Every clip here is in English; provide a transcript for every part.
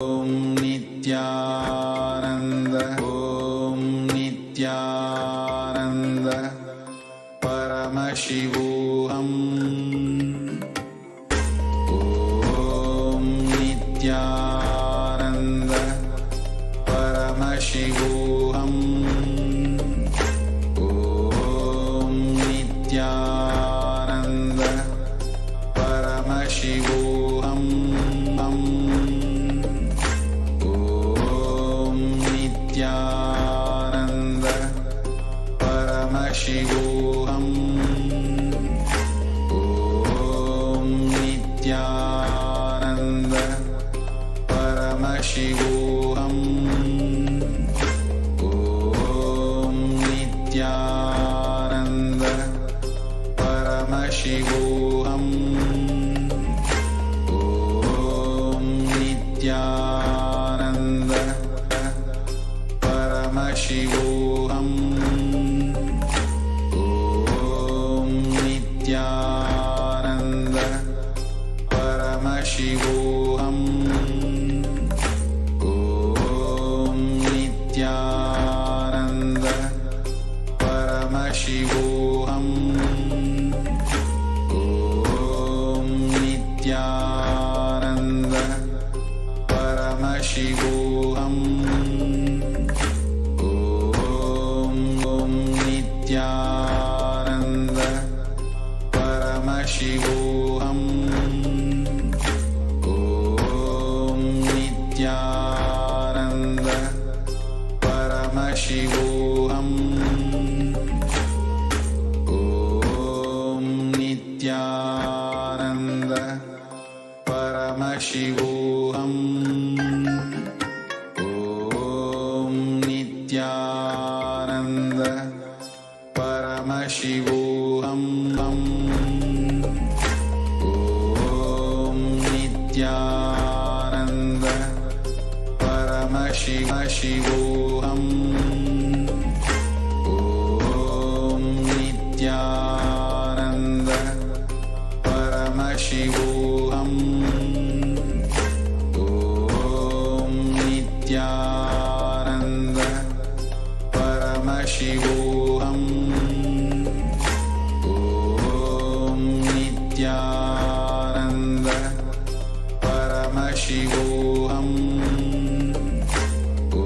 Om Nithyananda, Om Nithyananda Paramashivoham. Om Nithyananda Paramashivoham. Om Nithyananda Paramashivoham. Nithyananda Paramashivoham. Om Nithyananda Paramashivoham. Om Nithyananda Paramashivoham. Om Nithyananda Paramashivoham. Om Nithyananda Paramashivoham. Om Nithyananda Paramashivoham. Om Nithyananda Paramashivoham. Nithyananda Paramashivoham. Om Nithyananda Paramashivoham. Om Nithyananda Paramashivoham. Om Nithyananda Paramashivoham. Om Nithyananda Paramashivoham. Om Nithyananda Paramashivoham. Om Nithyananda Paramashivoham. Om Nithyananda Paramashivoham. Om Nithyananda Paramashivoham.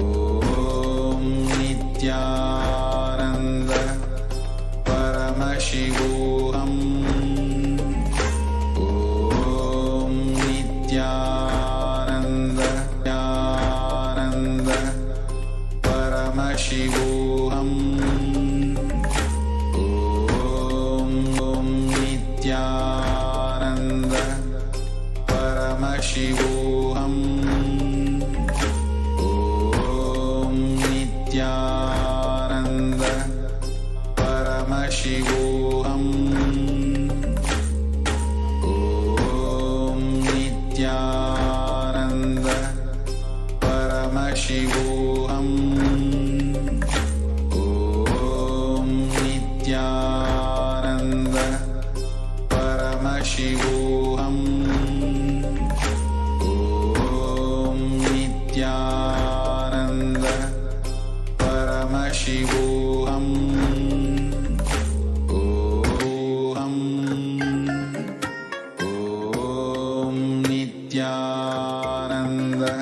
Om Nithyananda Paramashivoham. Om Nithyananda Paramashivoham. Om Nithyananda Paramashivoham. Om Nithyananda Paramashivoham. Om Nithyananda Paramashivoham. Om Nithyananda Paramashivoham. Om Nithyananda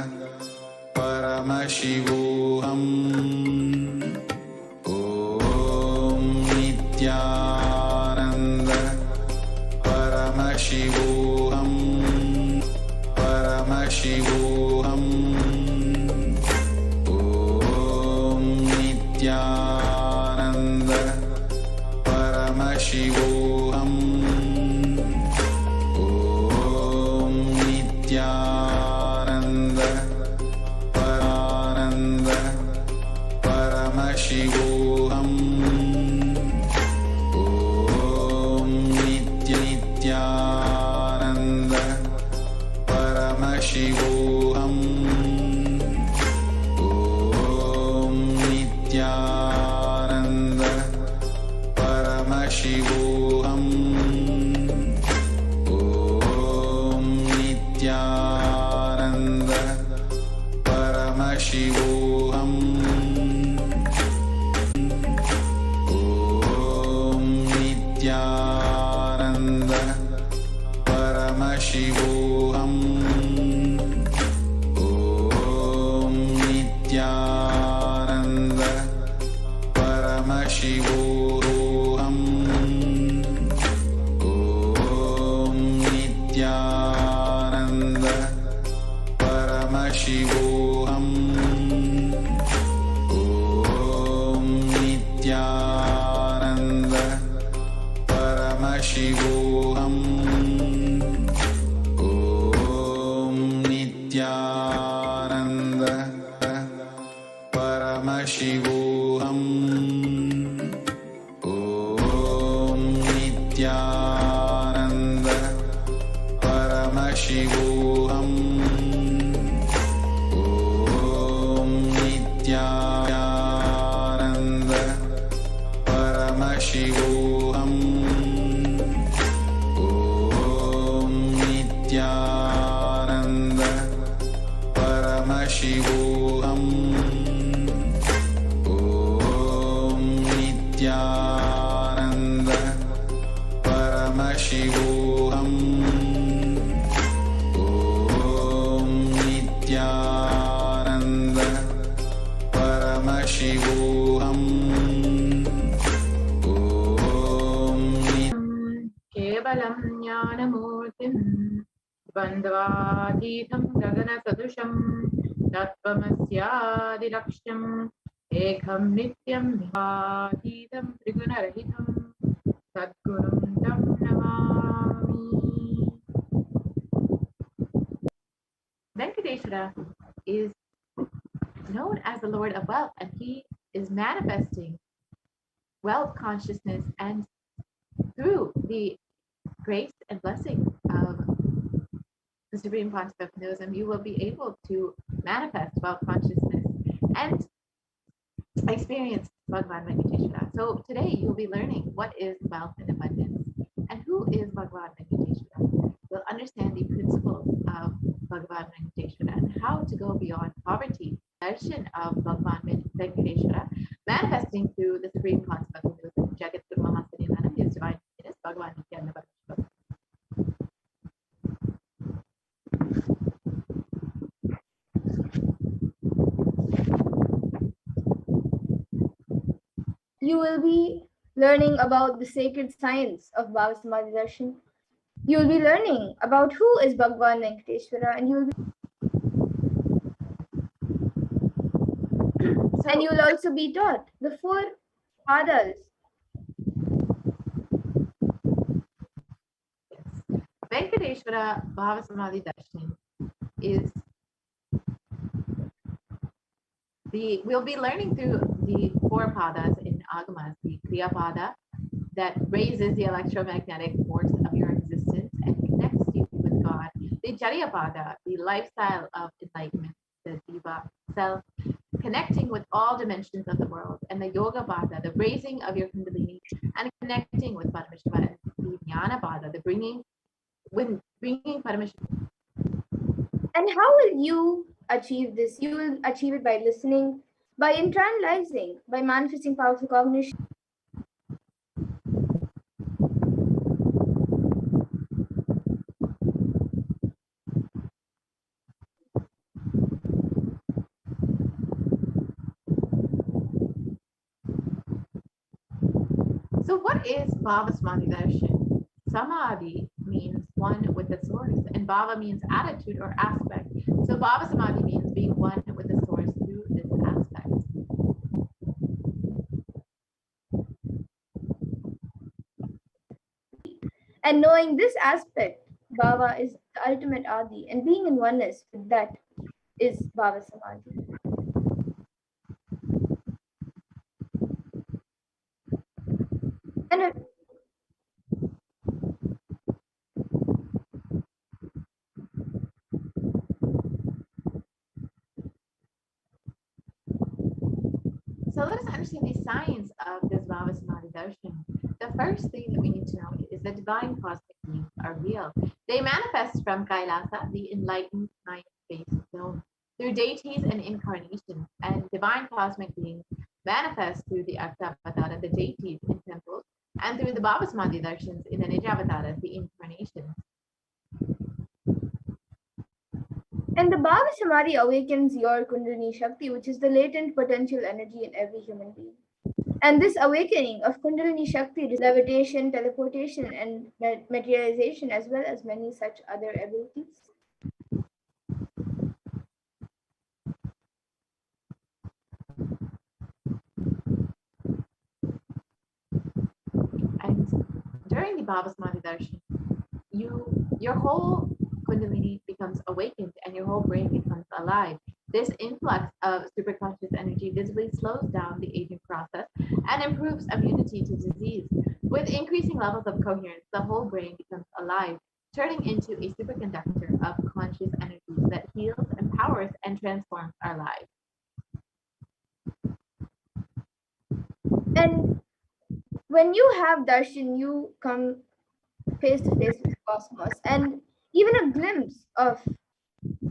Paramashivoham. Om Nithyananda Paramashivoham. Paramashivoham. Om Nithyananda Paramashivoham. Om Nithyananda Paramashivoham. Om Nithyananda Paramashivoham. Paramashivoham. Om Nithyananda Paramashivoham. Om Nithyananda Paramashivoham. Om Nithyananda Paramashivoham. Om Nithyananda Paramashivoham. Om Nithyananda Paramashivoham. Om Nithyananda Paramashivoham. Om Nithyananda Paramashivoham. Om Nithyananda Paramashivoham. Om Nithyananda Paramashivoham. Om Nithyananda Paramashivoham. Om केवलं ज्ञानमूर्तिं द्वन्द्वातीतं गगनसदृशं तत्त्वमस्यादिलक्ष्यम् एकं नित्यं निवातीतं त्रिगुणरहितं सद्गुरुं तं Namami. Venkateshwara is known as the Lord of Wealth, and he is manifesting wealth consciousness, and through the grace and blessing of the Supreme Concept of Hinduism, you will be able to manifest wealth consciousness and experience Bhagavan Venkateshwara. So today you'll be learning what is wealth and abundance and who is Bhagavan Venkateshwara. You'll understand the principles of Bhagavan Venkateshwara and how to go beyond poverty. Darshan of Bhagavan Venkateshwara, manifesting through the Supreme Concept of Hinduism, Jagat Guru Mahasaryananda, his divine goodness, Bhagavan Nithyananda Paramashivam. You will be learning about the sacred science of Bhava Samadhi Darshan. You will be learning about who is Bhagavan Venkateshwara, and you will also be taught the four padas. Yes. Venkateshwara Bhava Samadhi Darshan is we'll be learning through the four padas in Agamas, the Kriya Pada that raises the electromagnetic force of your existence and connects you with God. The Jariya Pada, the lifestyle of enlightenment, the Diva self, connecting with all dimensions of the world. And the Yoga Pada, the raising of your Kundalini and connecting with Paramashiva. The Jnana Pada, the bringing Paramashiva. And how will you achieve this? You will achieve it by listening, by internalizing, by manifesting powerful cognition. So what is Bhava Samadhi Darshan? Samadhi means one with the source, and Bhava means attitude or aspect. So Bhava Samadhi means being one with the source through this aspect. And knowing this aspect, Bhava is the ultimate Adi, and being in oneness with that is Bhava Samadhi. And so let us understand the science of this Bhava Samadhi Darshan. The first thing that we need to know is that divine cosmic beings are real. They manifest from Kailasa, the enlightened mind-based zone. through deities and incarnations, and divine cosmic beings manifest through the Aktavatara, the deities in temples, and through the Bhava Samadhi Darshans in the Nijavataras, the incarnations. And the Bhava Samadhi awakens your Kundalini Shakti, which is the latent potential energy in every human being. And this awakening of Kundalini Shakti is levitation, teleportation, and materialization, as well as many such other abilities. And during the Bhava Samadhi Darshan, your whole Kundalini becomes awakened and your whole brain becomes alive. This influx of superconscious energy visibly slows down the aging process and improves immunity to disease. With increasing levels of coherence, the whole brain becomes alive, turning into a superconductor of conscious energy that heals, empowers, and transforms our lives. And when you have darshan, you come face to face with cosmos, and even a glimpse of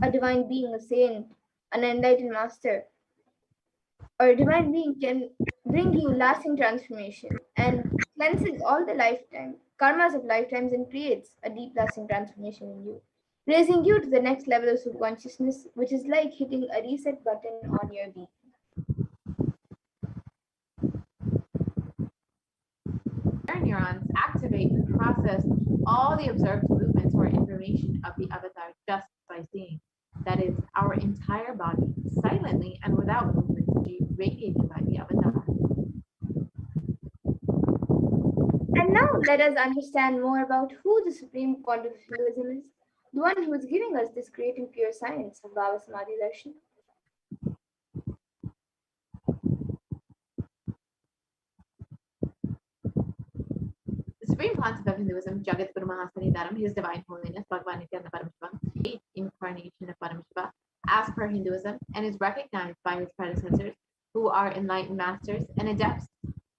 a divine being, a saint, an enlightened master, or a divine being can bring you lasting transformation and cleanses all the lifetime karmas of lifetimes and creates a deep lasting transformation in you, raising you to the next level of subconsciousness, which is like hitting a reset button on your being. Mirror neurons activate and process all the observed movements or information of the avatar just by seeing. That is, our entire body, silently and without movement, radiated by the avatar. And now let us understand more about who the supreme point of Hinduism is, the one who is giving us this great and pure science of Bhava Samadhi Darshan. The supreme concept of Hinduism, Jagat Guru Mahasanidaram, His Divine Holiness, Bhagavan Nithyananda Paramashivam, the incarnation of Paramashiva, as per Hinduism, and is recognized by his predecessors, who are enlightened masters and adepts.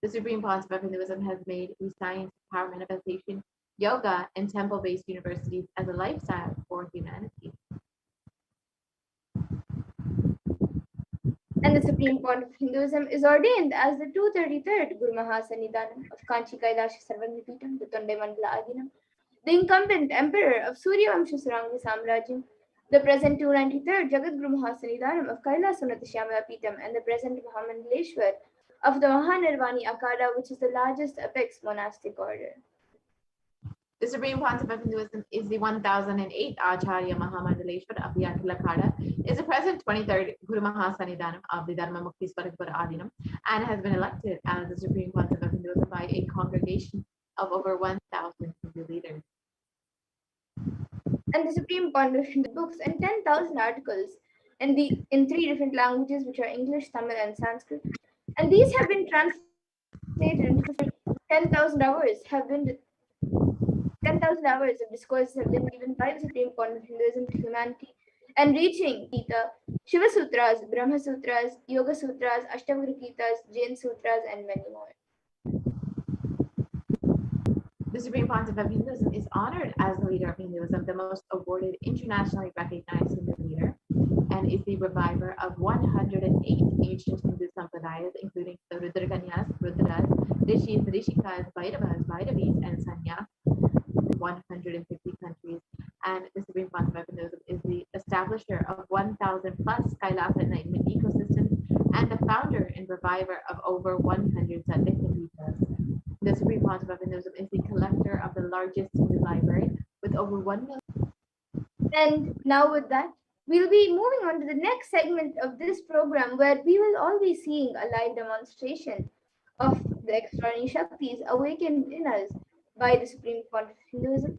The supreme concept of Hinduism has made the science of power manifestation, yoga, and temple-based universities as a lifestyle for humanity. And the supreme point of Hinduism is ordained as the 233rd Guru Mahasanidanam of Kanchi Kailasa Sarvandipitam, the Tonde Mandala Adinam, the incumbent emperor of Suryavamsha Surangi Samrajyam, the present 293rd Jagat Guru Mahasanidanam of Kailasa Shamala Pitam, and the present Mahamandaleshwar of the Mahanirvani Akada, which is the largest apex monastic order. The supreme concept of Hinduism is the 1008th Acharya Mahamandaleshwar of the Akhila Khada, is the present 23rd Guru Mahasanidanam of the Dharma Mukti Swarakpura Adinam, and has been elected as the supreme concept of Hinduism by a congregation of over 1,000 Hindu leaders. And the supreme point of Hindu books and 10,000 articles in 3 different languages, which are English, Tamil, and Sanskrit. And these have been translated into 10,000 hours have been 10,000 hours of discourses have been given by the supreme point of Hinduism to humanity, and reaching Gita, Shiva Sutras, Brahma Sutras, Yoga Sutras, Ashtavakra Gitas, Jain Sutras, and many more. The supreme concept of Hinduism is honored as the leader of Hinduism, the most awarded, internationally recognized Hindu leader, and is the reviver of 108 ancient Hindu sampradayas, including the Rudrakanyas, Rudras, Rishis, Rishikas, Bhairavas, Bhairavis, and Sanyas, 150 countries. And the supreme concept of Hinduism is the establisher of 1,000 plus Kailasa Enlightenment ecosystems and the founder and reviver of over 100 Sadhika. The supreme concept of Hinduism is the collector of the largest Hindu library with over 1 million. And now with that, we'll be moving on to the next segment of this program, where we will all be seeing a live demonstration of the extraordinary Shaktis awakened in us by the supreme point of Hinduism.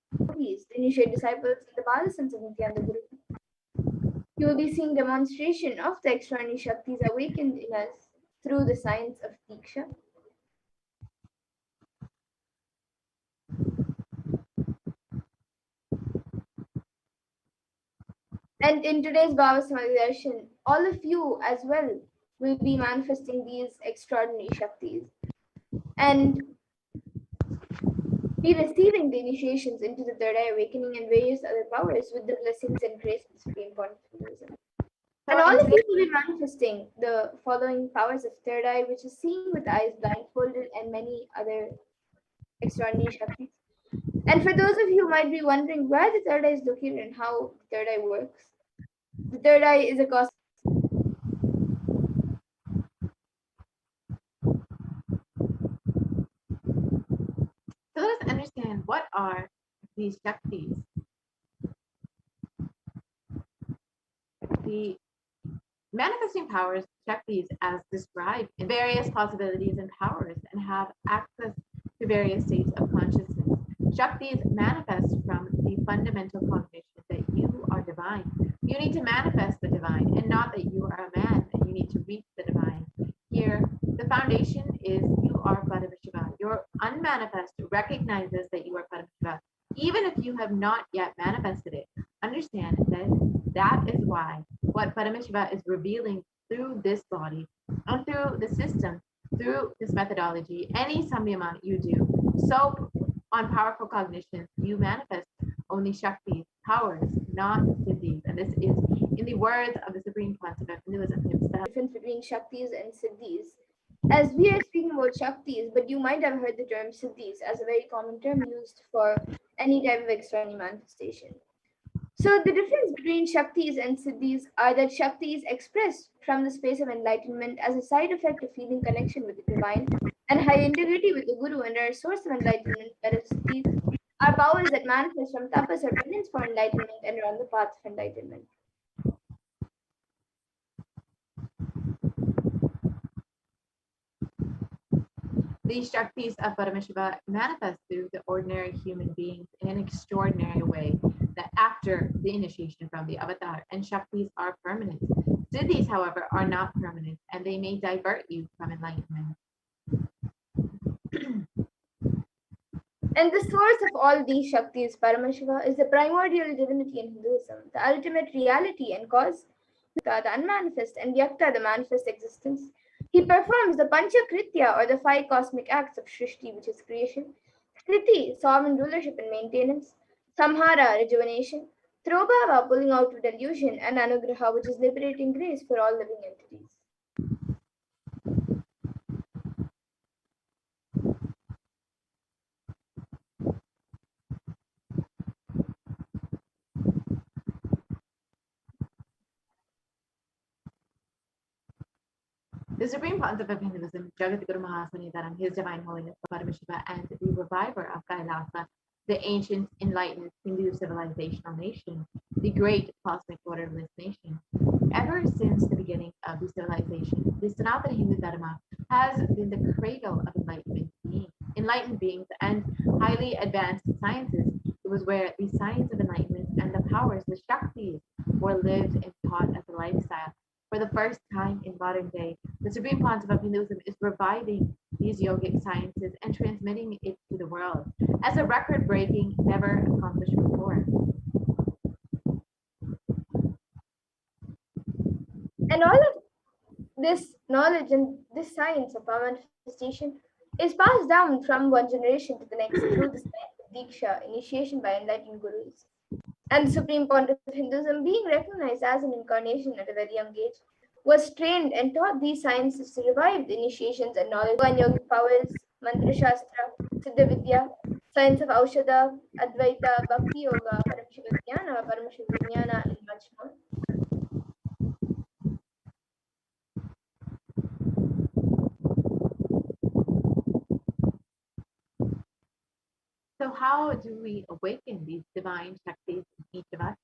The initiate disciples in the Bala-sons of Nithyananda Guru. You will be seeing demonstration of the extraordinary Shaktis awakened in us through the science of Diksha. And in today's Bhava Samadhi Darshan, all of you as well will be manifesting these extraordinary Shaktis. And He receiving the initiations into the third eye awakening and various other powers with the blessings and grace of the Supreme Pontificism. And So all in of today's these will be manifesting the following powers of third eye, which is seeing with the eyes blindfolded, and many other extraordinary Shaktis. And for those of you who might be wondering where the third eye is located and how the third eye works, the third eye is a cosmic. So let us understand what are these Shaktis. The manifesting powers, Shaktis, as described in various possibilities and powers, and have access to various states of consciousness. Shaktis manifest from the fundamental cognition that you are divine. You need to manifest the divine, and not that you are a man and you need to reach the divine. Here, the foundation is you are Paramashiva. Your unmanifest recognizes that you are Paramashiva, even if you have not yet manifested it. Understand that is why what Paramashiva is revealing through this body and through the system, through this methodology, any samyama you do, so on powerful cognition, you manifest only Shaktis, powers, not Siddhis. And this is in the words of the Supreme Pontiff of Hinduism himself. Difference between Shaktis and Siddhis. As we are speaking about Shaktis, but you might have heard the term Siddhis as a very common term used for any type of extraordinary manifestation. So the difference between Shaktis and Siddhis are that Shakti is expressed from the space of enlightenment as a side effect of feeling connection with the divine and high integrity with the Guru, and are a source of enlightenment, whereas Siddhis are powers that manifest from tapas or penance for enlightenment and are on the path of enlightenment. These Shaktis of Paramashiva manifest through the ordinary human beings in an extraordinary way that after the initiation from the avatar, and Shaktis are permanent. Siddhis, however, are not permanent, and they may divert you from enlightenment. And the source of all these Shaktis, Paramashiva, is the primordial divinity in Hinduism, the ultimate reality and cause, the unmanifest, and Vyakta, the manifest existence. He performs the Pancha Kritya, or the five cosmic acts of Shrishti, which is creation, Sthiti, sovereign rulership and maintenance, Samhara, rejuvenation, Throbhava, pulling out of delusion, and Anugraha, which is liberating grace for all living entities. The Supreme Pontiff of Hinduism, Jagadguru Mahasanidaram, His Divine Holiness Paramashiva, and the reviver of Kailasa, the ancient enlightened Hindu civilizational nation, the great cosmic orderless nation. Ever since the beginning of the civilization, the Sanatana Hindu Dharma has been the cradle of enlightened beings and highly advanced sciences. It was where the science of enlightenment and the powers, the Shaktis, were lived and taught as a lifestyle. For the first time in modern day, the Supreme Pontiff of Hinduism is reviving these yogic sciences and transmitting it to the world as a record-breaking, never accomplished before. And all of this knowledge and this science of our manifestation is passed down from one generation to the next through the science of Diksha, initiation by enlightened gurus. And the Supreme Pontiff of Hinduism, being recognized as an incarnation at a very young age, was trained and taught these sciences to revive the initiations and knowledge of yogic powers, Mantra Shastra, Siddha Vidya, science of Aushadha, Advaita, Bhakti Yoga, Paramashivoham, and much more. So how do we awaken these divine Shaktis in each of us?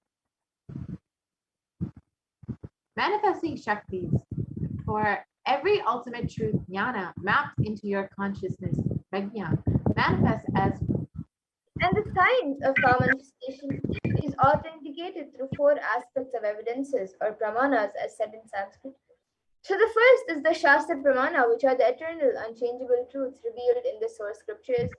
Manifesting Shaktis for every ultimate truth, jnana, mapped into your consciousness, prajna, manifests as. And the science of our manifestation is authenticated through four aspects of evidences or pramanas as said in Sanskrit. So the first is the Shastra Pramana, which are the eternal, unchangeable truths revealed in the source scriptures.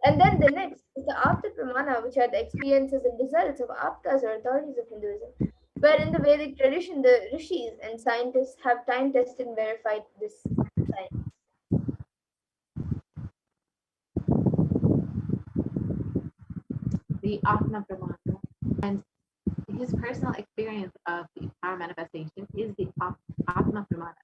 And then the next is the Apta Pramana, which are the experiences and results of Aptas or authorities of Hinduism, where in the Vedic tradition, the rishis and scientists have time tested and verified this science. the Atma Pramana, and his personal experience of the power manifestation is the Atma Pramana.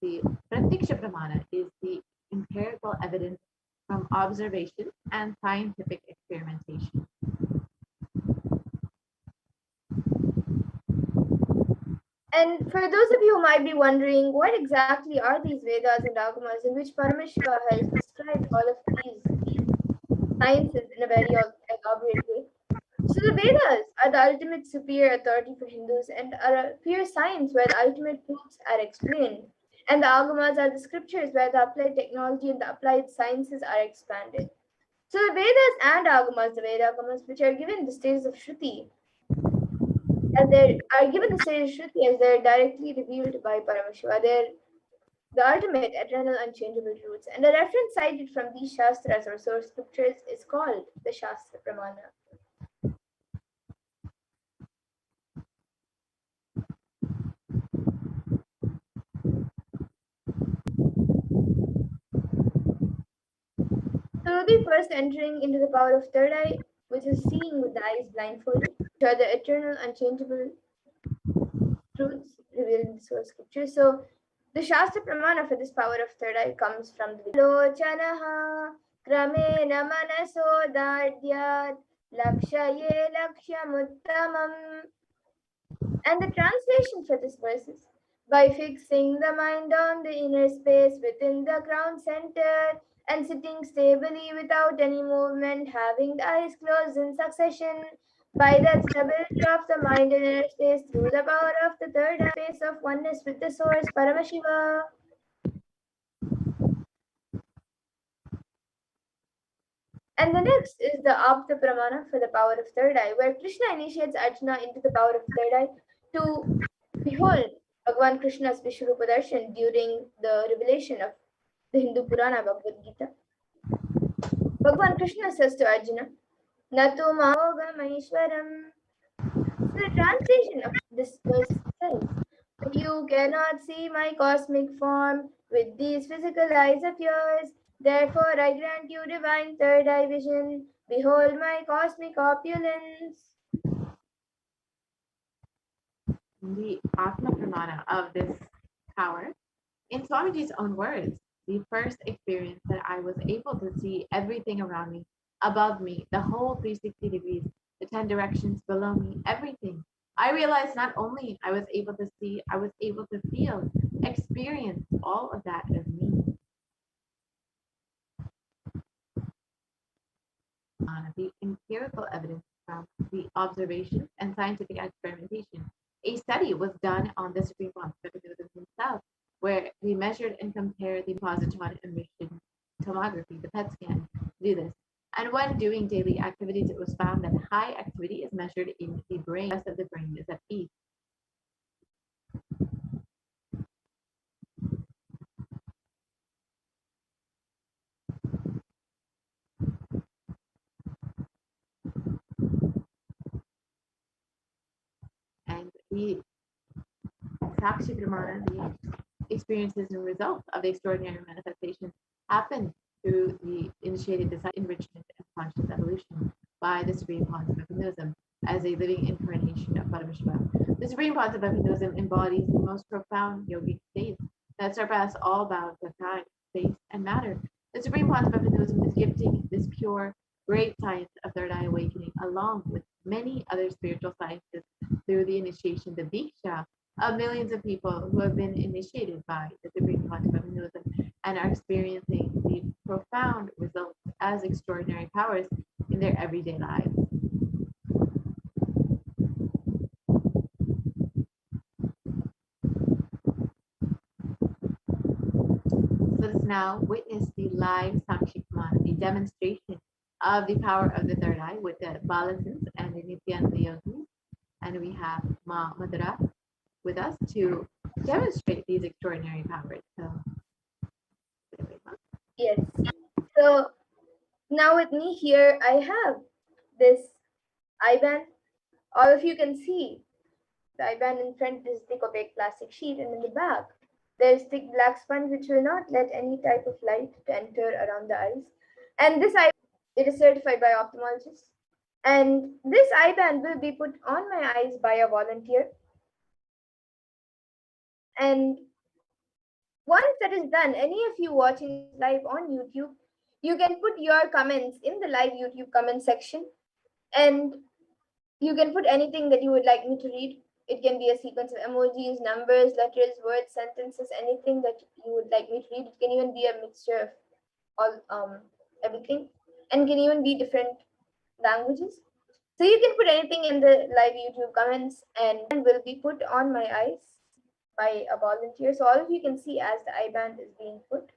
The Pratiksha Pramana is the empirical evidence from observation and scientific experimentation. And for those of you who might be wondering, what exactly are these Vedas and Agamas in which Paramashiva has described all of these sciences in a very elaborate way? So the Vedas are the ultimate superior authority for Hindus and are a pure science where the ultimate truths are explained. And the Agamas are the scriptures where the applied technology and the applied sciences are expanded. So the Vedas and Agamas, the Vedagamas, which are given the stages of Shruti, as they are given the stages of Shruti as they're directly revealed by Paramashiva. They're the ultimate, eternal, unchangeable truths. And the reference cited from these Shastras or source scriptures is called the Shastra Pramana. So we'll be first entering into the power of third eye, which is seeing with the eyes blindfolded, which are the eternal, unchangeable truths revealed in the source scripture. So the Shastra Pramana for this power of third eye comes from the Lochanaha Kramena Manaso Dardyat Lakshaye Lakshamuttamam. And the translation for this verse is by fixing the mind on the inner space within the ground center and sitting stably without any movement, having the eyes closed in succession, by that stability of the mind in inner space through the power of the third eye space of oneness with the source Paramashiva. And the next is the Apta Pramana for the power of third eye, where Krishna initiates Arjuna into the power of third eye to behold Bhagavan Krishna's Vishwarupa Darshan during the revelation of the Hindu Purana Bhagavad Gita. Bhagavan Krishna says to Arjuna, Natu Mahogamaishwaram. So the translation of this verse says, you cannot see my cosmic form with these physical eyes of yours. Therefore, I grant you divine third eye vision. Behold my cosmic opulence. The Atma Pramana of this power, in Swamiji's own words, the first experience that I was able to see everything around me, above me, the whole 360 degrees, the 10 directions below me, everything. I realized not only I was able to see, I was able to feel, experience all of that of me. The empirical evidence from the observation and scientific experimentation. A study was done on the Supreme Pontificate himself, where they measured and compared the positron emission tomography, the PET scan, to do this. And when doing daily activities, it was found that high activity is measured in the brain. The rest of the brain is at peace. And the Sakshi Pramana, the experiences and results of the extraordinary manifestation happen through the initiated design, enrichment, and conscious evolution by the Supreme Pontiff of Hinduism as a living incarnation of Paramashiva. The Supreme Pontiff of Hinduism embodies the most profound yogic states that surpass all bounds of time, space, and matter. The Supreme Pontiff of Hinduism is gifting this pure, great science of third eye awakening along with many other spiritual sciences through the initiation, the Diksha, of millions of people who have been initiated by the Supreme Pontiff of Hinduism and are experiencing the profound results as extraordinary powers in their everyday lives. Let us now witness the live Samshikmana, the demonstration of the power of the third eye with the Balasins and the Nithyananda Yogis. And we have Ma Madhura with us to demonstrate these extraordinary powers. So, Yes. So now with me here, I have this IBAN. All of you can see the IBAN in front is thick opaque plastic sheet, and in the back there's thick black sponge which will not let any type of light to enter around the eyes. And this IBAN, it is certified by ophthalmologists. And this I-band will be put on my eyes by a volunteer. And once that is done, any of you watching this live on YouTube, you can put your comments in the live YouTube comment section, and you can put anything that you would like me to read. It can be a sequence of emojis, numbers, letters, words, sentences, anything that you would like me to read. It can even be a mixture of all everything, and can even be different languages. So you can put anything in the live YouTube comments, and will be put on my eyes by a volunteer. So all of you can see as the eye band is being put.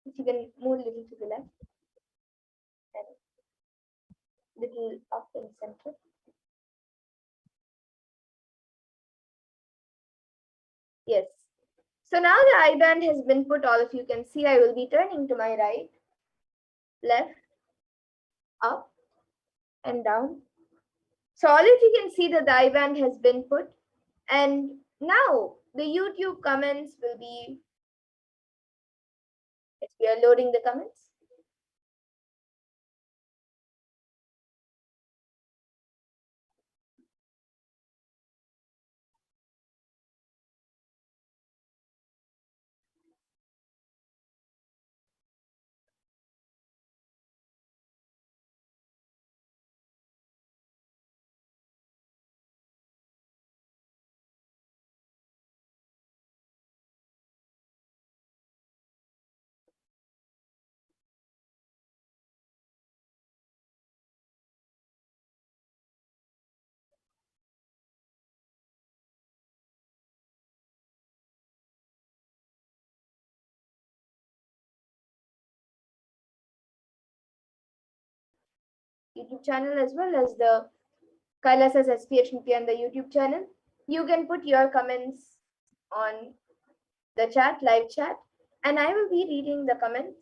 If you can move a little to the left and little up in center. Yes. So now the eye band has been put, all of you can see. I will be turning to my right, left, up, and down. So all of you can see that the eye band has been put. And now the YouTube comments will be, if we are loading the comments. YouTube channel as well as the Kailasa's HDH Nithyananda YouTube channel. You can put your comments on the chat, live chat, and I will be reading the comments.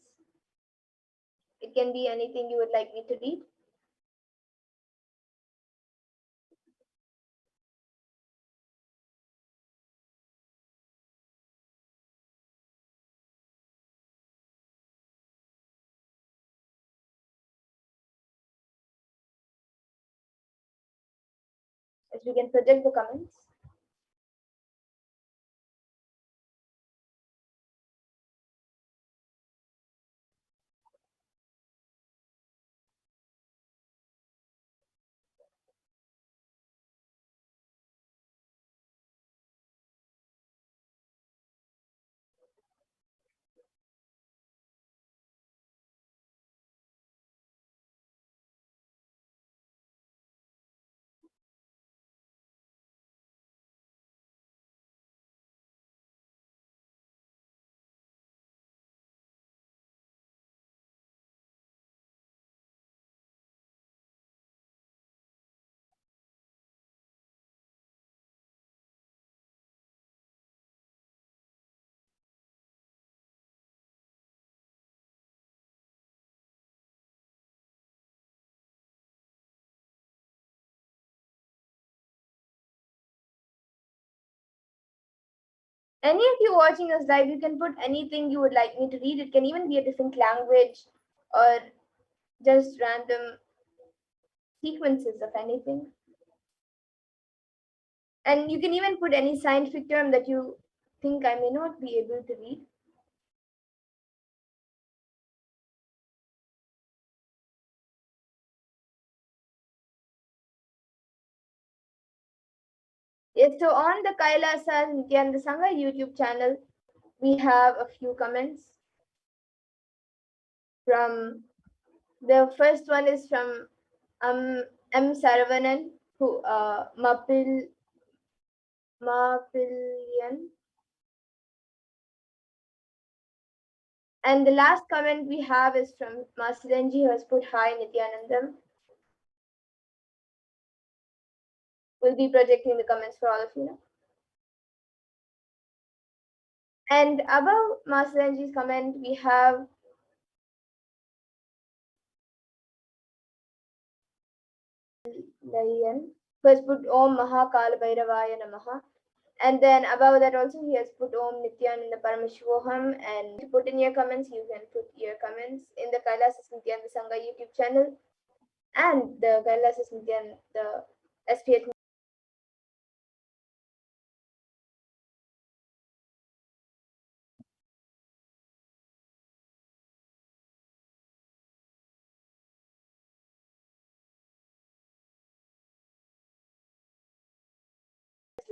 It can be anything you would like me to read. As we can project the comments. Any of you watching us live, you can put anything you would like me to read. It can even be a different language or just random sequences of anything. And you can even put any scientific term that you think I may not be able to read. Yes, so on the Kailasa Nithyananda Sangha YouTube channel, we have a few comments. From the first one is from M. Saravanan, who Mapillian. And the last comment we have is from Masiranji, who has put hi Nithyanandam. We'll be projecting the comments for all of you now. And above Masiranji's comment, we have Dayan, who has put Om Mahakala Bhairavaya Namaha. And then above that also he has put Om Nithyananda Paramashivoham. And to put in your comments, you can put your comments in the Kailasa Nithyananda Sangha YouTube channel and the Kailasa Nithyananda, the SPH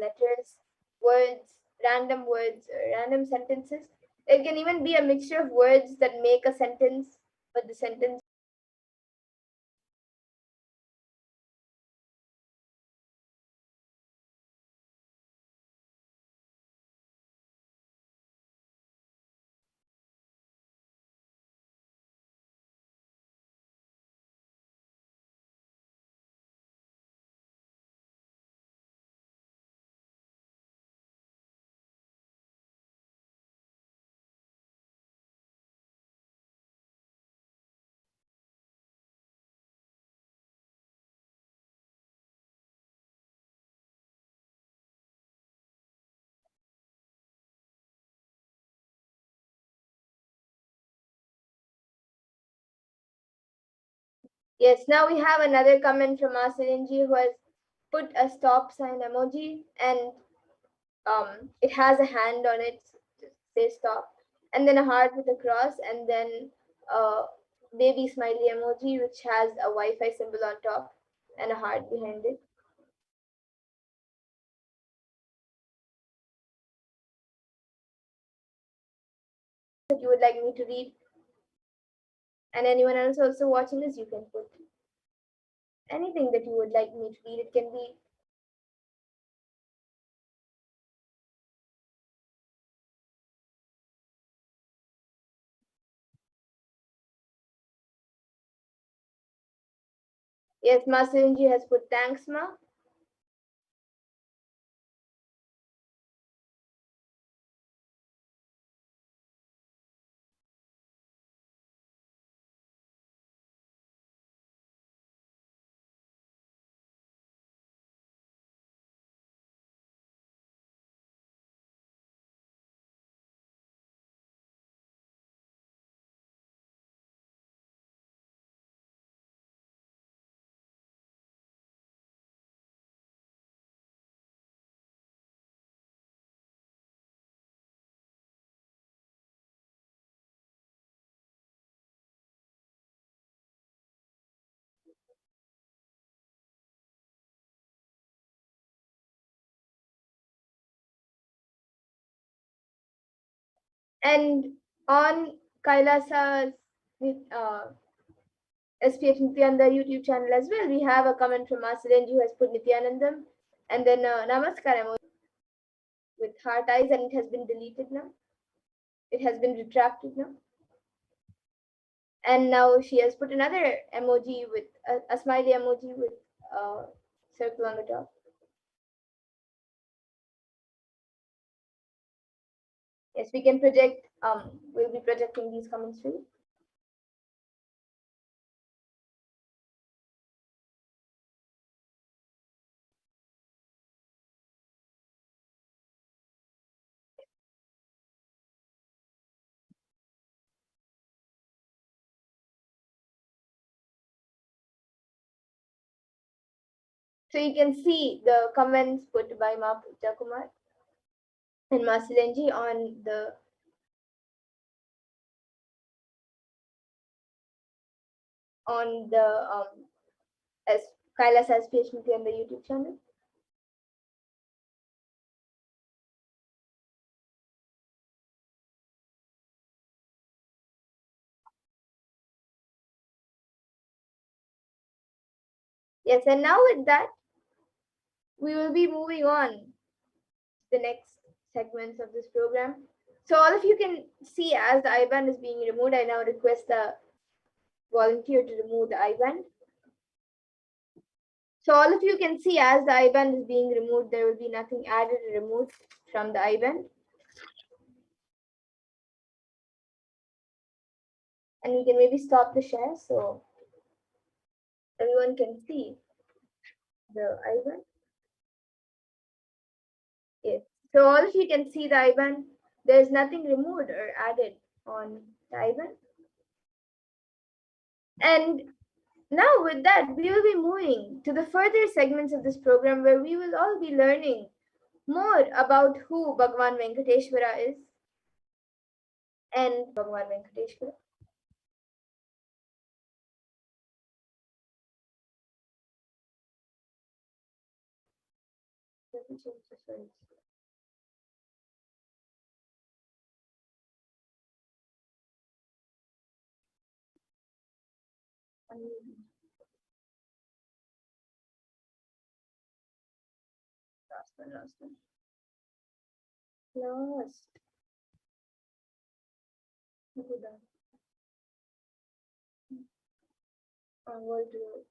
letters, words, random sentences. It can even be a mixture of words that make a sentence, but the sentence. Yes, now we have another comment from Asirinji who has put a stop sign emoji and it has a hand on it, say stop, and then a heart with a cross, and then a baby smiley emoji which has a Wi-Fi symbol on top and a heart behind it. That you would like me to read, and anyone else also watching this, you can put anything that you would like me to read. It can be yes, Masarinji has put thanks, Ma. And on Kailasa's SPH Nithyananda YouTube channel as well, we have a comment from Asirinji who has put Nithyanandam and then Namaskar emoji with heart eyes, and it has been deleted now. It has been retracted now. And now she has put another emoji with a smiley emoji with a circle on the top. Yes, we can project, we'll be projecting these comments for you. So you can see the comments put by Ma Puja Kumar and Masilenji on the as Kailasa SPH on the YouTube channel. Yes, and now with that, we will be moving on to the next segments of this program. So all of you can see as the IBAN is being removed, I now request the volunteer to remove the IBAN. So all of you can see as the IBAN is being removed, there will be nothing added or removed from the IBAN. And we can maybe stop the share so everyone can see. the IBAN. Yes. So all of you can see the IBAN. There's nothing removed or added on the IBAN. And now with that, we will be moving to the further segments of this program where we will all be learning more about who Bhagavan Venkateshwara is and Bhagavan Venkateshwara. Let me change the slides. Last one. Last. Go down. World to world.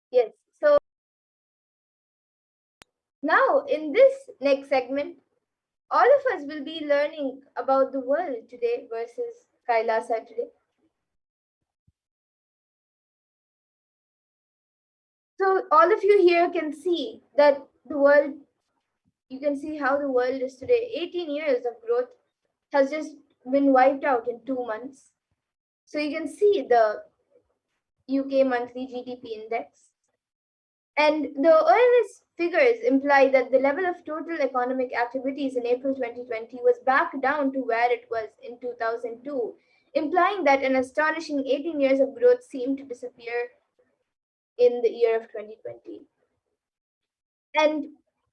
Yes. So now in this next segment, all of us will be learning about the world today versus Kailasa today. So all of you here can see that the world, you can see how the world is today. 18 years of growth has just been wiped out in 2 months. So you can see the UK monthly GDP index. And the ONS figures imply that the level of total economic activities in April 2020 was back down to where it was in 2002, implying that an astonishing 18 years of growth seemed to disappear in the year of 2020. And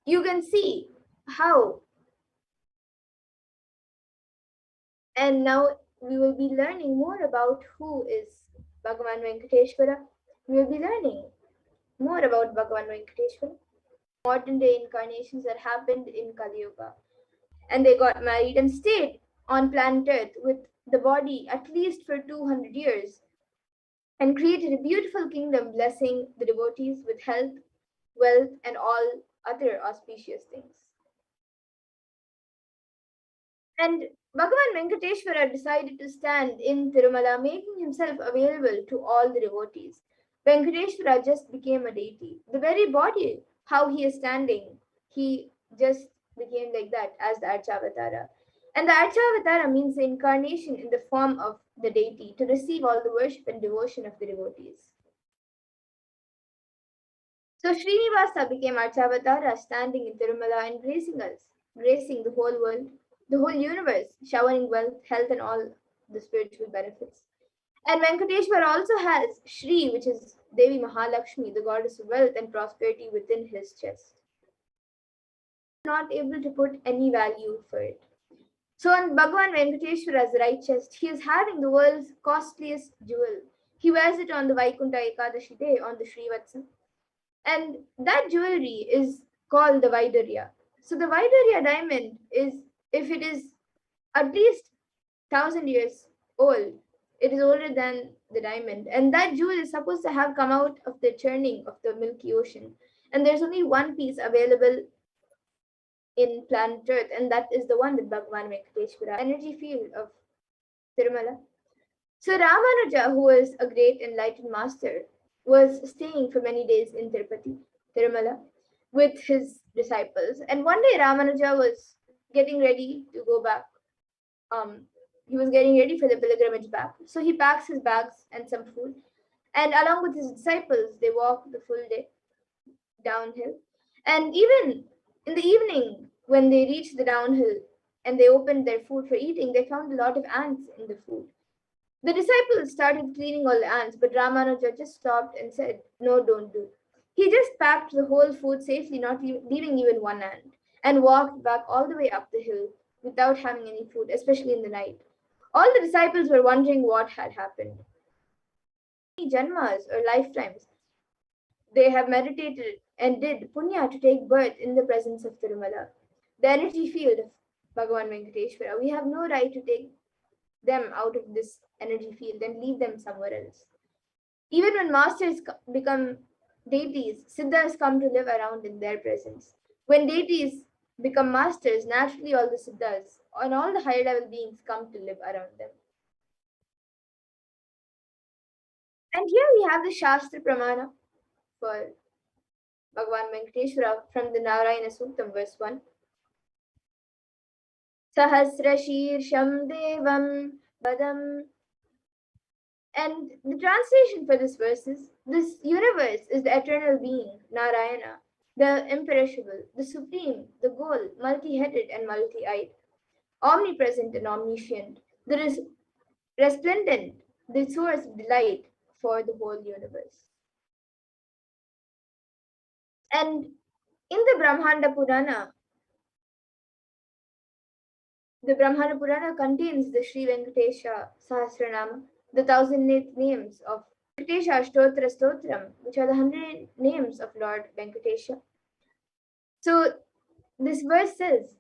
you can see how. And now we will be learning more about who is Bhagavan Venkateshwara. We will be learning more about Bhagavan Venkateshwara. Modern day incarnations that happened in Kali Yuga. And they got married and stayed on planet Earth with the body at least for 200 years and created a beautiful kingdom, blessing the devotees with health, wealth, and all other auspicious things. And Bhagavan Venkateshwara decided to stand in Tirumala, making himself available to all the devotees. Venkateshwara just became a deity. The very body, how he is standing, he just became like that as the Archavatara. And the Archavatara means the incarnation in the form of the deity to receive all the worship and devotion of the devotees. So Srinivasa became Archavatara, standing in Tirumala and gracing us, gracing the whole world, the whole universe, showering wealth, health, and all the spiritual benefits. And Venkateshwara also has Shri, which is Devi Mahalakshmi, the goddess of wealth and prosperity, within his chest. Not able to put any value for it. So on Bhagavan Venkateshwara's right chest, he is having the world's costliest jewel. He wears it on the Vaikunta Ekadashi day on the Srivatsa. And that jewelry is called the Vaidurya. So the Vaidurya diamond is, if it is at least 1,000 years old, it is older than the diamond. And that jewel is supposed to have come out of the churning of the Milky Ocean. And there's only one piece available in planet Earth, and that is the one with Bhagavan Venkateshwara, energy field of Tirumala. So Ramanuja, who was a great enlightened master, was staying for many days in Tirupati, Tirumala, with his disciples. And one day Ramanuja was getting ready to go back. He was getting ready for the pilgrimage back. So he packs his bags and some food. And along with his disciples, they walk the full day downhill. And even in the evening, when they reached the downhill and they opened their food for eating, they found a lot of ants in the food. The disciples started cleaning all the ants, but Ramanuja just stopped and said, "No, don't do." He just packed the whole food safely, not leaving even one ant, and walked back all the way up the hill without having any food, especially in the night. All the disciples were wondering what had happened. Janmas or lifetimes they have meditated and did punya to take birth in the presence of Tirumala, the energy field of Bhagavan Venkateshwara. We have no right to take them out of this energy field and leave them somewhere else. Even when masters become deities, siddhas come to live around in their presence. When deities become masters, naturally all the siddhas and all the higher level beings come to live around them. And here we have the Shastra Pramana for Bhagavan Venkateshwara from the Narayana Suktam, verse 1. Sahasra Shirsham Devam Badam. And the translation for this verse is this universe is the eternal being, Narayana, the imperishable, the supreme, the goal, multi headed and multi eyed, omnipresent and omniscient, the resplendent, the source of delight for the whole universe. And in the Brahmanda Purana contains the Sri Venkatesha Sahasranama, the 1,008 names of Venkatesha Ashtotra Stotram, which are the 100 names of Lord Venkatesha. So this verse says,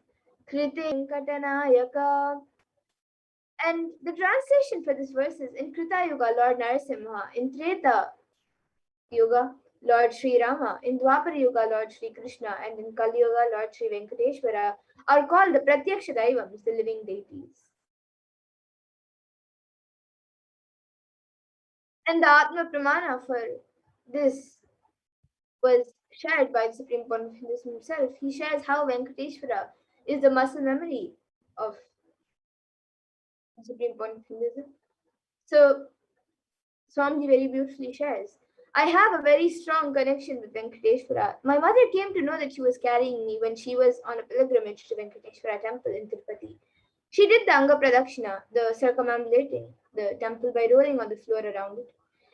Krite Venkatanayaka. And the translation for this verse is in Krita Yuga, Lord Narasimha, in Treta Yuga, Lord Sri Rama, in Dwapara Yuga, Lord Sri Krishna, and in Kali Yuga, Lord Sri Venkateshwara are called the Pratyaksha Daivams, the living deities. And the Atma Pramana for this was shared by the Supreme Pontiff himself. He shares how Venkateshwara is the muscle memory of the Supreme Pontiff. So Swamiji very beautifully shares, I have a very strong connection with Venkateshwara. My mother came to know that she was carrying me when she was on a pilgrimage to Venkateshwara temple in Tirupati. She did the Anga Pradakshina, the circumambulating the temple by rolling on the floor around it.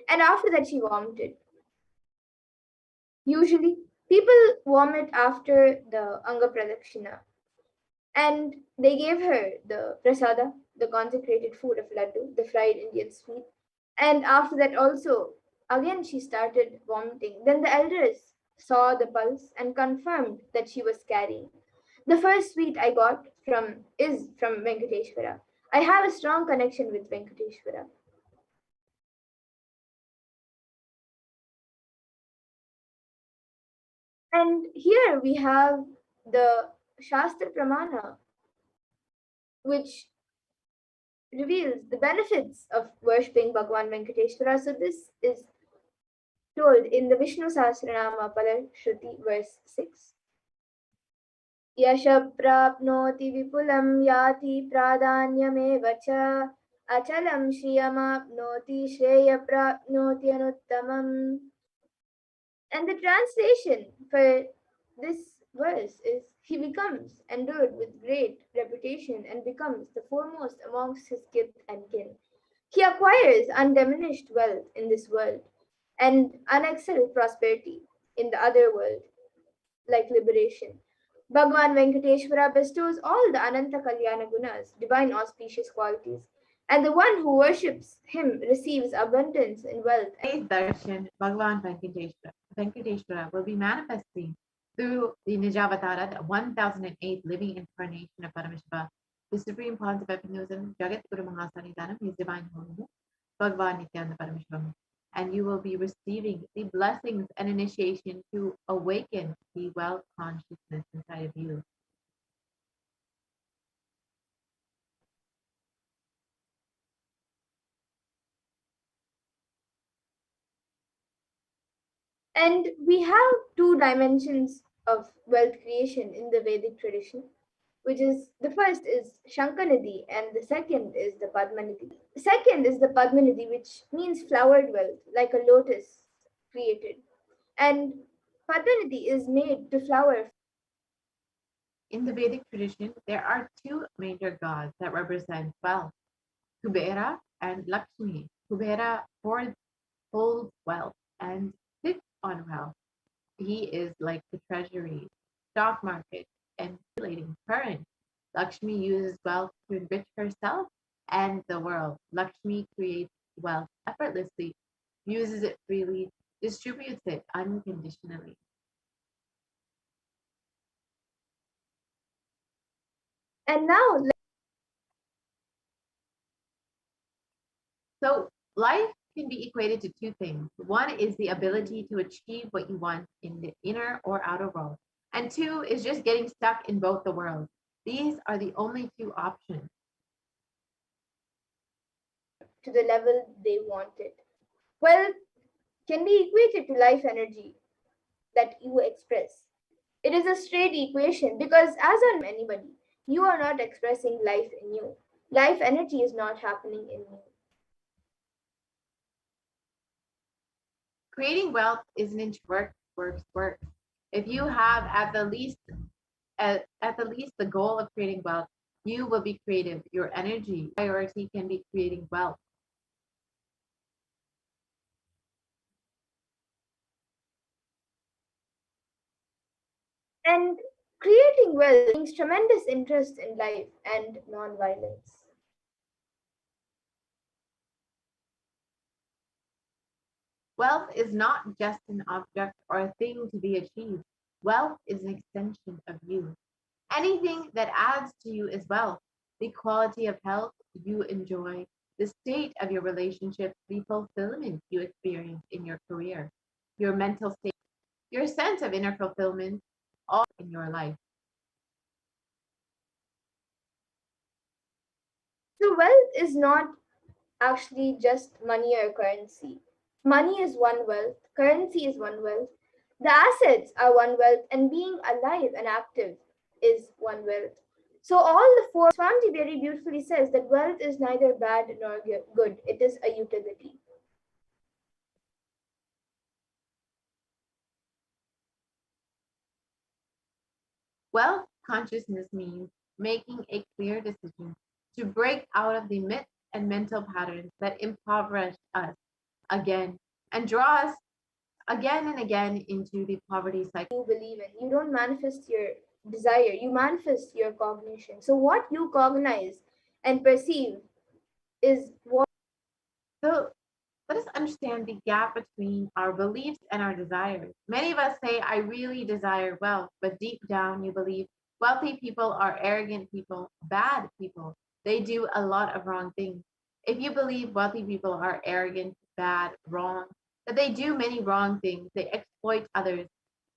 And after that, she vomited. Usually, people vomit after the Anga Pradakshina. And they gave her the prasada, the consecrated food of laddu, the fried Indian sweet. And after that, also, again, she started vomiting. Then the elders saw the pulse and confirmed that she was carrying. The first sweet I got is from Venkateshwara. I have a strong connection with Venkateshwara. And here we have the Shastra Pramana, which reveals the benefits of worshipping Bhagavan Venkateshwara. So this is told in the Vishnu Sahasranama Pala Shruti, verse 6. Yasha prapnoti vipulam yati pradanyameva cha achalam shriyamapnoti shreya prapnoti anuttamam. And the translation for this verse is, he becomes endued with great reputation and becomes the foremost amongst his kith and kin. He acquires undiminished wealth in this world and unexcelled prosperity in the other world, like liberation. Bhagavan Venkateshwara bestows all the Ananta Kalyana Gunas, divine auspicious qualities, and the one who worships him receives abundance in wealth. Today's Darshan, Bhagavan Venkateshwara will be manifesting through the Nijavatara, the 1008 living incarnation of Paramashiva, the Supreme Pontiff of Hinduism, Jagat Guru Mahasanitanam, His Divine Holiness, Bhagavan Nithyananda Paramashivam. And you will be receiving the blessings and initiation to awaken the wealth consciousness inside of you. And we have two dimensions of wealth creation in the Vedic tradition, which is the first is Shankanidhi and the second is the Padmanidhi. The second is the Padmanidhi, which means flowered wealth, like a lotus created. And Padmanidhi is made to flower. In the Vedic tradition, there are two major gods that represent wealth, Kubera and Lakshmi. Kubera holds wealth and sits on wealth. He is like the treasury, stock market, and circulating current. Lakshmi uses wealth to enrich herself and the world. Lakshmi creates wealth effortlessly, uses it freely, distributes it unconditionally. And now, So life can be equated to two things. One is the ability to achieve what you want in the inner or outer world. And two is just getting stuck in both the worlds. These are the only two options. to the level they want it. Wealth can be equated to life energy that you express. It is a straight equation because, as on anybody, you are not expressing life in you. Life energy is not happening in you. Creating wealth isn't into work. If you have at the least the goal of creating wealth, you will be creative. Your energy priority can be creating wealth. And creating wealth brings tremendous interest in life and non-violence. Wealth is not just an object or a thing to be achieved. Wealth is an extension of you. Anything that adds to you is wealth. The quality of health you enjoy, the state of your relationship, the fulfillment you experience in your career, your mental state, your sense of inner fulfillment, all in your life. So, wealth is not actually just money or currency. Money is one wealth, currency is one wealth, the assets are one wealth, and being alive and active is one wealth. So, all the four, Swamiji very beautifully says that wealth is neither bad nor good, it is a utility. Wealth consciousness means making a clear decision to break out of the myths and mental patterns that impoverish us again and draw us again and again into the poverty cycle. You believe in, you don't manifest your desire, you manifest your cognition. So, what you cognize and perceive is what. So let us understand the gap between our beliefs and our desires. Many of us say, I really desire wealth, but deep down you believe wealthy people are arrogant people, bad people. They do a lot of wrong things. If you believe wealthy people are arrogant, bad, wrong, that they do many wrong things, they exploit others.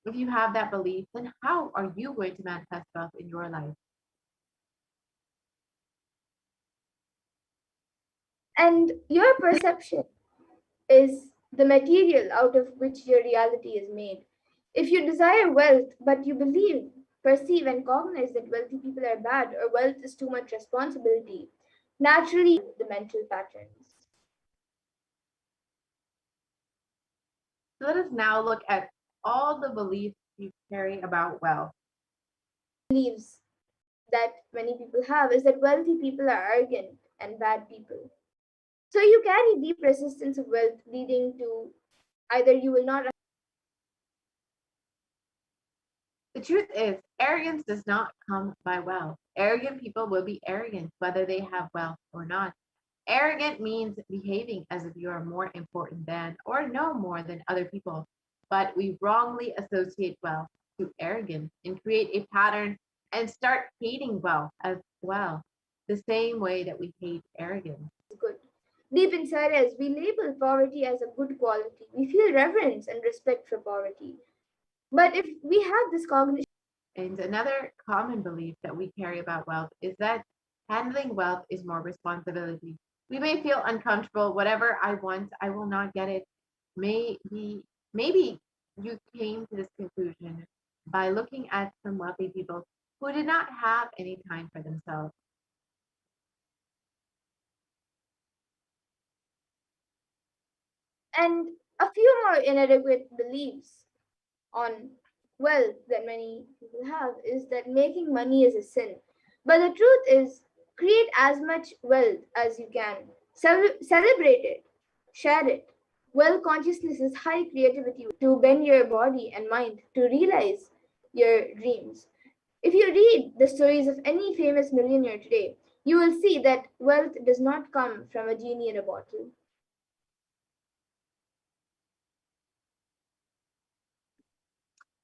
If you have that belief, then how are you going to manifest wealth in your life? And your perception is the material out of which your reality is made. If you desire wealth, but you believe, perceive, and cognize that wealthy people are bad or wealth is too much responsibility, naturally the mental patterns. So let us now look at all the beliefs you carry about wealth. Beliefs that many people have is that wealthy people are arrogant and bad people. So you carry deep resistance of wealth, leading to either you will not. The truth is, arrogance does not come by wealth. Arrogant people will be arrogant whether they have wealth or not. Arrogant means behaving as if you are more important than or know more than other people. But we wrongly associate wealth to arrogance and create a pattern and start hating wealth as well, the same way that we hate arrogance. Good. Deep inside us, we label poverty as a good quality. We feel reverence and respect for poverty. But if we have this cognition, And another common belief that we carry about wealth is that handling wealth is more responsibility. We may feel uncomfortable, whatever I want, I will not get it. Maybe you came to this conclusion by looking at some wealthy people who did not have any time for themselves. and a few more inadequate beliefs on wealth that many people have is that making money is a sin. But the truth is, create as much wealth as you can, celebrate it, share it. Wealth consciousness is high creativity to bend your body and mind to realize your dreams. If you read the stories of any famous millionaire today, You will see that wealth does not come from a genie in a bottle.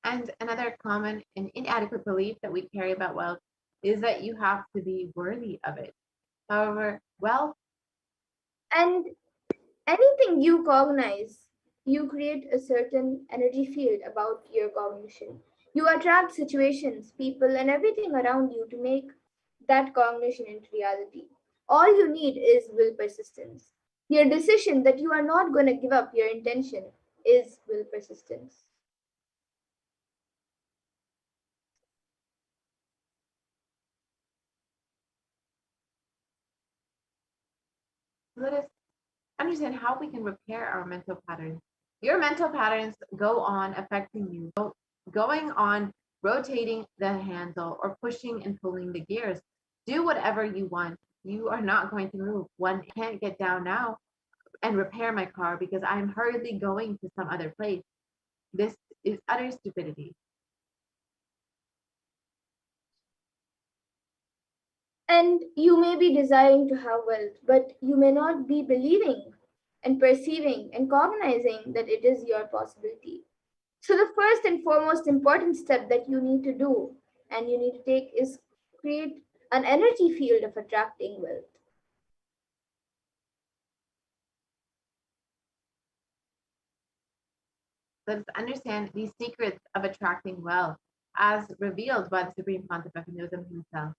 And another common and inadequate belief that we carry about wealth is that you have to be worthy of it. However, wealth, And anything you cognize, you create a certain energy field about your cognition. You attract situations, people, and everything around you to make that cognition into reality. All you need is will persistence. Your decision that you are not going to give up your intention is will persistence. let us understand how we can repair our mental patterns. Your mental patterns go on affecting you, going on rotating the handle or pushing and pulling the gears. Do whatever you want. You are not going to move. One can't get down now and repair my car because I'm hurriedly going to some other place. This is utter stupidity. And you may be desiring to have wealth, but you may not be believing and perceiving and cognizing that it is your possibility. So, the first and foremost important step that you need to do and you need to take is create an energy field of attracting wealth. Let us understand these secrets of attracting wealth as revealed by the Supreme Pontiff of Hinduism himself.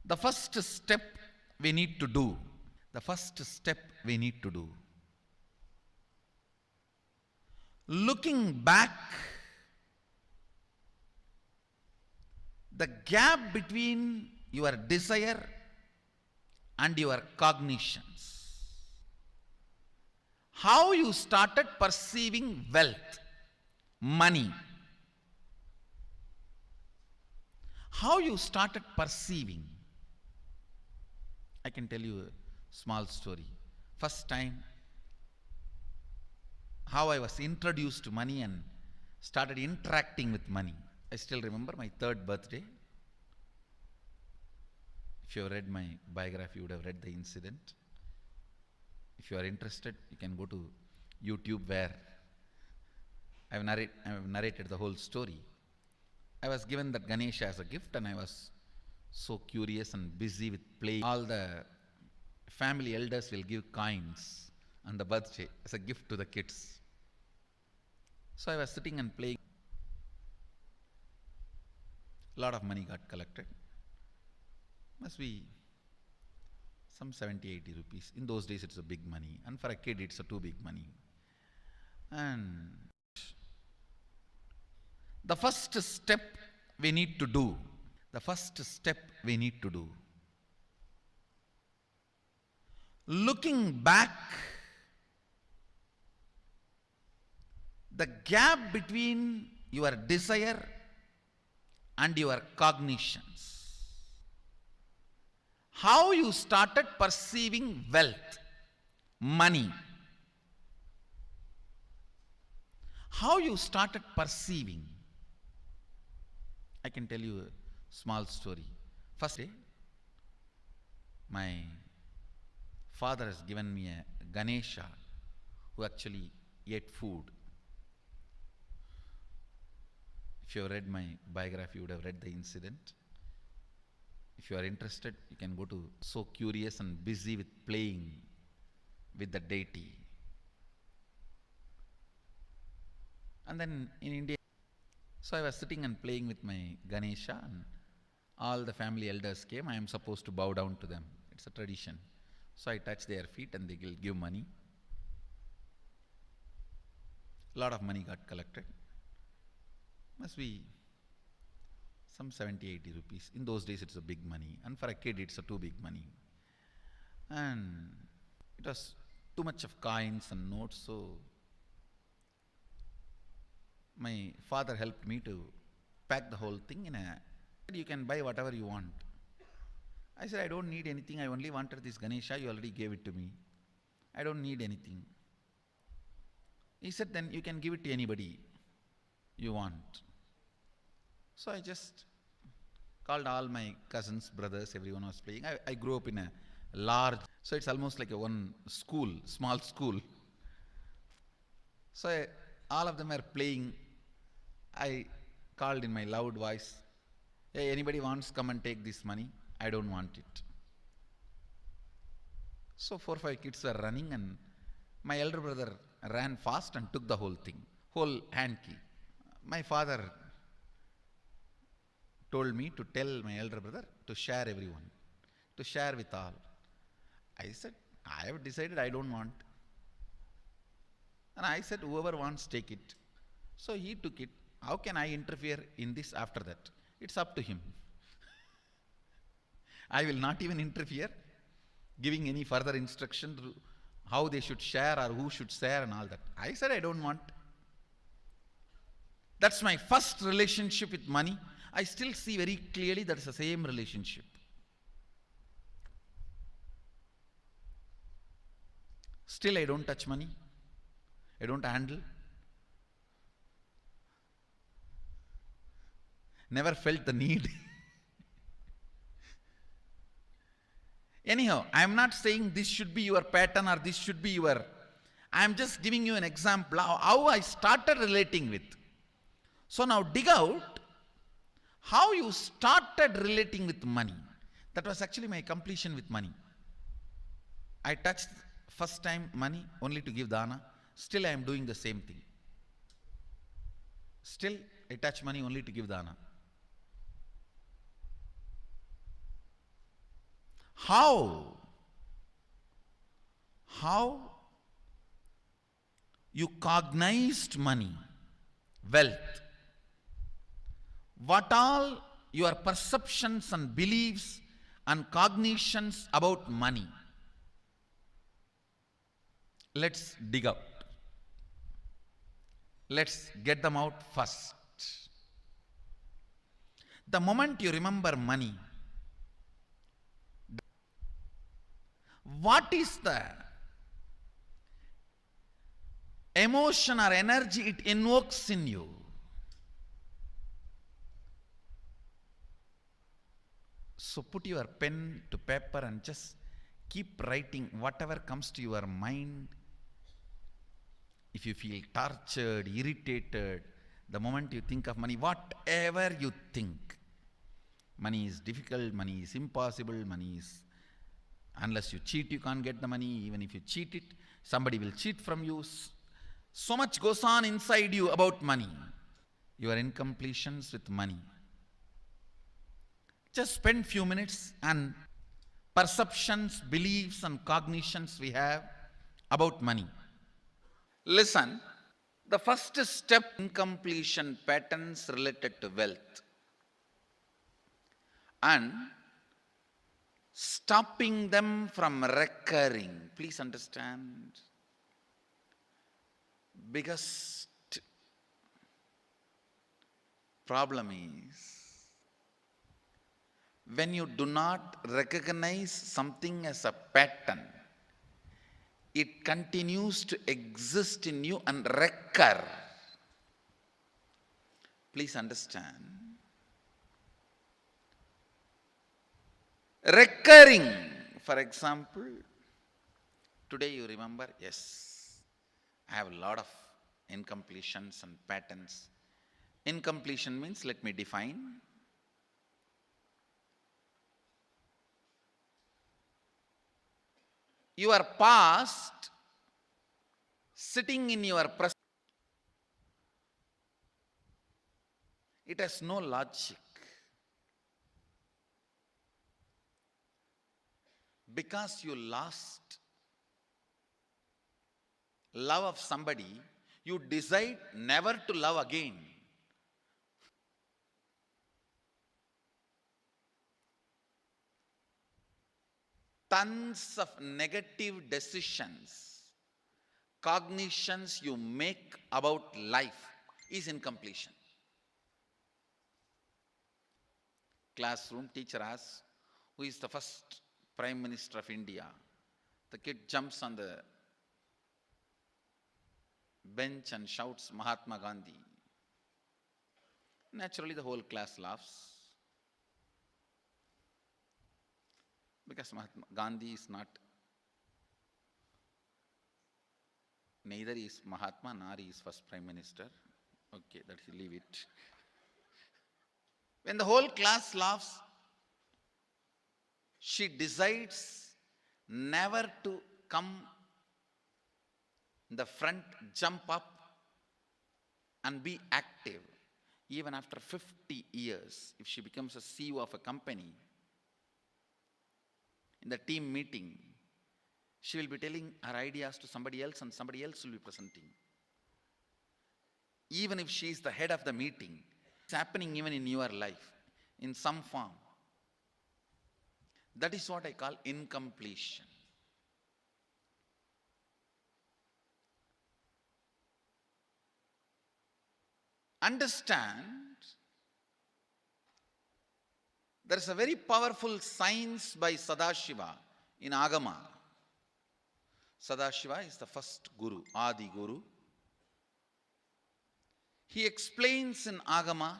The first step we need to do, the first step we need to do, looking back, the gap between your desire and your cognitions, how you started perceiving wealth, money, how you started perceiving. I can tell you a small story. First time, how I was introduced to money and started interacting with money. I still remember my 3rd birthday. If you have read my biography, you would have read the incident. If you are interested, you can go to YouTube where I have narrated the whole story. I was given that Ganesha as a gift and I was so curious and busy with playing. All the family elders will give coins on the birthday as a gift to the kids. So I was sitting and playing. A lot of money got collected. Must be some 70, 80 rupees. In those days it's a big money. And for a kid it's a too big money. And the first step we need to do, the first step we need to do, looking back, the gap between your desire and your cognitions, how you started perceiving wealth, money, How you started perceiving? I can tell you a small story. First day, my father has given me a Ganesha who actually ate food. If you have read my biography, you would have read the incident. If you are interested, you can go to so curious and busy with playing with the deity. And then in India, so I was sitting and playing with my Ganesha, and all the family elders came. I am supposed to bow down to them. It's a tradition. So I touch their feet and they will give money. A lot of money got collected. Must be some 70, 80 rupees. In those days it's a big money. And for a kid it's a too big money. And it was too much of coins and notes, so my father helped me to pack the whole thing in a, you can buy whatever you want. I said, I don't need anything. I only wanted this Ganesha. You already gave it to me. I don't need anything. He said, then you can give it to anybody you want. So I just called all my cousins, brothers, everyone was playing. I grew up in a large, so it's almost like a one school, small school. So all of them are playing. I called in my loud voice, hey, anybody wants, come and take this money. I don't want it. So 4 or 5 kids were running, and my elder brother ran fast and took the whole thing, whole hand key. My father told me to tell my elder brother to share everyone, to share with all. I said, I have decided I don't want. And I said, whoever wants, take it. So he took it. How can I interfere in this after that? It's up to him. I will not even interfere, giving any further instruction to how they should share or who should share and all that. I said I don't want. That's my first relationship with money. I still see very clearly that's the same relationship. Still I don't touch money. I don't handle. Never felt the need. Anyhow, I am not saying this should be your pattern or this should be your, I am just giving you an example of how I started relating with. So now dig out how you started relating with money. That was actually my completion with money. I touched first time money only to give dana. Still I am doing the same thing. Still I touch money only to give dana. How you cognized money, wealth, what all your perceptions and beliefs and cognitions about money. Let's dig out. Let's get them out first. The moment you remember money, what is the emotion or energy it invokes in you? So put your pen to paper and just keep writing whatever comes to your mind. If you feel tortured, irritated, the moment you think of money, whatever you think, money is difficult, money is impossible, money is, unless you cheat, you can't get the money. Even if you cheat it, somebody will cheat from you. So much goes on inside you about money. Your incompletions with money. Just spend few minutes on perceptions, beliefs and cognitions we have about money. Listen, the first step, incompletion patterns related to wealth. And stopping them from recurring. Please understand. Biggest problem is when you do not recognize something as a pattern, it continues to exist in you and recur. Please understand. Recurring. For example, today you remember, yes, I have a lot of incompletions and patterns. Incompletion means, let me define. Your past sitting in your present, it has no logic. Because you lost love of somebody, you decide never to love again. Tons of negative decisions, cognitions you make about life is incompletion. Classroom, teacher asks, who is the first Prime Minister of India? The kid jumps on the bench and shouts, Mahatma Gandhi. Naturally, the whole class laughs. Because Mahatma Gandhi is not, neither is Mahatma nor is first Prime Minister. Okay, that you leave it. When the whole class laughs, she decides never to come in the front, jump up and be active. Even after 50 years, if she becomes a CEO of a company, in the team meeting, she will be telling her ideas to somebody else and somebody else will be presenting. Even if she is the head of the meeting, it's happening even in your life, in some form. That is what I call incompletion. Understand, there is a very powerful science by Sadashiva in Agama. Sadashiva is the first Guru, Adi Guru. He explains in Agama,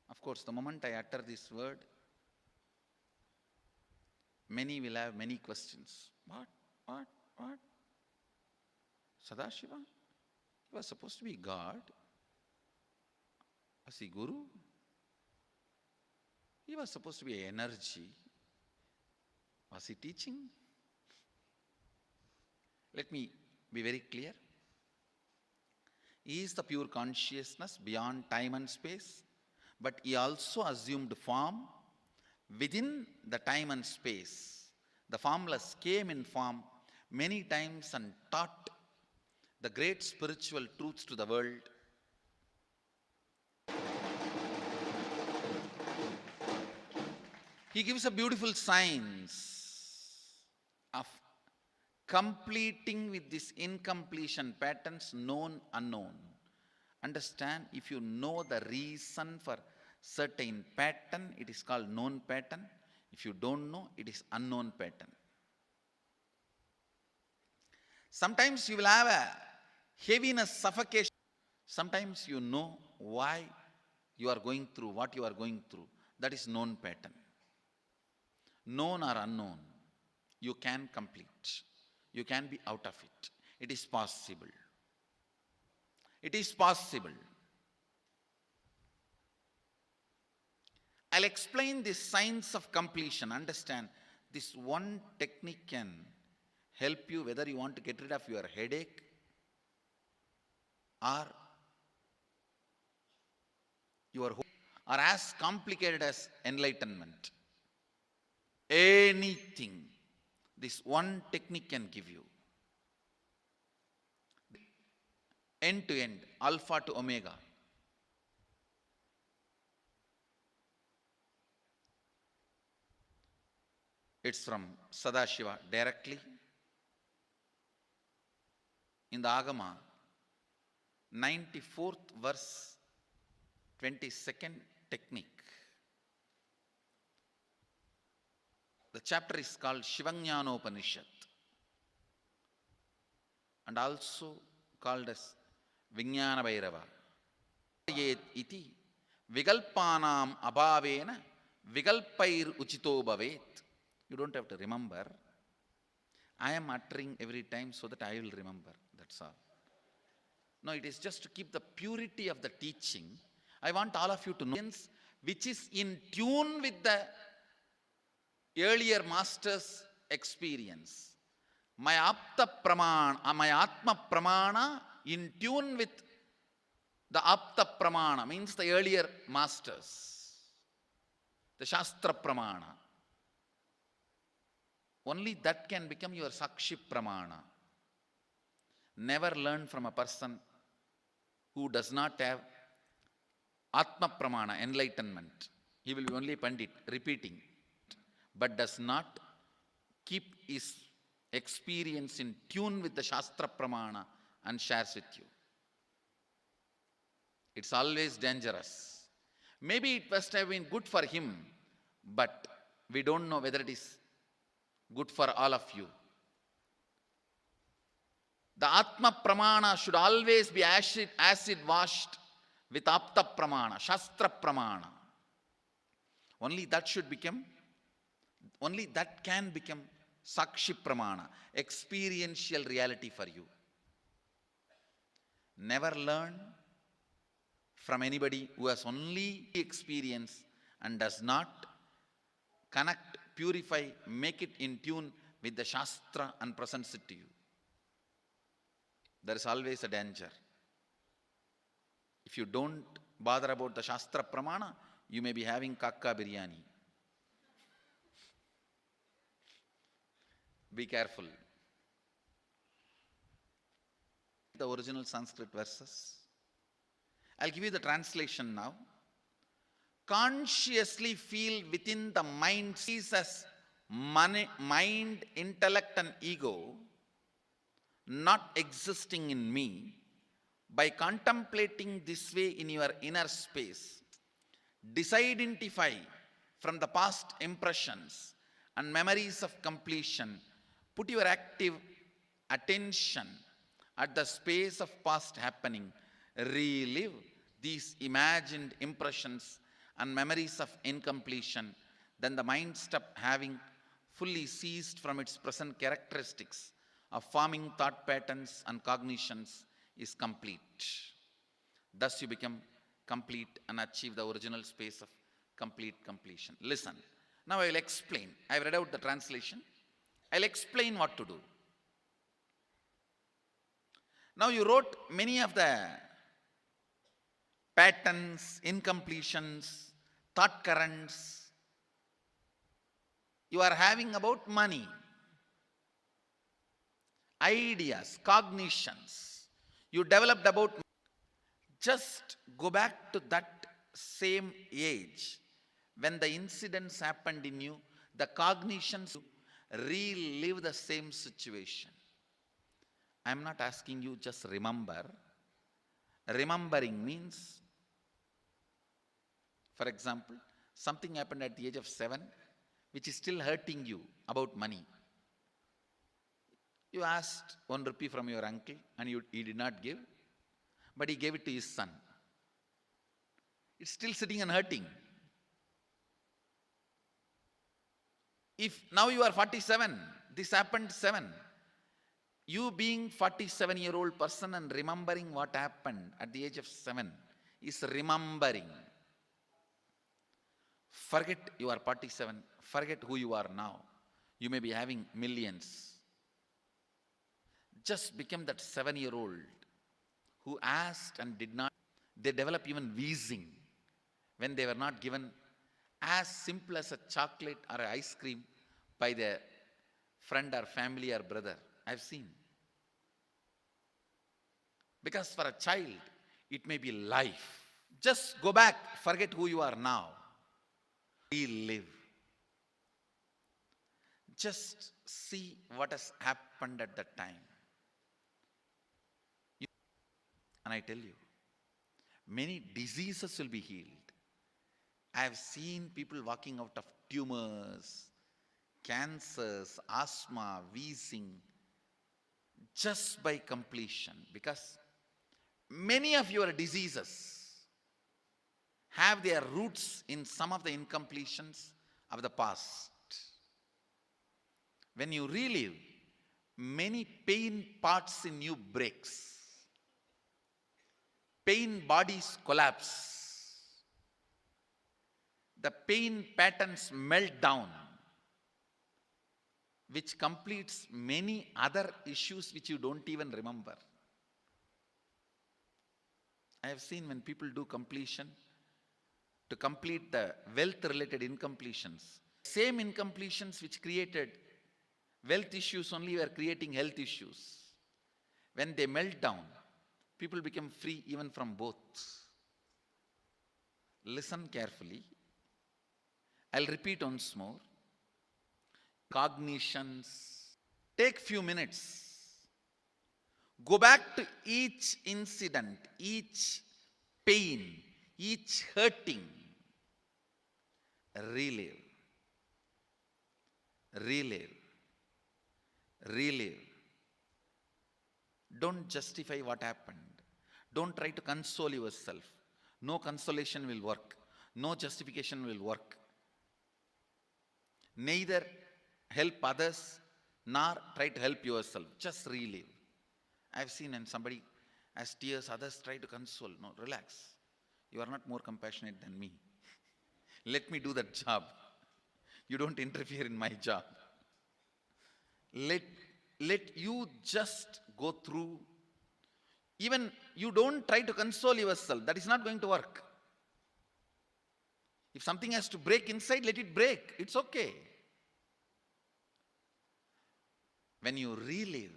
of course, the moment I utter this word, many will have many questions. What? Sadashiva? He was supposed to be God. Was he Guru? He was supposed to be energy. Was he teaching? Let me be very clear. He is the pure consciousness beyond time and space, but he also assumed form within the time and space. The formless came in form many times and taught the great spiritual truths to the world. He gives a beautiful science of completing with this incompletion patterns, known, unknown. Understand, if you know the reason for certain pattern, it is called known pattern. If you don't know, it is unknown pattern. Sometimes you will have a heaviness, suffocation. Sometimes you know why you are going through what you are going through. That is known pattern. Known or unknown, you can complete. You can be out of it. It is possible. It is possible. I'll explain this science of completion. Understand, this one technique can help you whether you want to get rid of your headache or your hope, or as complicated as enlightenment. Anything, this one technique can give you. End to end, alpha to omega. It's from Sadashiva directly. In the Agama, 94th verse, 22nd technique. The chapter is called Shivajnanopanishad and also called as Vijnana Bhairava. yet iti vigalpanam abhavena vigalpair uchito bhavet. You don't have to remember. I am uttering every time so that I will remember. That's all. No, it is just to keep the purity of the teaching. I want all of you to know which is in tune with the earlier master's experience. My apta pramana, my atma pramana in tune with the apta pramana means the earlier masters, the shastra pramana. Only that can become your sakshi pramana. Never learn from a person who does not have atma pramana, enlightenment. He will be only pandit, repeating, but does not keep his experience in tune with the shastra pramana and shares with you. It's always dangerous. Maybe it must have been good for him, but we don't know whether it is good for all of you. The Atma Pramana should always be acid washed with Apta Pramana, Shastra Pramana. Only that can become Sakshi Pramana, experiential reality for you. Never learn from anybody who has only experience and does not connect, purify, make it in tune with the Shastra and presents it to you. There is always a danger. If you don't bother about the Shastra Pramana, you may be having kakka biryani. Be careful. The original Sanskrit verses. I'll give you the translation now. Consciously feel within the mind sees as mind, intellect and ego not existing in me. By contemplating this way in your inner space, disidentify from the past impressions and memories of completion. Put your active attention at the space of past happening. Relive these imagined impressions and memories of incompletion. Then the mind stop having fully ceased from its present characteristics of forming thought patterns and cognitions is complete. Thus you become complete and achieve the original space of complete completion. Listen. Now I will explain. I have read out the translation. I will explain what to do. Now you wrote many of the patterns, incompletions, thought currents you are having about money, ideas, cognitions you developed about. Just go back to that same age when the incidents happened in you, the cognitions, relive the same situation. I am not asking you just remember. Remembering means, for example, something happened at the age of 7 which is still hurting you about money. You asked 1 rupee from your uncle and he did not give, but he gave it to his son. It's still sitting and hurting. If now you are 47, this happened 7. You being 47-year-old person and remembering what happened at the age of 7 is remembering. Forget you are 47. Forget who you are now. You may be having millions. Just become that 7-year-old who asked and did not. They develop even wheezing when they were not given as simple as a chocolate or an ice cream by their friend or family or brother. I've seen. Because for a child, it may be life. Just go back, forget who you are now. Relive. Just see what has happened at that time. And I tell you, many diseases will be healed. I have seen people walking out of tumors, cancers, asthma, wheezing, just by completion. Because many of your diseases have their roots in some of the incompletions of the past. When you relive, many pain parts in you breaks. Pain bodies collapse. The pain patterns melt down, which completes many other issues which you don't even remember. I have seen when people do completion, to complete the wealth-related incompletions, same incompletions which created wealth issues only were creating health issues. When they melt down, people become free even from both. Listen carefully. I'll repeat once more. Cognitions. Take few minutes. Go back to each incident, each pain, each hurting. Relive. Relive. Relive. Don't justify what happened. Don't try to console yourself. No consolation will work. No justification will work. Neither help others nor try to help yourself. Just relive. I've seen when somebody has tears, others try to console. No, relax. You are not more compassionate than me. Let me do that job. You don't interfere in my job. Let you just go through. Even you don't try to console yourself. That is not going to work. If something has to break inside, let it break. It's okay. When you relive,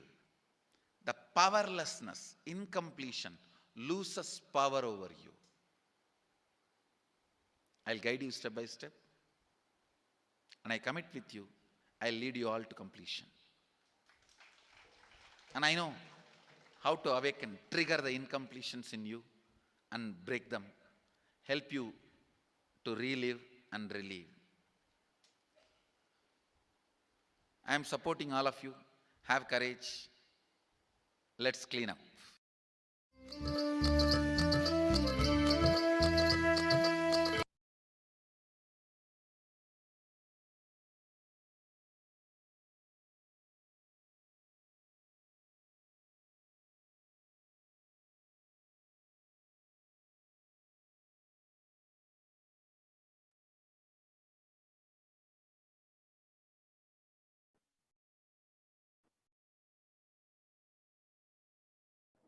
the powerlessness, incompletion, loses power over you. I'll guide you step by step. And I commit with you, I'll lead you all to completion. And I know how to awaken, trigger the incompletions in you and break them. Help you to relive and relive. I am supporting all of you. Have courage. Let's clean up.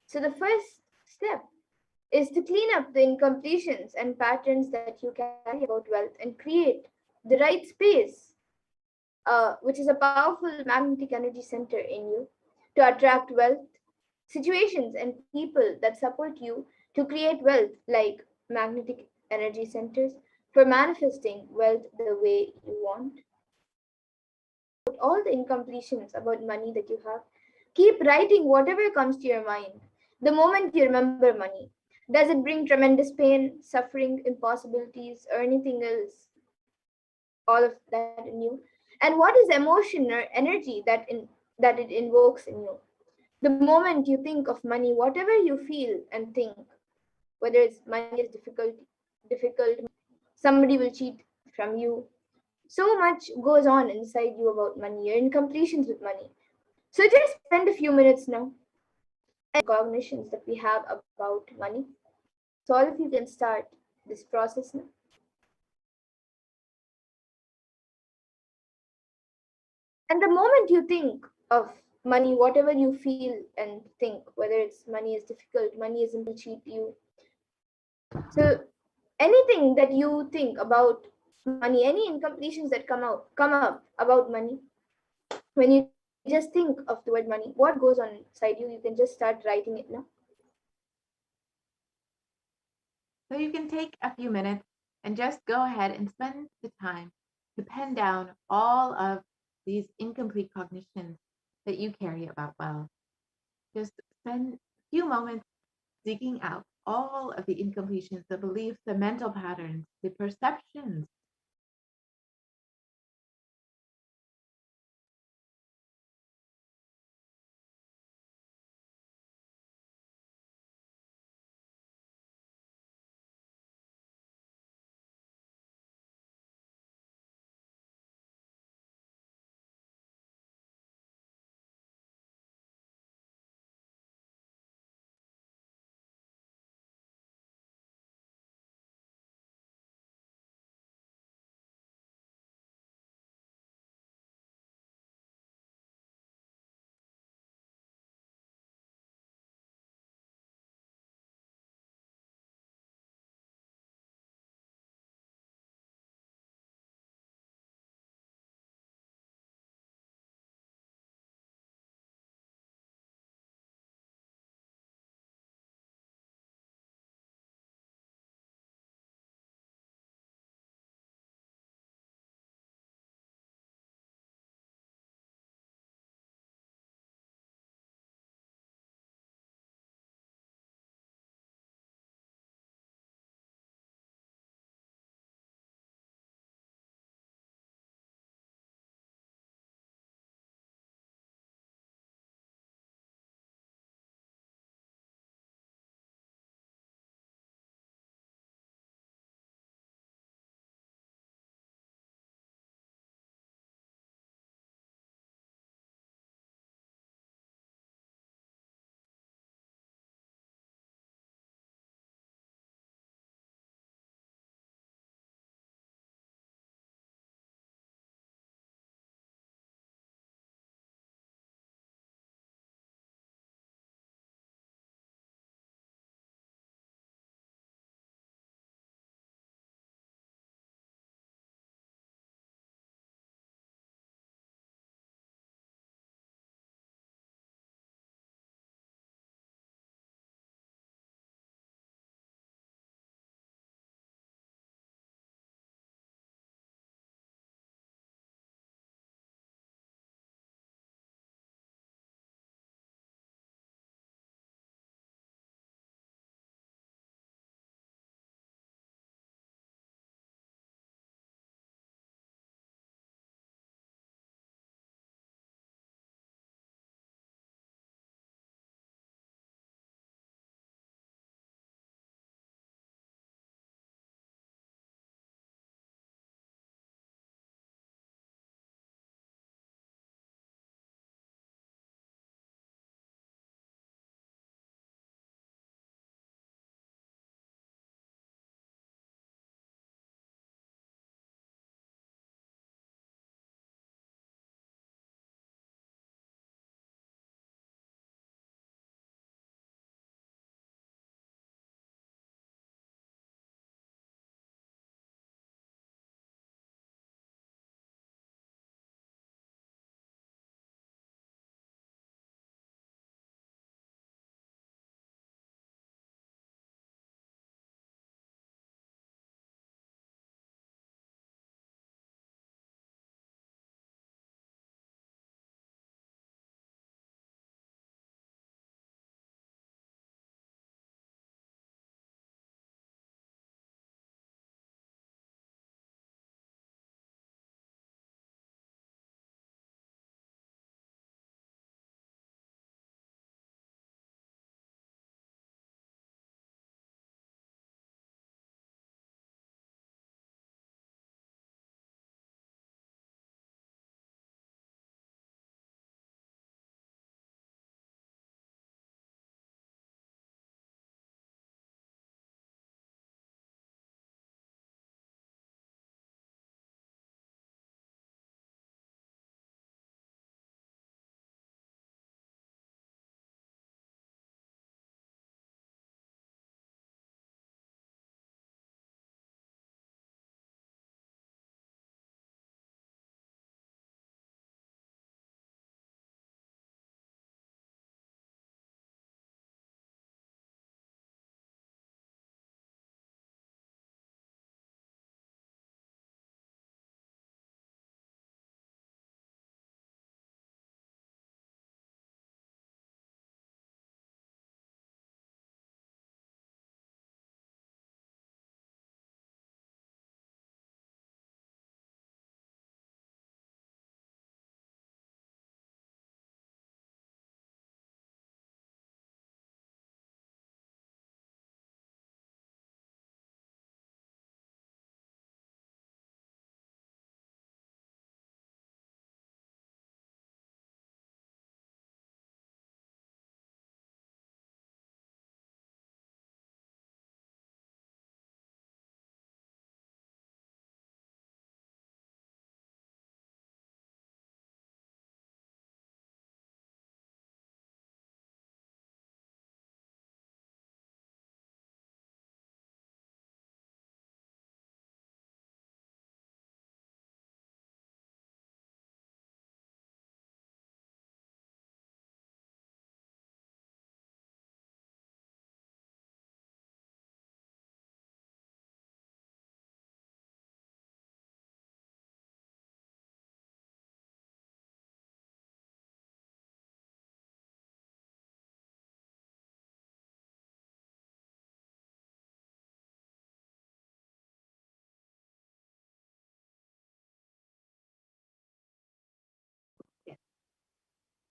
So the first step is to clean up the incompletions and patterns that you carry about wealth and create the right space, which is a powerful magnetic energy center in you to attract wealth, situations, and people that support you to create wealth, like magnetic energy centers for manifesting wealth the way you want. All the incompletions about money that you have, keep writing whatever comes to your mind. The moment you remember money, does it bring tremendous pain, suffering, impossibilities, or anything else? All of that in you. And what is emotion or energy that it invokes in you? The moment you think of money, whatever you feel and think, whether it's money is difficult, somebody will cheat from you. So much goes on inside you about money. You're in completions with money. So just spend a few minutes now and cognitions that we have about money. So all of you can start this process now. And the moment you think of money, whatever you feel and think, whether it's money is difficult, money is will cheat you. So anything that you think about money, any incompletions that come up about money, when you just think of the word money, what goes on inside you, you can just start writing it now. So you can take a few minutes and just go ahead and spend the time to pen down all of these incomplete cognitions that you carry about wealth. Just spend a few moments digging out all of the incompletions, the beliefs, the mental patterns, the perceptions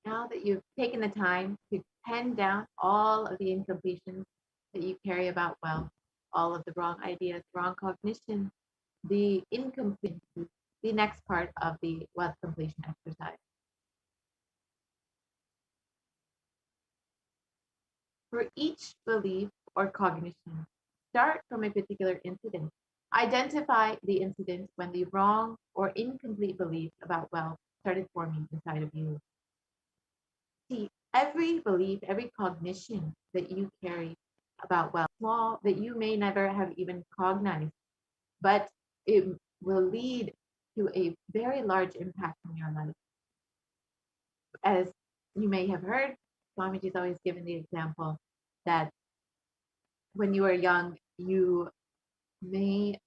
Now that you've taken the time to pen down all of the incompletions that you carry about wealth, all of the wrong ideas, wrong cognition, the incomplete, the next part of the wealth completion exercise. For each belief or cognition, start from a particular incident. Identify the incident when the wrong or incomplete belief about wealth started forming inside of you. See, every belief, every cognition that you carry about wealth, small, that you may never have even cognized, but it will lead to a very large impact in your life. As you may have heard, Swamiji has always given the example that when you are young, you may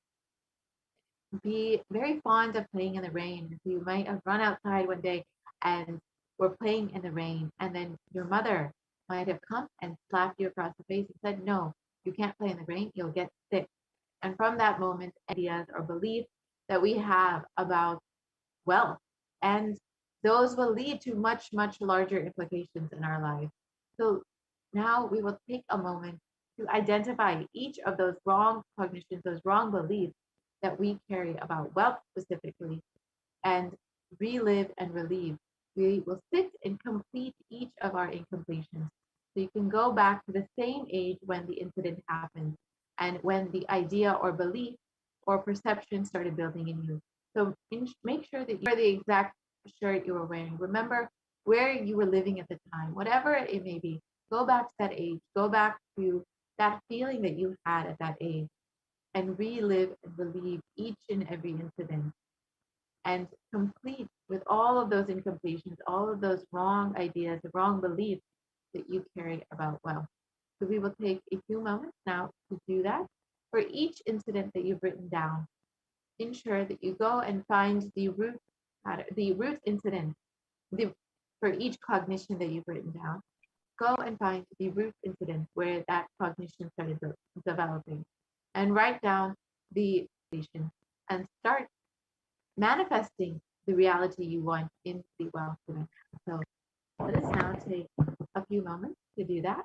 be very fond of playing in the rain. So you might have run outside one day and were playing in the rain, and then your mother might have come and slapped you across the face and said, "No, you can't play in the rain, you'll get sick." And from that moment, ideas or beliefs that we have about wealth, and those will lead to much, much larger implications in our lives. So now we will take a moment to identify each of those wrong cognitions, those wrong beliefs that we carry about wealth specifically, and relive and relieve. We will sit and complete each of our incompletions. So you can go back to the same age when the incident happened and when the idea or belief or perception started building in you. So make sure that you wear the exact shirt you were wearing. Remember where you were living at the time, whatever it may be. Go back to that age. Go back to that feeling that you had at that age and relive and relieve each and every incident and complete with all of those incompletions, all of those wrong ideas, the wrong beliefs that you carry about wealth. So we will take a few moments now to do that. For each incident that you've written down, ensure that you go and find the root incident, for each cognition that you've written down. Go and find the root incident where that cognition started developing, and write down the cognition and start manifesting the reality you want in the wealth dimension. So let us now take a few moments to do that.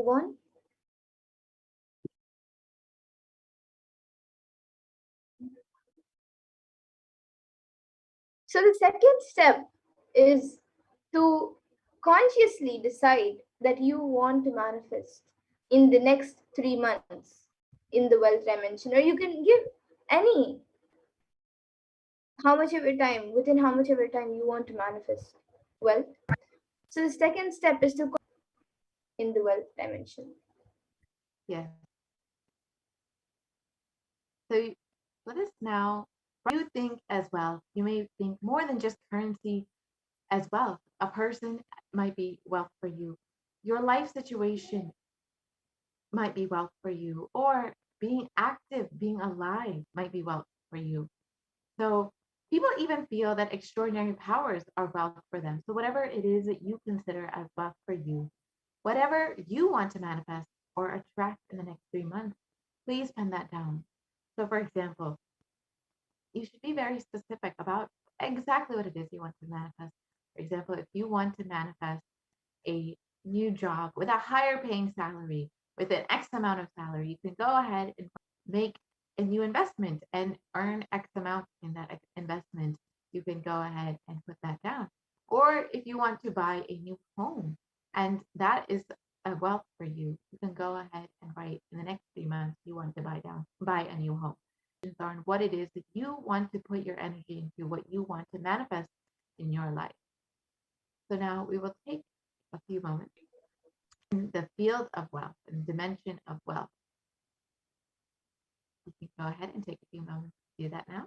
Bhagavan? So the second step is to consciously decide that you want to manifest in the next 3 months in the wealth dimension, or you can give any how much of your time within how much of your time you want to manifest wealth. So the second step is to in the wealth dimension. Yes. So let us now you think as well. You may think more than just currency as wealth. A person might be wealth for you. Your life situation might be wealth for you, or being active, being alive might be wealth for you. So people even feel that extraordinary powers are wealth for them. So whatever it is that you consider as wealth for you, whatever you want to manifest or attract in the next 3 months, please pen that down. So for example, you should be very specific about exactly what it is you want to manifest. For example, if you want to manifest a new job with a higher paying salary, with an X amount of salary, you can go ahead and make a new investment and earn X amount in that investment. You can go ahead and put that down. Or if you want to buy a new home and that is a wealth for you, you can go ahead and write in the next 3 months you want to buy a new home. On what it is that you want to put your energy into, what you want to manifest in your life. So now we will take a few moments in the field of wealth and dimension of wealth. You can go ahead and take a few moments to do that now.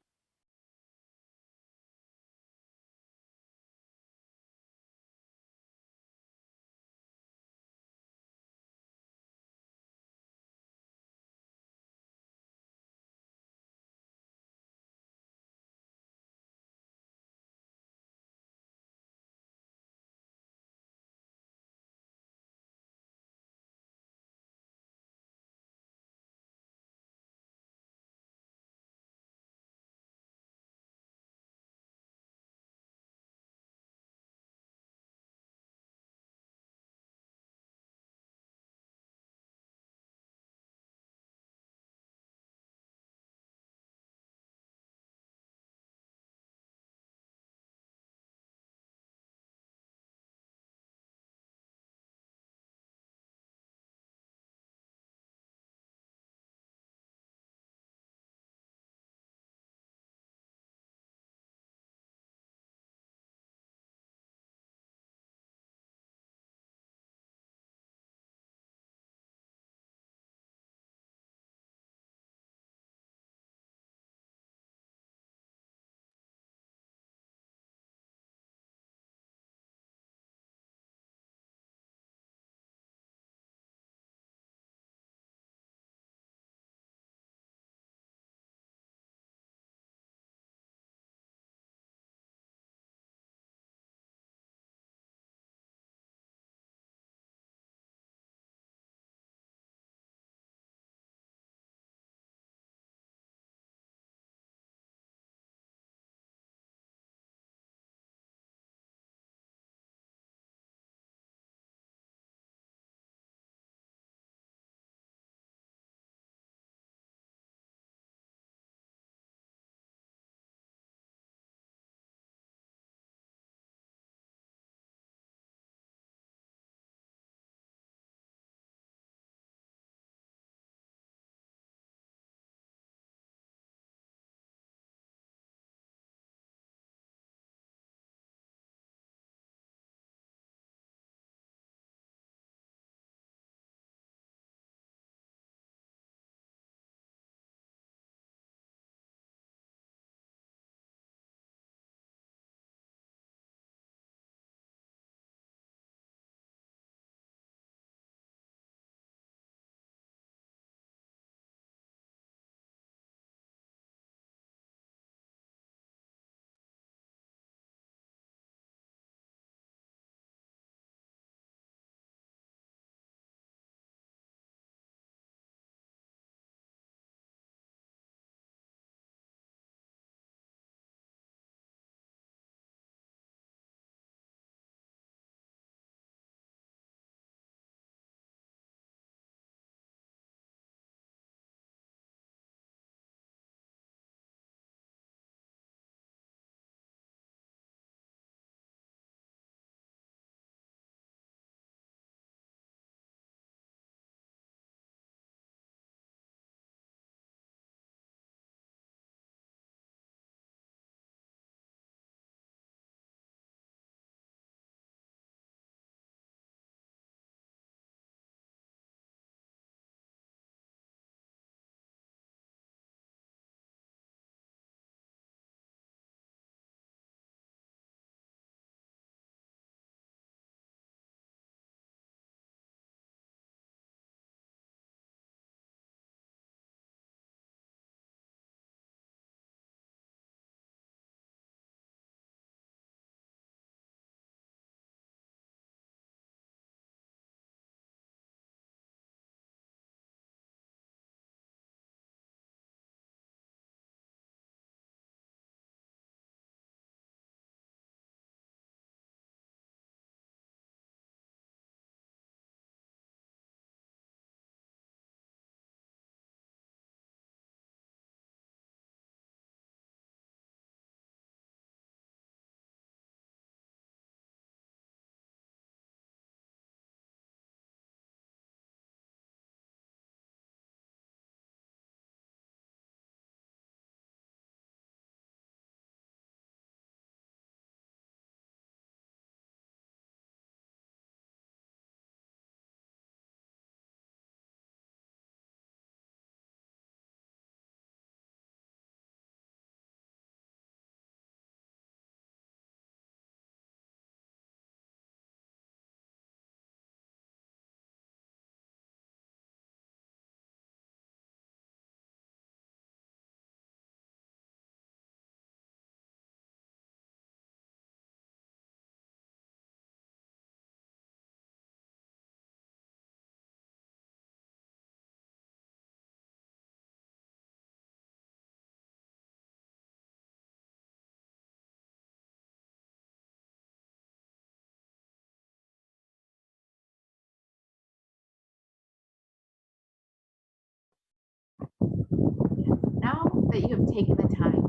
that you have taken the time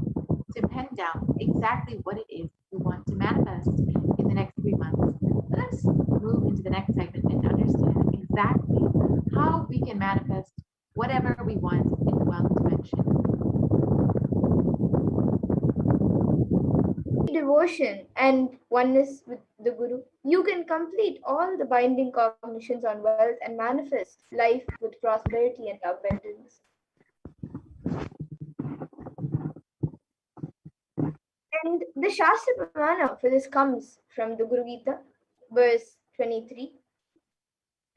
to pen down exactly what it is you want to manifest in the next 3 months. Let us move into the next segment and understand exactly how we can manifest whatever we want in the wealth dimension. Devotion and oneness with the Guru, you can complete all the binding cognitions on wealth and manifest life with prosperity and abundance. And the Shastra Pramana for this comes from the Guru Gita, verse 23,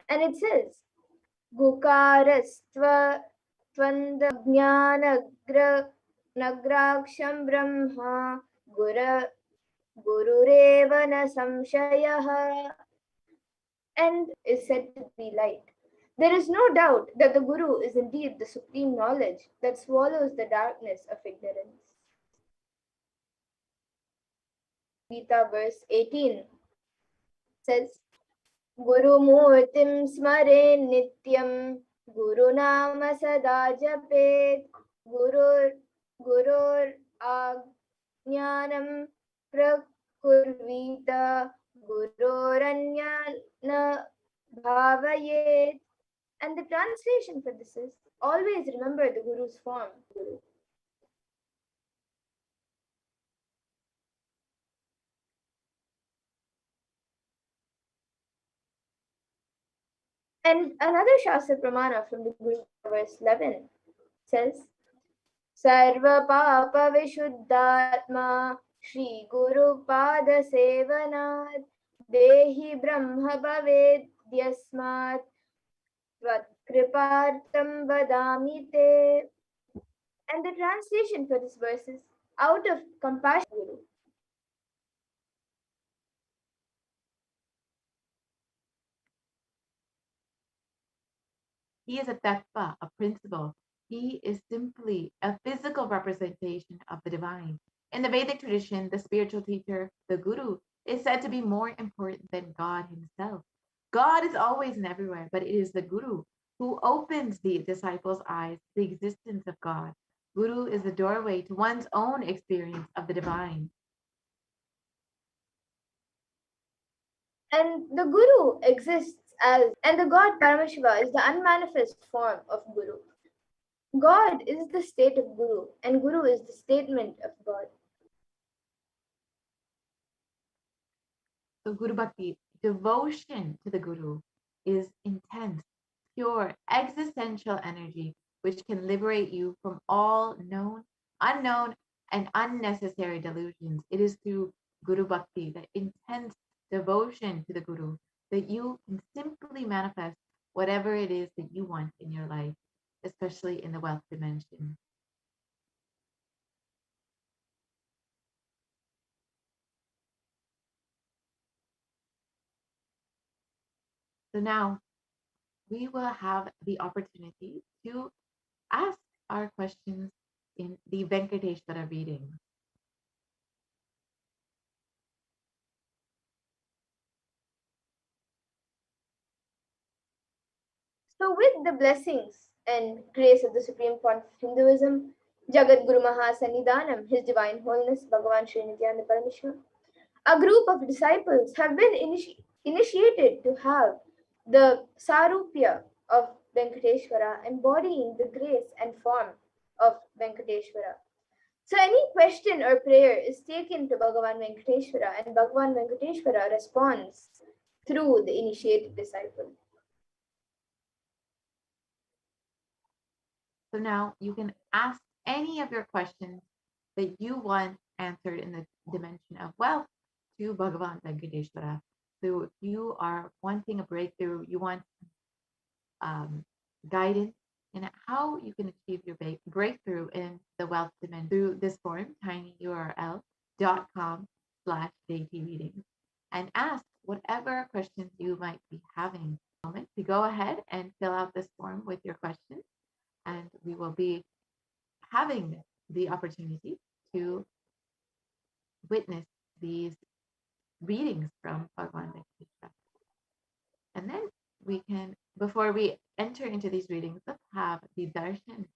and it says, Gukarastva Tvandajnana Nagraksham Brahma Gura Gurureva na samshayaha, and is said to be light. There is no doubt that the Guru is indeed the supreme knowledge that swallows the darkness of ignorance. Gita verse 18 says, Guru Murtim Smare Nityam Guru Nama Sada Japet Gurur Ajnanam Prakurvita Gururanyana Bhavayet. And the translation for this is, always remember the Guru's form. And another Shastra Pramana from the Guru verse 11 says, Sarva Papa Vishuddhatma Shri Guru Pada Sevanat Dehi Brahma Bhaved Yasmat Tvat Kripartam Vadami Te. And the translation for this verse is, out of compassion, Guru. He is a tattva, a principle. He is simply a physical representation of the divine. In the Vedic tradition, the spiritual teacher, the guru, is said to be more important than God himself. God is always and everywhere, but it is the guru who opens the disciples' eyes to the existence of God. Guru is the doorway to one's own experience of the divine. And the Guru exists as, and the God Paramashiva is the unmanifest form of Guru. God is the state of Guru, and Guru is the statement of God. So Guru Bhakti, devotion to the Guru, is intense, pure, existential energy which can liberate you from all known, unknown, and unnecessary delusions. It is through Guru Bhakti, that intense devotion to the Guru, that you can simply manifest whatever it is that you want in your life, especially in the wealth dimension. So now we will have the opportunity to ask our questions in the Venkateshwara reading. So, with the blessings and grace of the Supreme Pontiff of Hinduism, Jagat Guru Mahasannidhanam, His Divine Holiness Bhagavan Sri Nithyananda Paramashivam, a group of disciples have been initiated to have the Sarupya of Venkateshwara, embodying the grace and form of Venkateshwara. So any question or prayer is taken to Bhagavan Venkateshwara, and Bhagavan Venkateshwara responds through the initiated disciple. So now you can ask any of your questions that you want answered in the dimension of wealth to Bhagavan Venkateshwara. So if you are wanting a breakthrough, you want guidance in how you can achieve your breakthrough in the wealth dimension through this form, tinyurl.com/daily readings, and ask whatever questions you might be having. Moment to go ahead and fill out this form with your questions, and we will be having the opportunity to witness these readings from Bhagavan Venkateshwara. And then we can, before we enter into these readings, let's have the darshan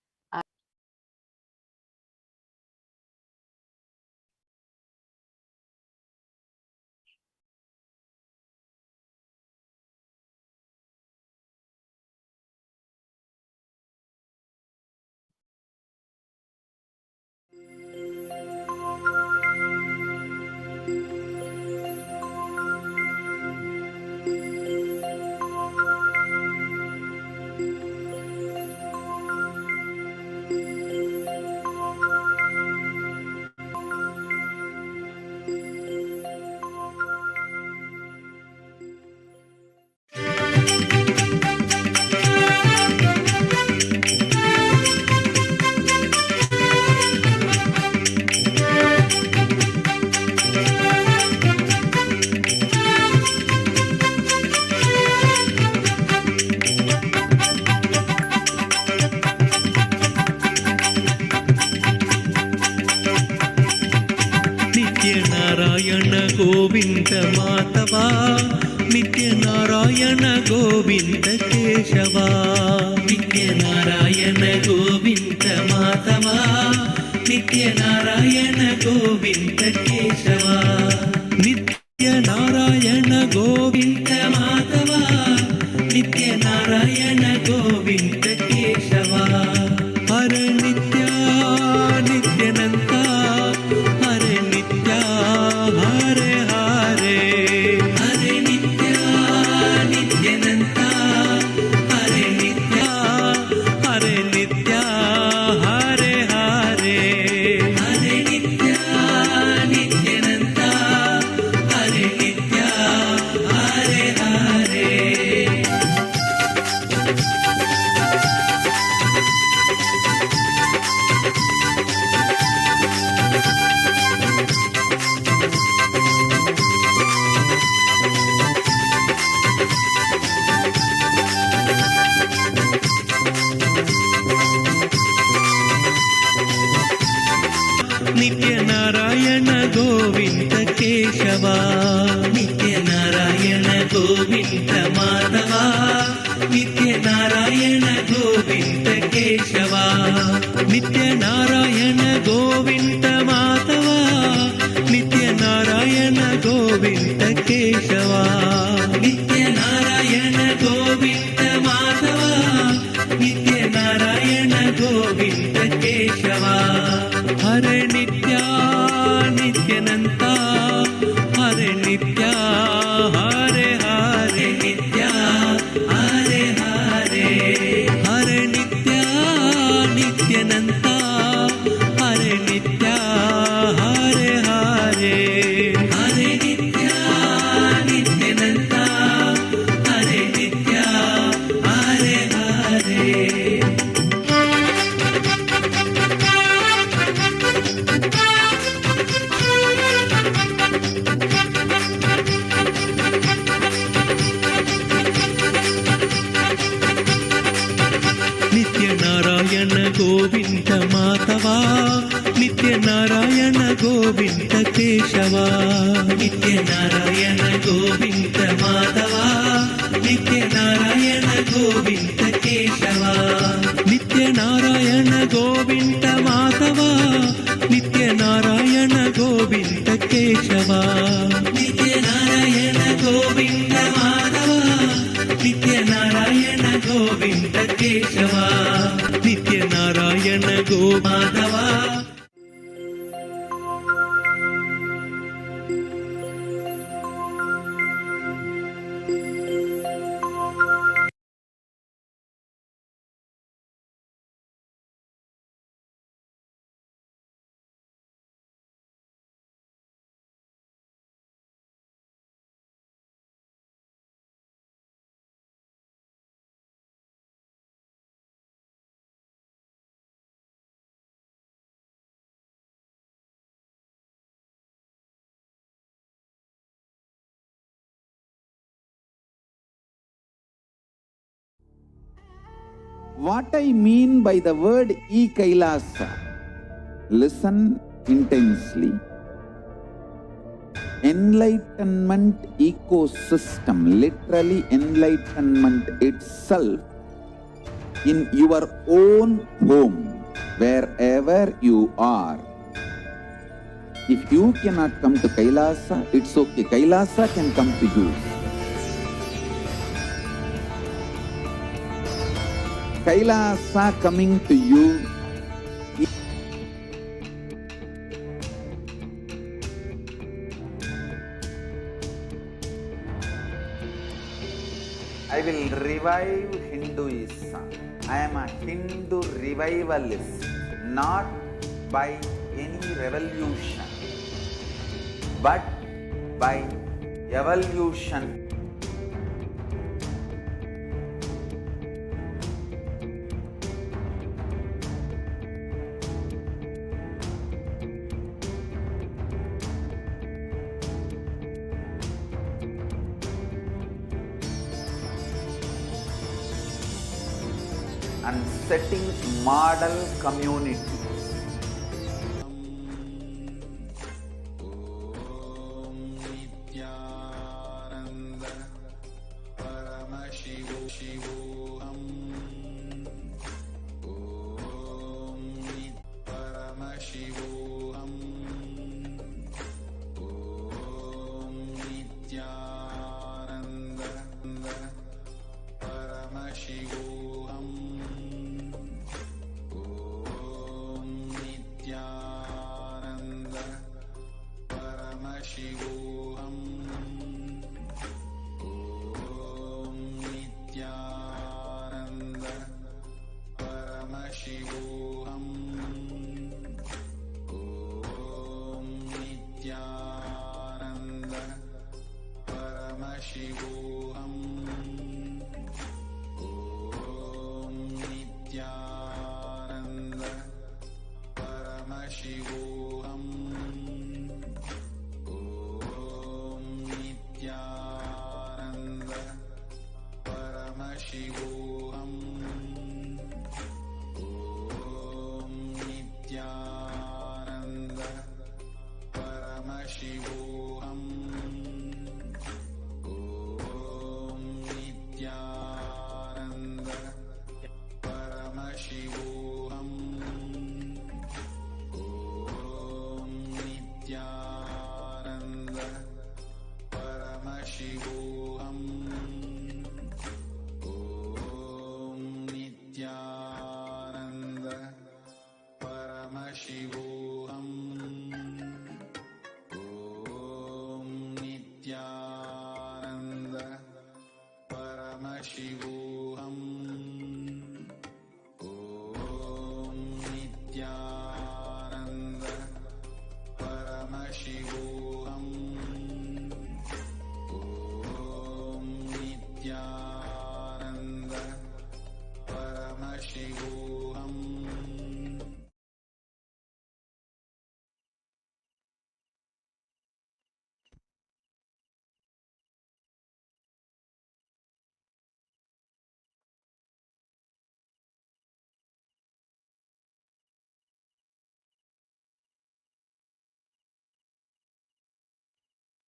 Govind Madhava नित्यनारायण Govind Keshwa नित्यनारायण Govind Madhava नित्यनारायण Govind Keshwa नित्यनारायण Govind Madhava नित्यनारायण Govind Keshwa Hare Nitya Nityananda Hare Nitya Hare Hare Hare Nitya Nityananda Hare Nitya Hare Nitya Hare Hare Hare Nitya Nityananda Hare Nitya Hare Hare नित्यनारायण Govind Keshwa नित्यनारायण Govind Madhava नित्यनारायण Govind Keshwa नित्यनारायण Govind Madhava नित्यनारायण Govind Keshwa नित्यनारायण Govind Madhava नित्यनारायण Govind Keshwa Hare Nitya Nityananda Hare Nitya Hare Hare Nitya Hare Hare Hare Nitya Nityananda Hare Nitya Hare Hare Hare Nitya Nityananda Hare Nitya Hare Hare नित्यनारायण Govind Madhava नित्यनारायण Govind Keshwa नित्यनारायण Govind Madhava नित्यनारायण Govind Keshwa नित्यनारायण Govind Madhava नित्यनारायण Govind Keshwa नित्यनारायण Govind Madhava नित्यनारायण Govind Keshwa नित्यनारायण go Madhava What I mean by the word Kailasa, listen intensely. Enlightenment ecosystem, literally enlightenment itself, in your own home, wherever you are. If you cannot come to Kailasa, it's okay. Kailasa can come to you. Kailasa coming to you. I will revive Hinduism. I am a Hindu revivalist, not by any revolution, but by evolution. And setting model communities.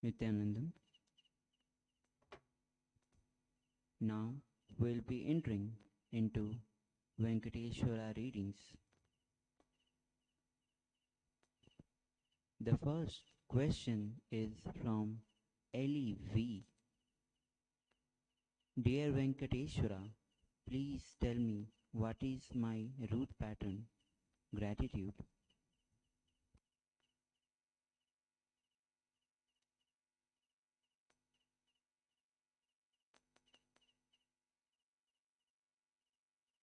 Nithyanandam. Now we'll be entering into Venkateshwara readings. The first question is from Ellie V. Dear Venkateshwara, please tell me what is my root pattern? Gratitude.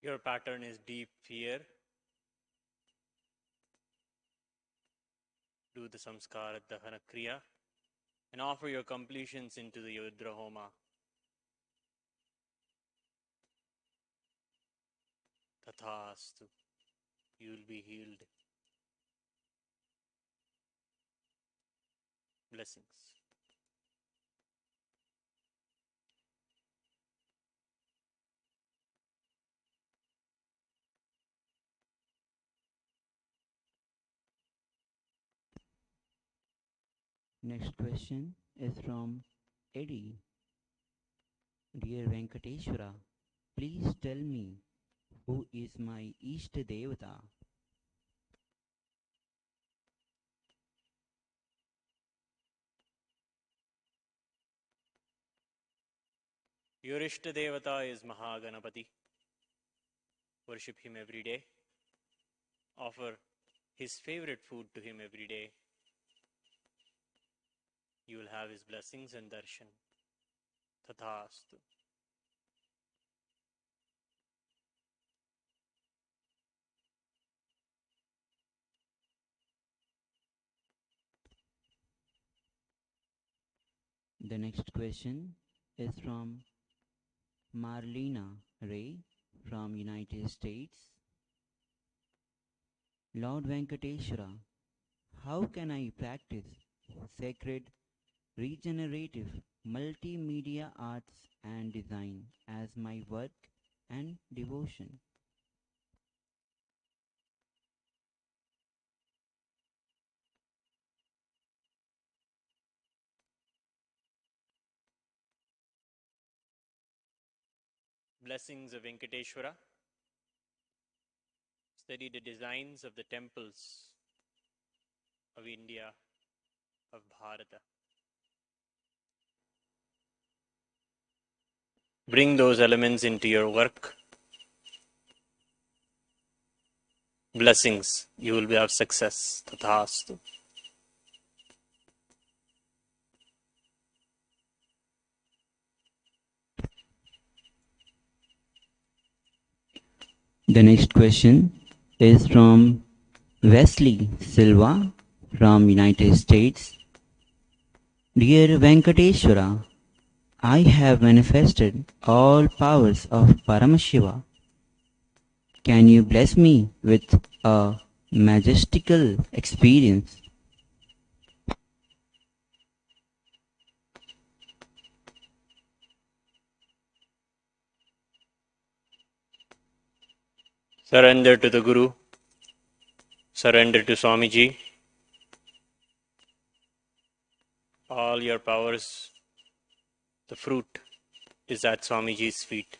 Your pattern is deep fear. Do the samskara dahana kriya and offer your completions into the Yudra Homa. Tathastu. You will be healed. Blessings. Next question is from Eddie. Dear Venkateshwara, please tell me who is my Ishta Devata? Your Ishta Devata is Mahaganapati. Worship him every day. Offer his favorite food to him every day. You will have his blessings and darshan. Tathastu. The next question is from Marlena Ray from United States. Lord Venkateshwara, how can I practice sacred, regenerative, multimedia arts and design as my work and devotion? Blessings of Venkateshwara. Study the designs of the temples of India, of Bharata. Bring those elements into your work. Blessings. You will have success. Tathastu. The next question is from Wesley Silva from United States. Dear Venkateshwara, I have manifested all powers of Paramashiva. Can you bless me with a majestical experience? Surrender to the Guru. Surrender to Swamiji. All your powers, the fruit is at Swamiji's feet.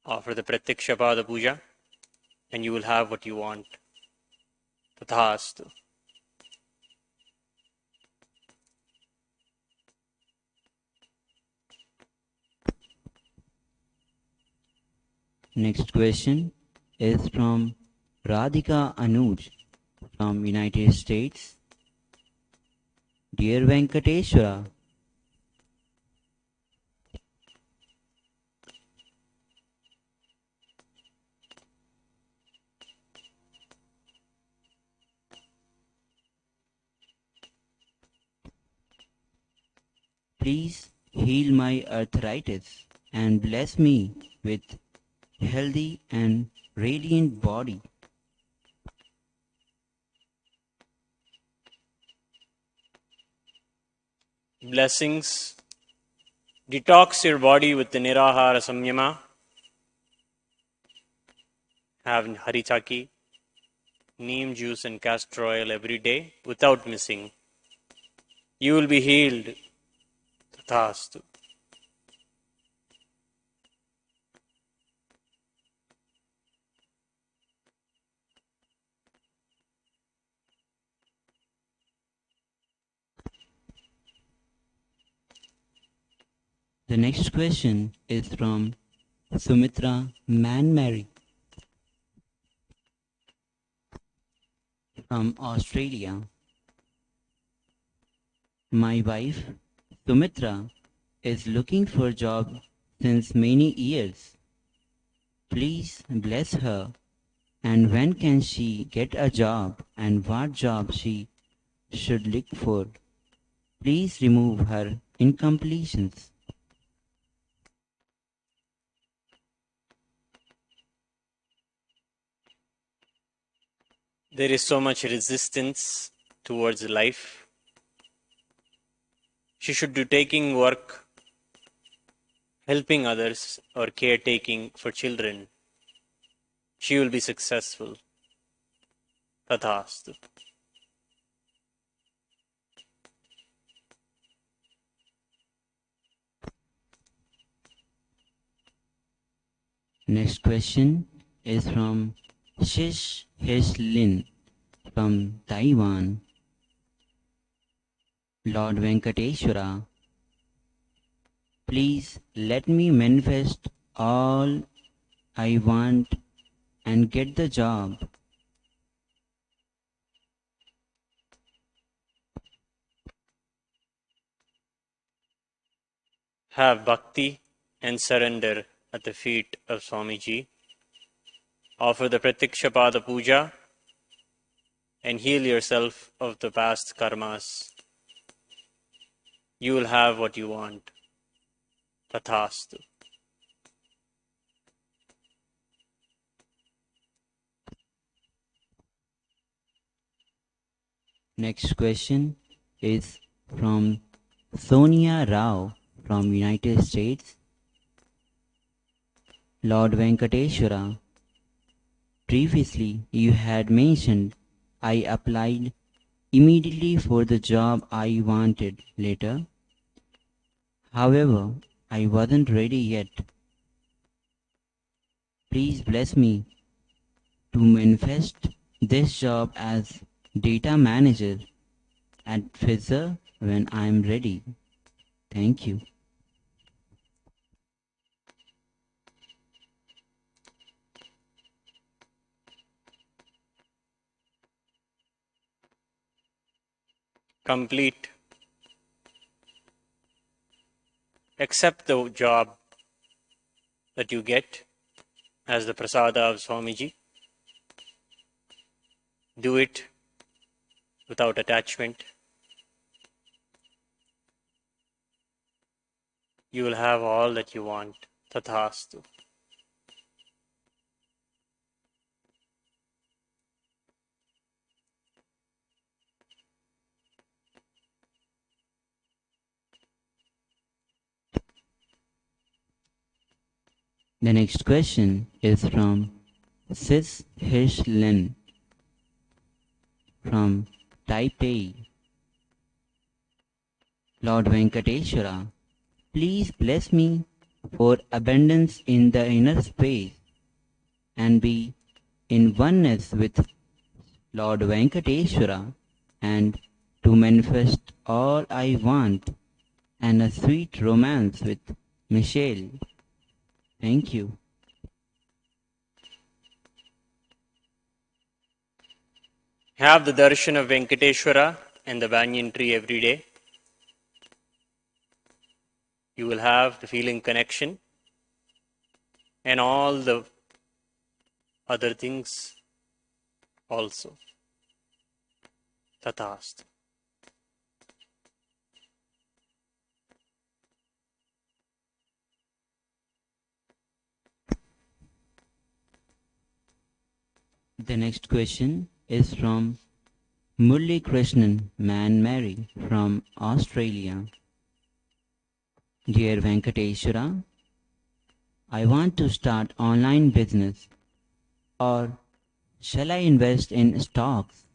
Offer the Pratyakshapada Puja and you will have what you want. Tathastu. Next question is from Radhika Anuj from United States. Dear Venkateshwara, please heal my arthritis and bless me with healthy and radiant body. Blessings. Detox your body with the Nirahara Samyama. Have Harichaki. neem juice and castor oil every day without missing. You will be healed. Tathastu. The next question is from Sumitra Manmary from Australia. My wife, Sumitra, is looking for a job since many years. Please bless her. And when can she get a job and what job she should look for? Please remove her incompletions. There is so much resistance towards life. She should do taking work, helping others, or caretaking for children. She will be successful. Tathastu. Next question is from Shish Lin from Taiwan. Lord Venkateshwara, please let me manifest all I want and get the job. Have bhakti and surrender at the feet of Swamiji. Offer the Pratikshapada Puja and heal yourself of the past karmas. You will have what you want. Tathastu. Next question is from Sonia Rao from United States. Lord Venkateshwara, previously you had mentioned I applied immediately for the job I wanted later. However, I wasn't ready yet. Please bless me to manifest this job as data manager at Pfizer when I am ready. Thank you. Complete. Accept the job that you get as the prasada of Swamiji. Do it without attachment. You will have all that you want. Tathastu. The next question is from Sis Hish Lin from Taipei. Lord Venkateshwara, please bless me for abundance in the inner space and be in oneness with Lord Venkateshwara and to manifest all I want and a sweet romance with Michelle. Thank you. Have the darshan of Venkateshwara and the banyan tree every day. You will have the feeling connection and all the other things also. Tathastu. The next question is from Murli Krishnan Manmary from Australia. Dear Venkateshwara, I want to start online business or Shall I invest in stocks?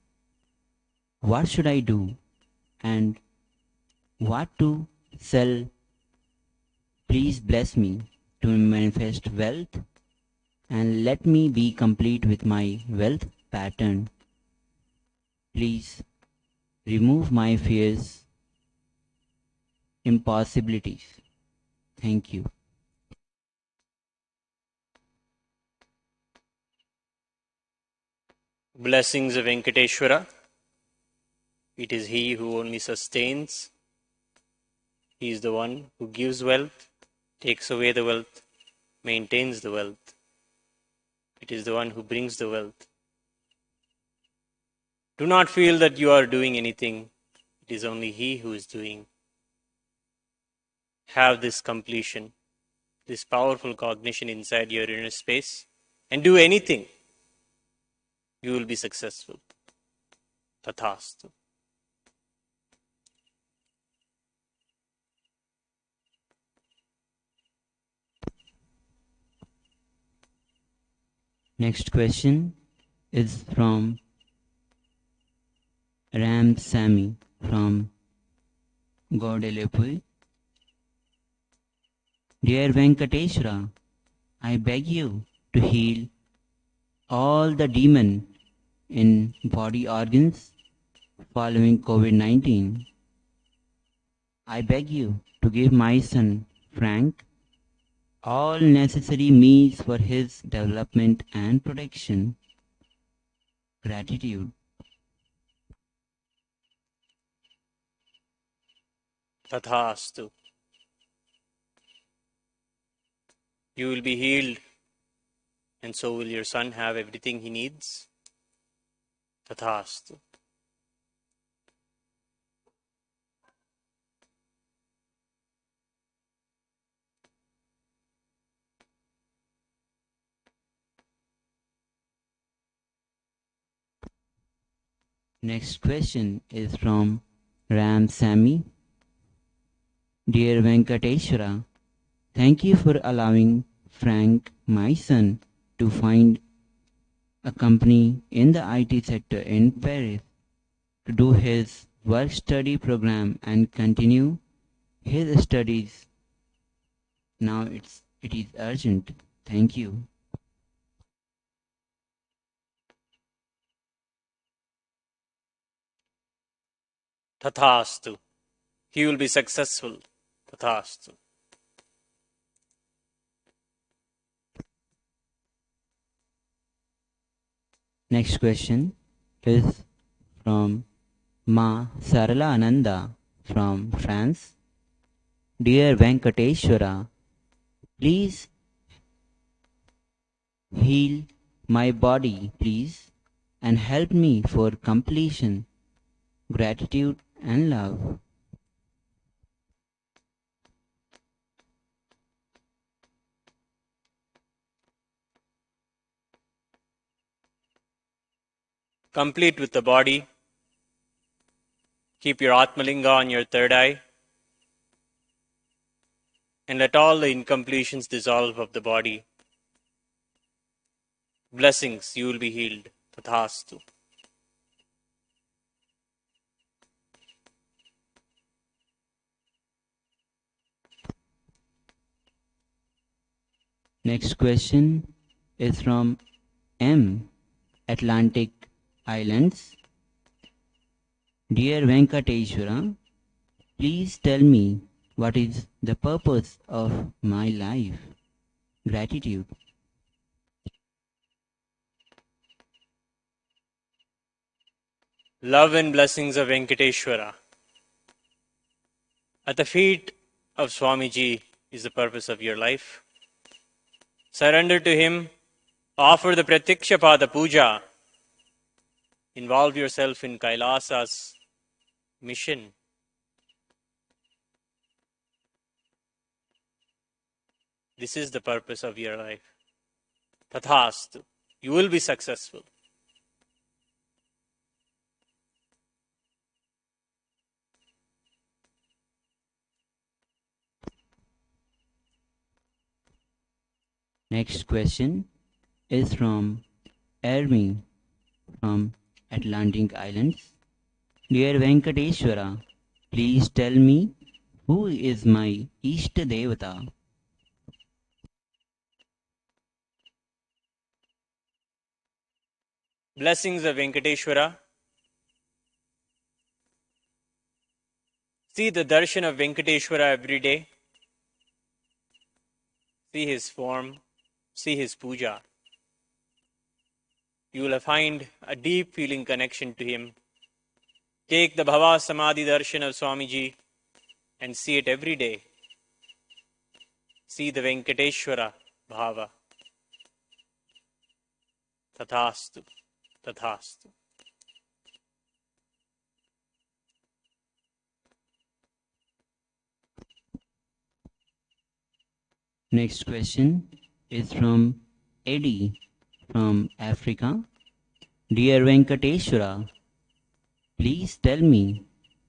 What should I do? And what to sell? Please bless me to manifest wealth and let me be complete with my wealth pattern. Please remove my fears, impossibilities. Thank you. Blessings of Venkateshwara. It is He who only sustains. He is the one who gives wealth, takes away the wealth, maintains the wealth. It is the one who brings the wealth. Do not feel that you are doing anything. It is only He who is doing. Have this completion, this powerful cognition inside your inner space, and do anything. You will be successful. Tathastu. Next question is from Ram Sami from Guadeloupe. Dear Venkateshwara, I beg you to heal all the demon in body organs following COVID-19. I beg you to give my son Frank all necessary means for his development and protection. Gratitude. Tathastu. You will be healed, and so will your son have everything he needs. Tathastu. Next question is from Ram Sami. Dear Venkateshwara, thank you for allowing Frank, my son, to find a company in the IT sector in Paris to do his work study program and continue his studies. Now it is urgent. Thank you. Tathastu. He will be successful. Tathastu. Next question is from Ma Sarala Ananda from France. Dear Venkateshwara, please heal my body, please, and help me for completion. Gratitude and love. Complete with the body. Keep your Atmalinga on your third eye. And let all the incompletions dissolve of the body. Blessings, you will be healed. Tathastu. Next question is from M. Atlantic Islands. Dear Venkateshwara, please tell me what is the purpose of my life. Gratitude. Love and blessings of Venkateshwara. At the feet of Swamiji is the purpose of your life. Surrender to Him. Offer the Pratikshapada Puja. Involve yourself in Kailasa's mission. This is the purpose of your life. Tathastu. You will be successful. Next question is from Ermi from Atlantic Islands. Dear Venkateshwara, please tell me who is my Ishta Devata? Blessings of Venkateshwara. See the darshan of Venkateshwara every day. See his form. See his puja. You will find a deep feeling connection to him. Take the Bhava Samadhi darshan of Swamiji and see it every day. See the Venkateshwara Bhava. Tathastu. Tathastu. Next question is from Eddie from Africa. Dear Venkateshwara, please tell me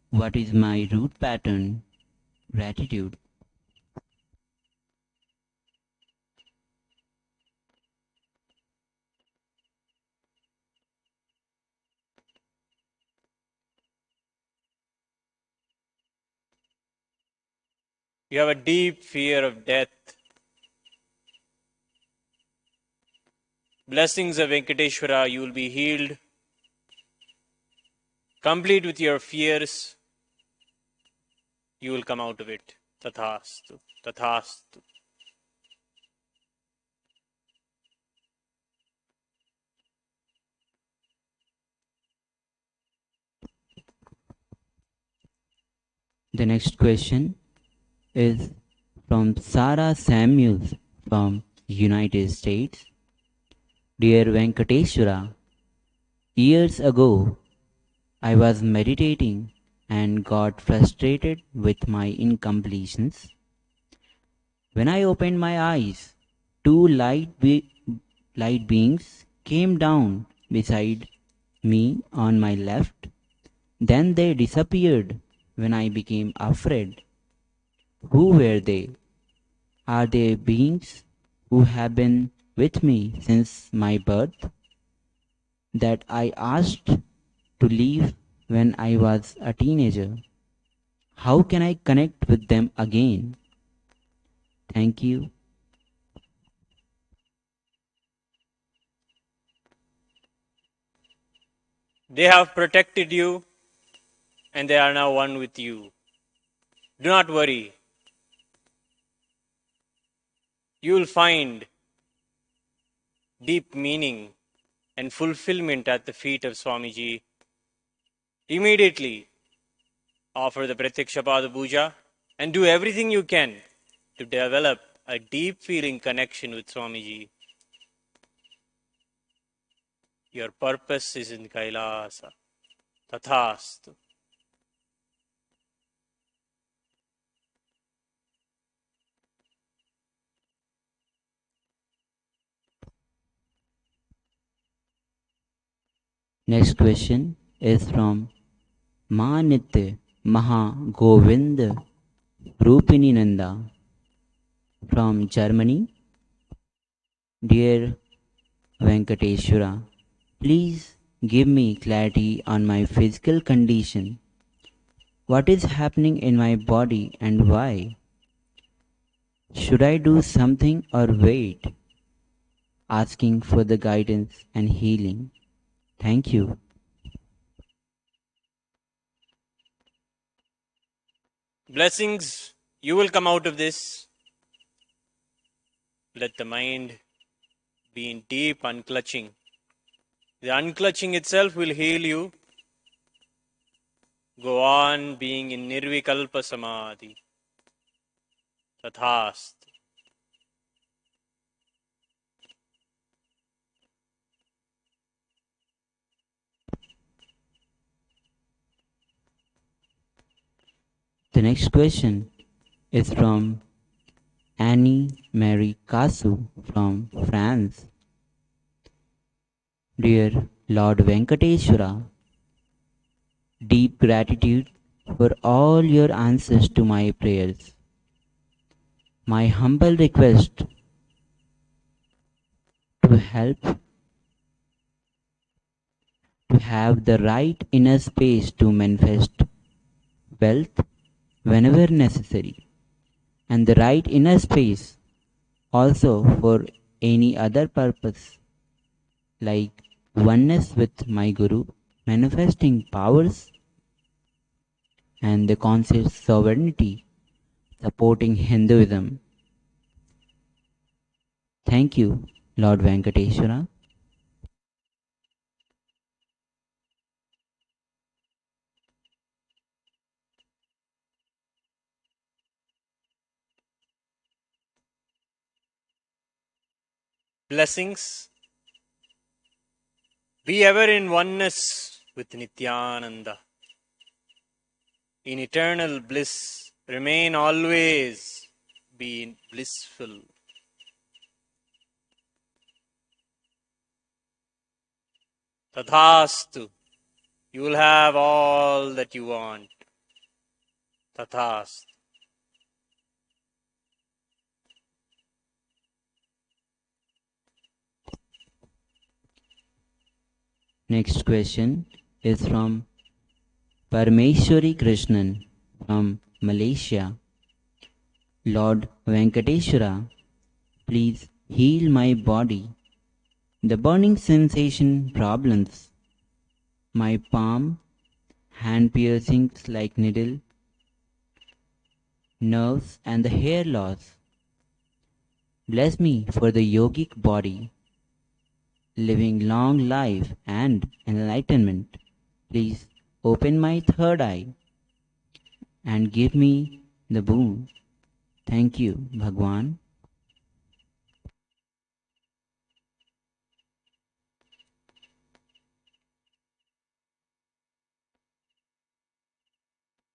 what is my root pattern? Gratitude. You have a deep fear of death. Blessings of Venkateshwara, you will be healed, complete with your fears. You will come out of it. Tathastu. Tathastu. The next question is from Sarah Samuels from United States. Dear Venkateshwara, years ago I was meditating and got frustrated with my incompletions. When I opened my eyes, two light beings came down beside me on my left. Then they disappeared when I became afraid. Who were they? Are they beings who have been with me since my birth, that I asked to leave when I was a teenager? How can I connect with them again? Thank you. They have protected you and they are now one with you. Do not worry. You will find deep meaning and fulfillment at the feet of Swamiji. Immediately offer the Pratyakshapada Puja and do everything you can to develop a deep feeling connection with Swamiji. Your purpose is in Kailasa. Tathastu. Next question is from Manitya Maha Govind Rupini Nanda from Germany. Dear Venkateshwara, please give me clarity on my physical condition. What is happening in my body and why? Should I do something or wait? Asking for the guidance and healing. Thank you. Blessings, you will come out of this. Let the mind be in deep unclutching. The unclutching itself will heal you. Go on being in Nirvikalpa Samadhi. Tathast. The next question is from Annie Marie Kasu from France. Dear Lord Venkateshwara, deep gratitude for all your answers to my prayers. My humble request to help have the right inner space to manifest wealth whenever necessary, and the right inner space also for any other purpose, like oneness with my Guru, manifesting powers, and the conscious sovereignty supporting Hinduism. Thank you, Lord Venkateshwara. Blessings. Be ever in oneness with Nithyananda. In eternal bliss, remain always. Be blissful. Tathastu. You will have all that you want. Tathastu. Next question is from Parameshwari Krishnan from Malaysia. Lord Venkateshwara, please heal my body. The burning sensation problems, my palm, hand piercings like needle, nerves and the hair loss. Bless me for the yogic body, living long life and enlightenment. Please open my third eye and give me the boon. Thank you, Bhagavan.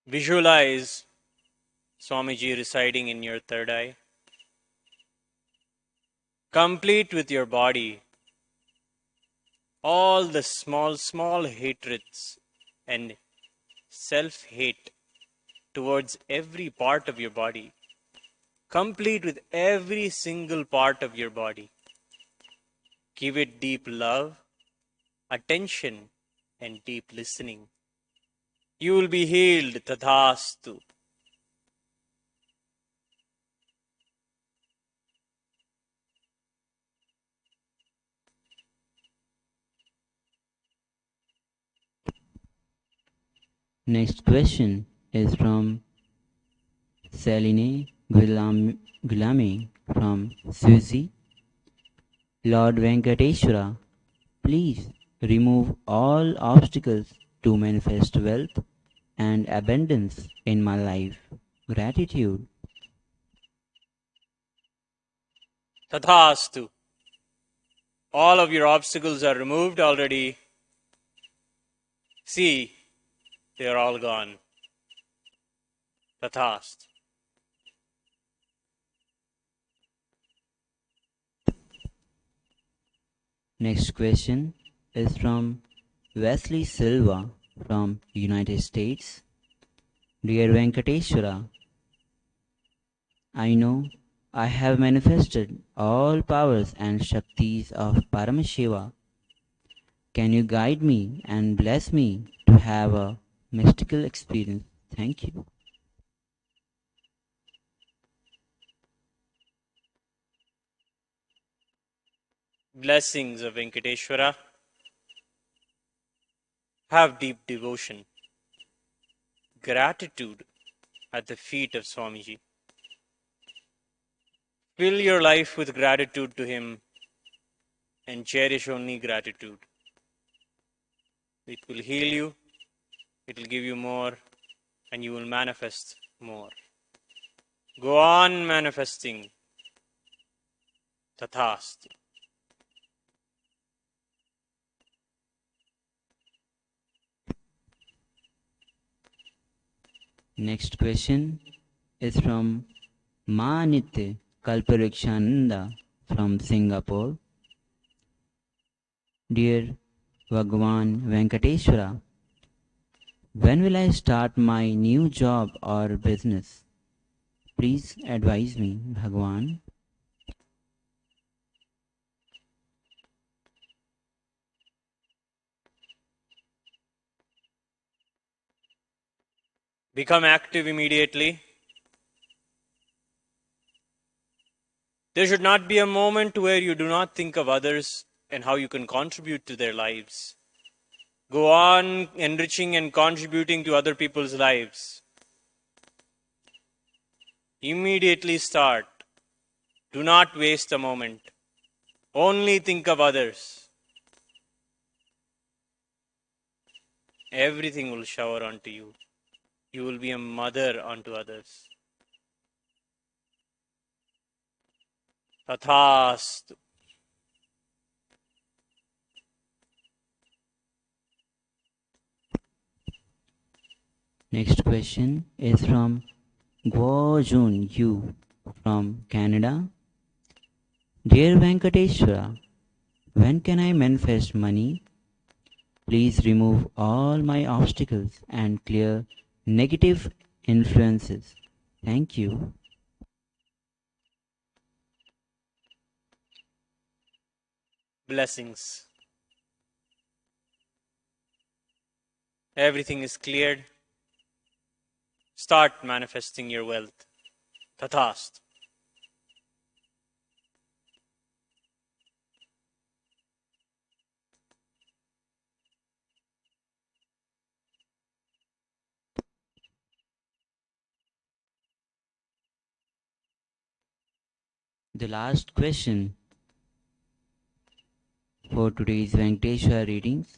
Visualize Swamiji residing in your third eye. Complete with your body all the small hatreds and self-hate towards every part of your body. Complete with every single part of your body. Give it deep love, attention, and deep listening. You will be healed, Tathastu. Next question is from Celine Gulame from Suzy. Lord Venkateshwara, please remove all obstacles to manifest wealth and abundance in my life. Gratitude. Tathastu. All of your obstacles are removed already. See, they are all gone. Tathastu. Next question is from Wesley Silva from United States. Dear Venkateshwara, I know I have manifested all powers and Shaktis of Paramashiva. Can you guide me and bless me to have a mystical experience? Thank you. Blessings of Venkateshwara. Have deep devotion, gratitude at the feet of Swamiji. Fill your life with gratitude to him and cherish only gratitude. It will heal you, it will give you more, and you will manifest more. Go on manifesting. Tathastu. Next question is from Manitya Kalparikshananda from Singapore. Dear Bhagavan Venkateshwara, when will I start my new job or business? Please advise me, Bhagavan. Become active immediately. There should not be a moment where you do not think of others and how you can contribute to their lives. Go on enriching and contributing to other people's lives. Immediately start. Do not waste a moment. Only think of others. Everything will shower onto you. You will be a mother unto others. Tathastu. Next question is from Guo Jun Yu from Canada. Dear Venkateshwara, when can I manifest money? Please remove all my obstacles and clear negative influences. Thank you. Blessings. Everything is cleared. Start manifesting your wealth. Tathastu. The last question for today's Venkateshwara readings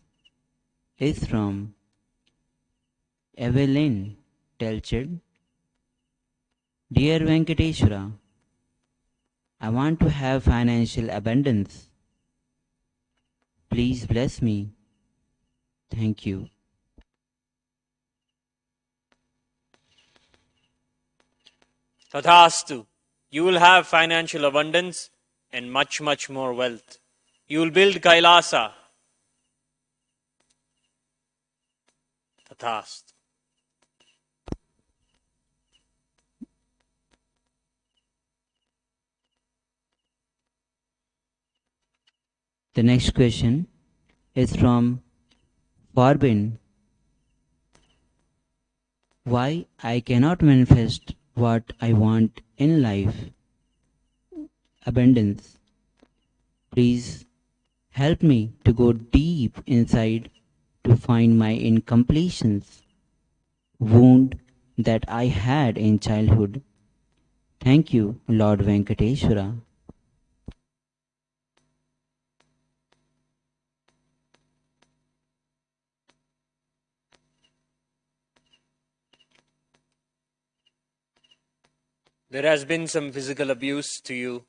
is from Evelyn Telchard. Dear Venkateshwara, I want to have financial abundance. Please bless me. Thank you. Tathastu. You will have financial abundance and much, much more wealth. You will build Kailasa. Tathastu. The next question is from Forbin. Why I cannot manifest what I want in life? Abundance. Please help me to go deep inside to find my incompletions, wound that I had in childhood. Thank you, Lord Venkateshwara. There has been some physical abuse to you.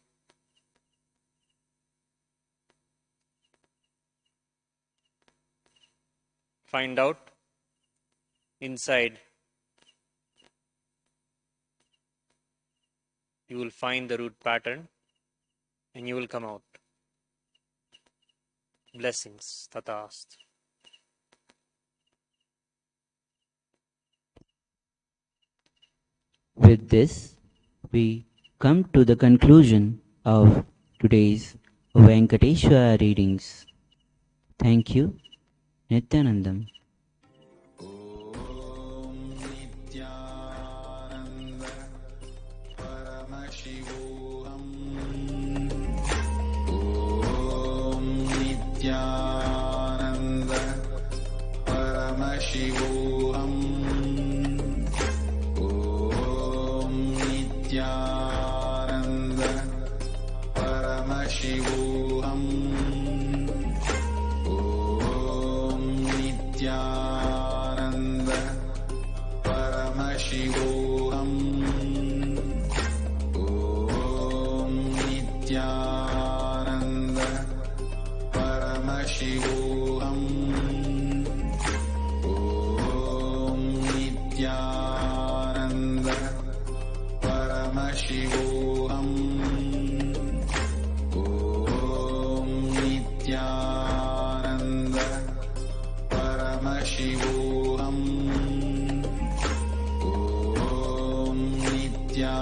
Find out inside. You will find the root pattern and you will come out. Blessings. Tathastu. With this, we come to the conclusion of today's Venkateshwara readings. Thank you, Nithyanandam. Nithyananda Paramashivoham. Nithyananda Paramashivoham. Nithyananda Paramashivoham. Nithyananda Paramashivoham. Nithyananda Paramashivoham. Nithyananda Paramashivoham. Nithyananda Paramashivoham. Nithyananda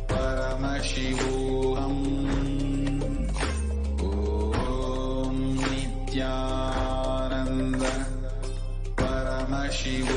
Paramashivoham. Nithyananda Paramashivoham.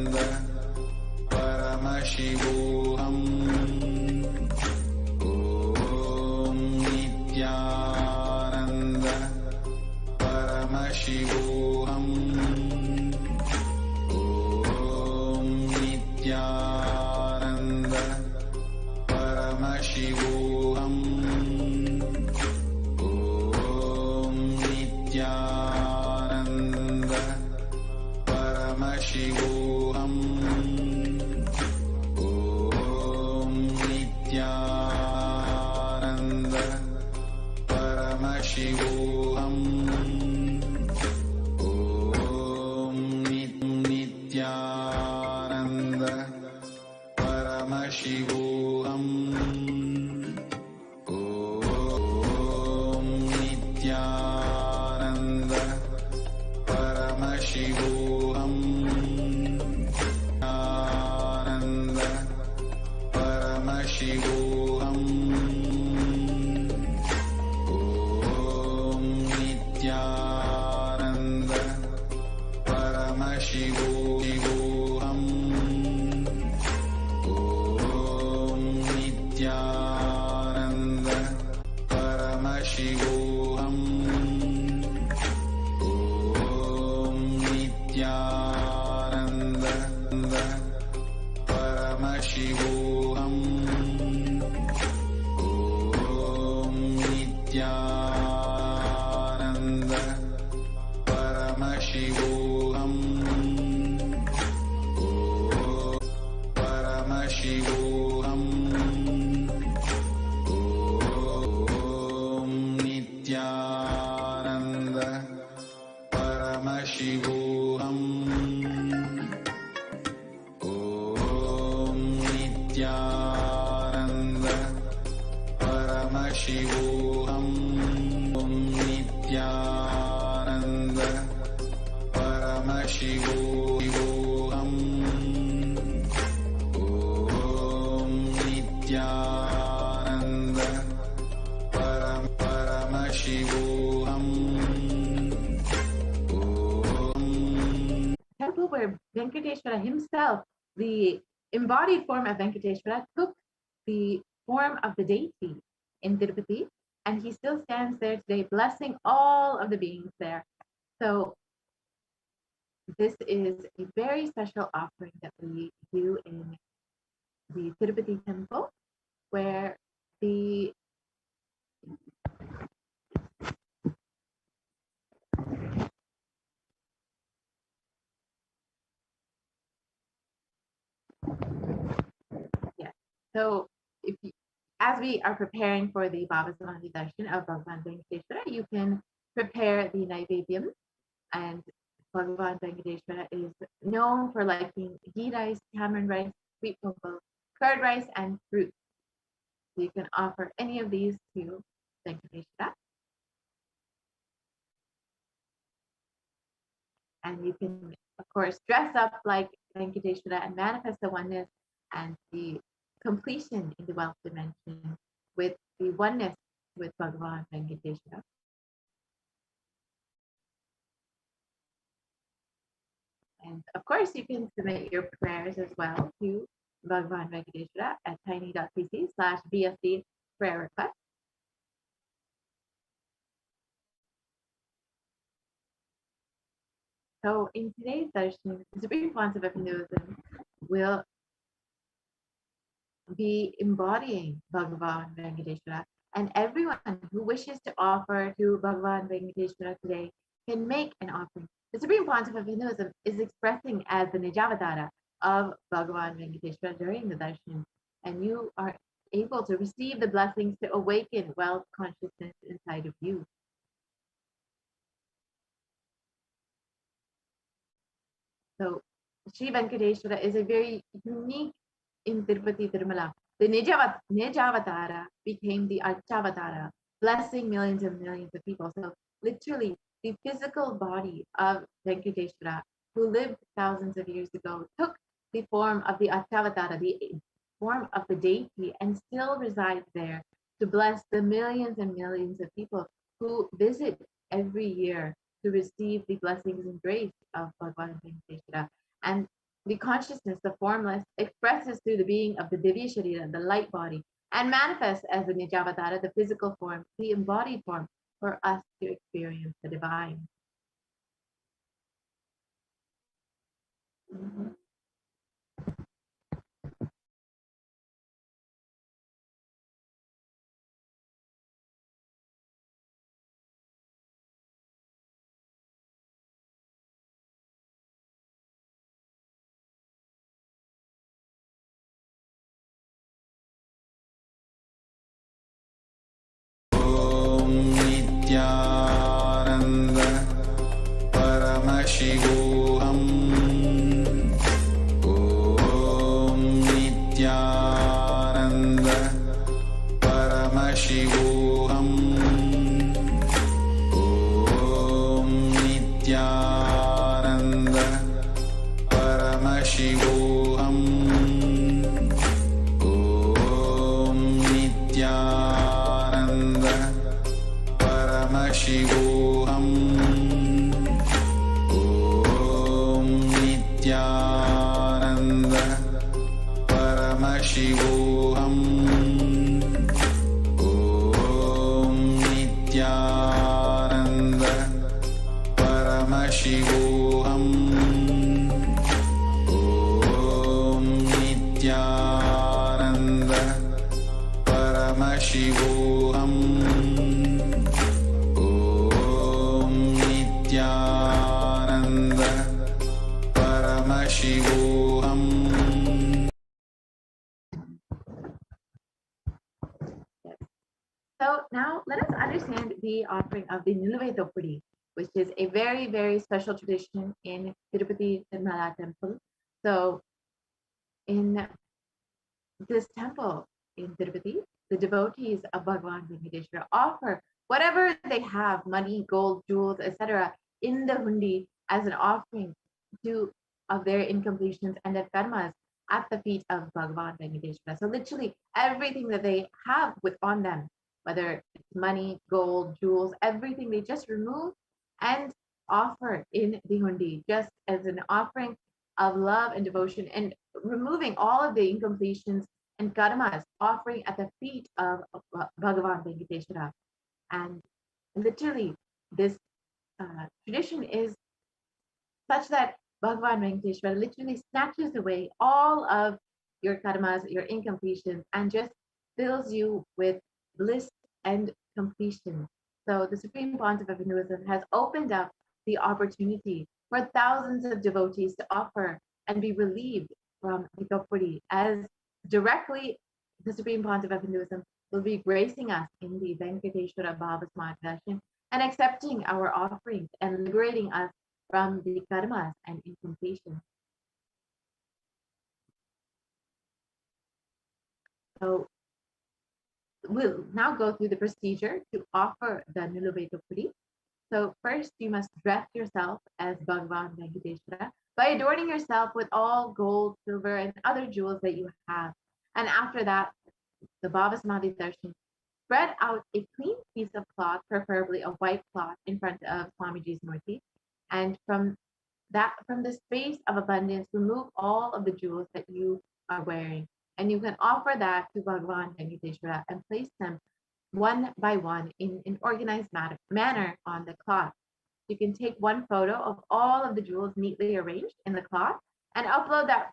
Paramashivoham. Om Nithyananda Paramashivoham. Om Nithyananda Paramashivoham. Om Nithyananda Paramashivoham. Nithyananda Paramashivoham. Om Nithyananda Paramashivoham. Om Nithyananda Paramashivoham. Om Nithyananda Paramashivoham. Om Nithyananda Paramashivoham. Paramashivoham. Om Nithyananda Paramashivoham. Om Nithyananda Paramashivoham. Om Nithyananda Paramashivoham. Om Nithyananda Paramashivoham. Temple where Venkateshwara himself, the embodied form of Venkateshwara, took the form of the deity in Tirupati, and he still stands there today, blessing all of the beings there. So this is a very special offering that we do in the Tirupati temple, where the so if you, as we are preparing for the Bhava Samadhi Darshan of Bhagavan Venkateshwara, you can prepare the Naivedyam, and Bhagavan Venkateshwara is known for liking ghee rice, tamarind rice, sweet potato, curd rice, and fruit. So you can offer any of these to Venkateshwara. And you can, of course, dress up like Venkateshwara and manifest the oneness and the completion in the wealth dimension with the oneness with Bhagavan Venkateshwara. And of course, you can submit your prayers as well to Bhagavan Venkateshwara at tiny.cc/BSD prayer request. So in today's darshan, the Supreme Concept of Hinduism will be embodying Bhagavan Venkateshwara, and everyone who wishes to offer to Bhagavan Venkateshwara today can make an offering. The Supreme Concept of Hinduism is expressing as the Nijavatara of Bhagavan Venkateshwara during the darshan, and you are able to receive the blessings to awaken wealth consciousness inside of you. So Sri Venkateshwara is a very unique in Tirupati Tirumala. The Nijavatara became the Archavatara, blessing millions and millions of people. So literally, the physical body of Venkateshwara, who lived thousands of years ago, took the form of the Archavatara, the form of the deity, and still resides there to bless the millions and millions of people who visit every year to receive the blessings and grace of Bhagavan Venkateshwara. And the consciousness, the formless, expresses through the being of the Divya Sharira, the light body, and manifests as the Nijavatara, the physical form, the embodied form, for us to experience the divine. Paramashivoham. Om Nithyananda Paramashivoham. Om Nithyananda Paramashivoham. Om Nithyananda Paramashivoham. Om Nithyananda Paramashivoham. Om Nithyananda Paramashivoham. So now let us understand the offering of the Niluvedopudi, which is a very, very special tradition in Tirupati Tirumala temple. So in this temple in Tirupati, the devotees of Bhagavan Venkateshwara offer whatever they have, money, gold, jewels, etc., in the hundi as an offering of their incompletions and their karmas at the feet of Bhagavan Venkateshwara. So literally everything that they have on them, whether it's money, gold, jewels, everything, they just remove and offer in the hundi, just as an offering of love and devotion, and removing all of the incompletions and karmas, offering at the feet of Bhagavan Venkateshwara. And literally, this tradition is such that Bhagavan Venkateshwara literally snatches away all of your karmas, your incompletions, and just fills you with bliss and completion. So the Supreme Pontiff of Hinduism has opened up the opportunity for thousands of devotees to offer and be relieved from Vikapuri, as directly the Supreme Pontiff of Hinduism will be gracing us in the Venkateshwara Bhava Smart Darshan and accepting our offerings and liberating us from the karmas and incompletion. So we'll now go through the procedure to offer the Niluvedopudi. So first, you must dress yourself as Bhagavan Venkateshwara by adorning yourself with all gold, silver, and other jewels that you have. And after that, the Bhava Samadhi Darshan, spread out a clean piece of cloth, preferably a white cloth, in front of Swamiji's Murti. And from the space of abundance, remove all of the jewels that you are wearing. And you can offer that to Bhagavan Venkateshwara and place them one by one in an organized manner on the cloth. You can take one photo of all of the jewels neatly arranged in the cloth and upload that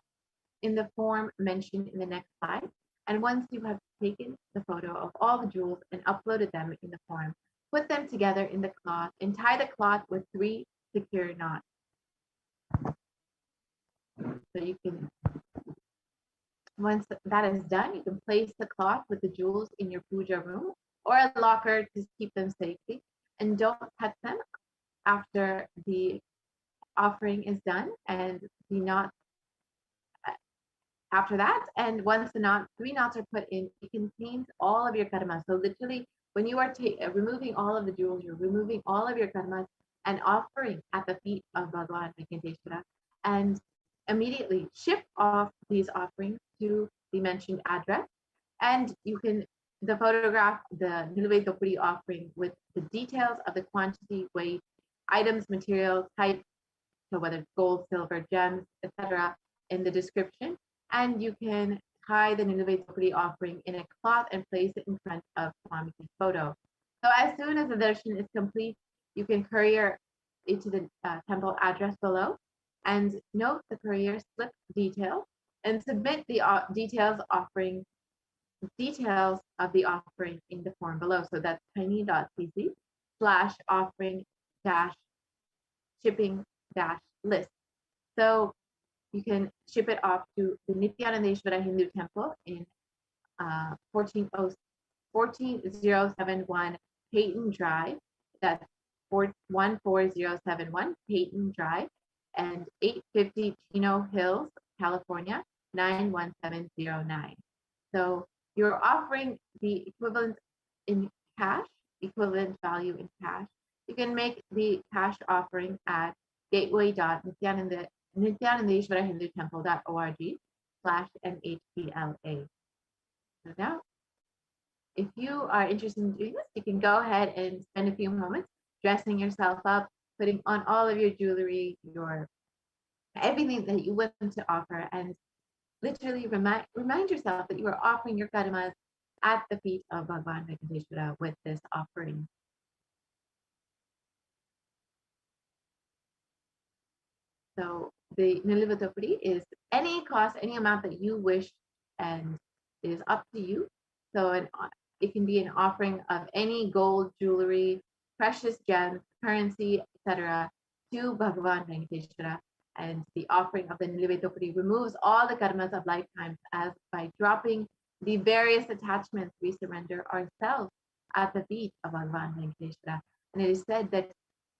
in the form mentioned in the next slide. And once you have taken the photo of all the jewels and uploaded them in the form, put them together in the cloth and tie the cloth with 3 secure knots. So you can, once that is done, you can place the cloth with the jewels in your puja room or a locker to keep them safely, and don't touch them after the offering is done, and the knot after that. And once the 3 knots are put in, it contains all of your karmas. So literally, when you are removing all of the jewels, you're removing all of your karmas and offering at the feet of Bhagavan Venkateshwara, and immediately ship off these offerings to the mentioned address. And you can photograph the Niluvedopudi offering with the details of the quantity, weight, items, material, type, so whether it's gold, silver, gems, etc., in the description. And you can tie the Niluvedopudi offering in a cloth and place it in front of Swamiji's photo. So as soon as the darshan is complete, you can courier it to the temple address below, and note the courier slip detail and submit the details of the offering in the form below. So that's tiny.cc/offering-shipping-list. So you can ship it off to the Nithyanandeshwara Hindu Temple in 14071 Peyton Drive. That's 14071 Peyton Drive, and 850 Chino Hills, California, 91709. So you're offering the equivalent value in cash. You can make the cash offering at gateway.nithyananda nithyanandeshwarahindutemple.org/NHPLA. So now, if you are interested in doing this, you can go ahead and spend a few moments dressing yourself up, putting on all of your jewelry, your everything that you want to offer, and literally remind yourself that you are offering your karmas at the feet of Bhagavan Venkateshwara with this offering. So the Nilivatopadi is any cost, any amount that you wish, and it is up to you. So it can be an offering of any gold, jewelry, precious gems, currency, etc. to Bhagavan Venkateshwara. And the offering of the Nilivatopadi removes all the karmas of lifetimes, as by dropping the various attachments, we surrender ourselves at the feet of Bhagavan Venkateshwara. And it is said that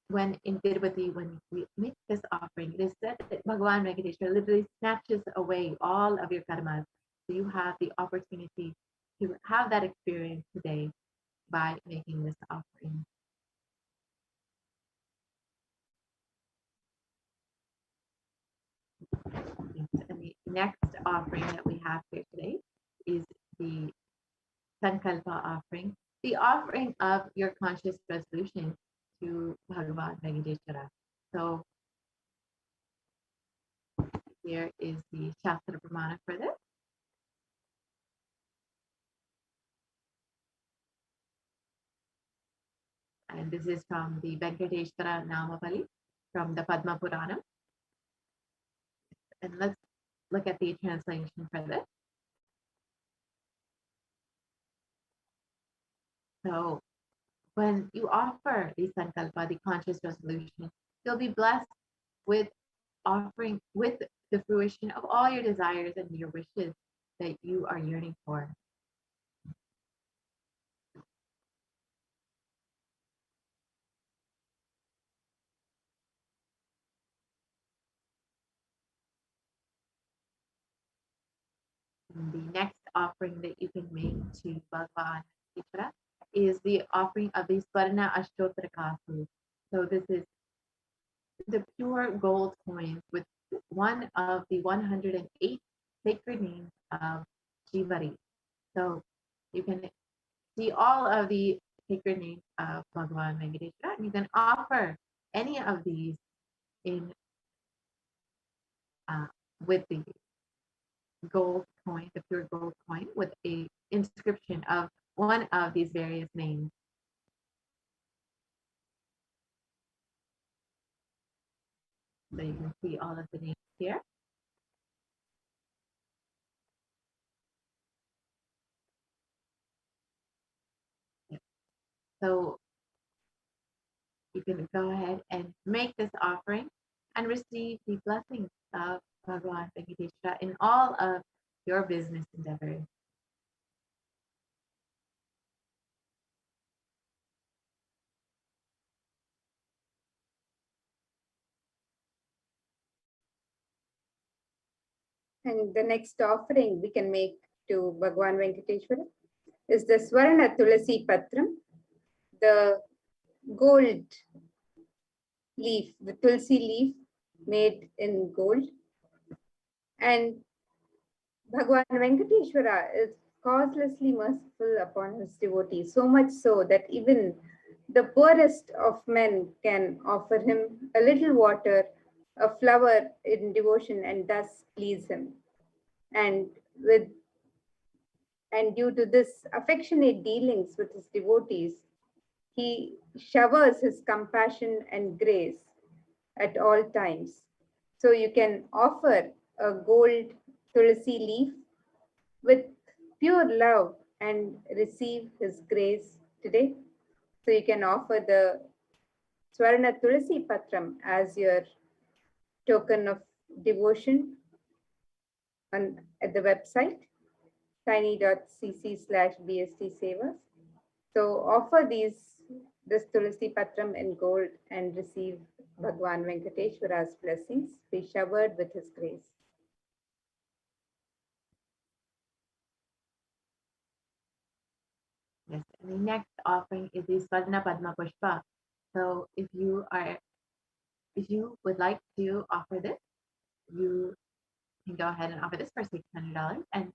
when in Tirupati, when we make this offering, it is said that Bhagavan Venkateshwara literally snatches away all of your karmas. So you have the opportunity to have that experience today by making this offering. And the next offering that we have here today is the Sankalpa offering, the offering of your conscious resolution to Bhagavan Venkateshwara. So here is the Shastra Pramana for this. And this is from the Venkateshwara Namavali from the Padma Purana. And let's look at the translation for this. So when you offer the Sankalpa, the conscious resolution, you'll be blessed with offering, with the fruition of all your desires and your wishes that you are yearning for. And the next offering that you can make to Bhagavan Venkateshwara is the offering of the Swarna Ashtotra Kasu. So this is the pure gold coins with one of the 108 sacred names of Shivari. So you can see all of the sacred names of Bhagavan Venkateshwara, and you can offer any of these in with the gold coin, the pure gold coin, with a inscription of one of these various names. So you can see all of the names here. So you can go ahead and make this offering and receive the blessings of Bhagavan Venkateshwara in all of your business endeavors. And the next offering we can make to Bhagavan Venkateshwara is the Swarna Tulasi Patram, the gold leaf, the Tulsi leaf made in gold. And Bhagavan Venkateshwara is causelessly merciful upon his devotees, so much so that even the poorest of men can offer him a little water, a flower in devotion, and thus please him. And due to this affectionate dealings with his devotees, he showers his compassion and grace at all times. So you can offer a gold tulsi leaf with pure love and receive his grace today. So you can offer the Swarna Tulasi Patram as your token of devotion at the website tiny.cc/bstsevas. So offer this Tulasi Patram in gold and receive Bhagavan Venkateshwara's blessings. Be showered with his grace. Yes, and the next offering is the Swarna Padma Pushpa. So if you would like to offer this, go ahead and offer this for $600. And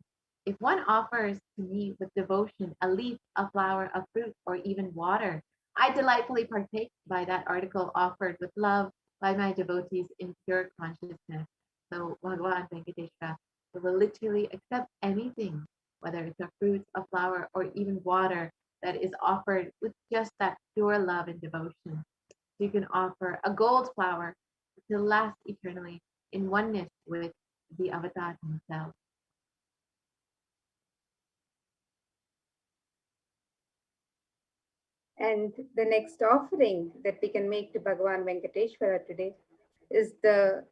if one offers to me with devotion a leaf, a flower, a fruit, or even water, I delightfully partake by that article offered with love by my devotees in pure consciousness. So Bhagavan Venkateshwara will literally accept anything, whether it's a fruit, a flower, or even water that is offered with just that pure love and devotion. You can offer a gold flower to last eternally in oneness with the avatar himself. And the next offering that we can make to Bhagavan Venkateshwara today is the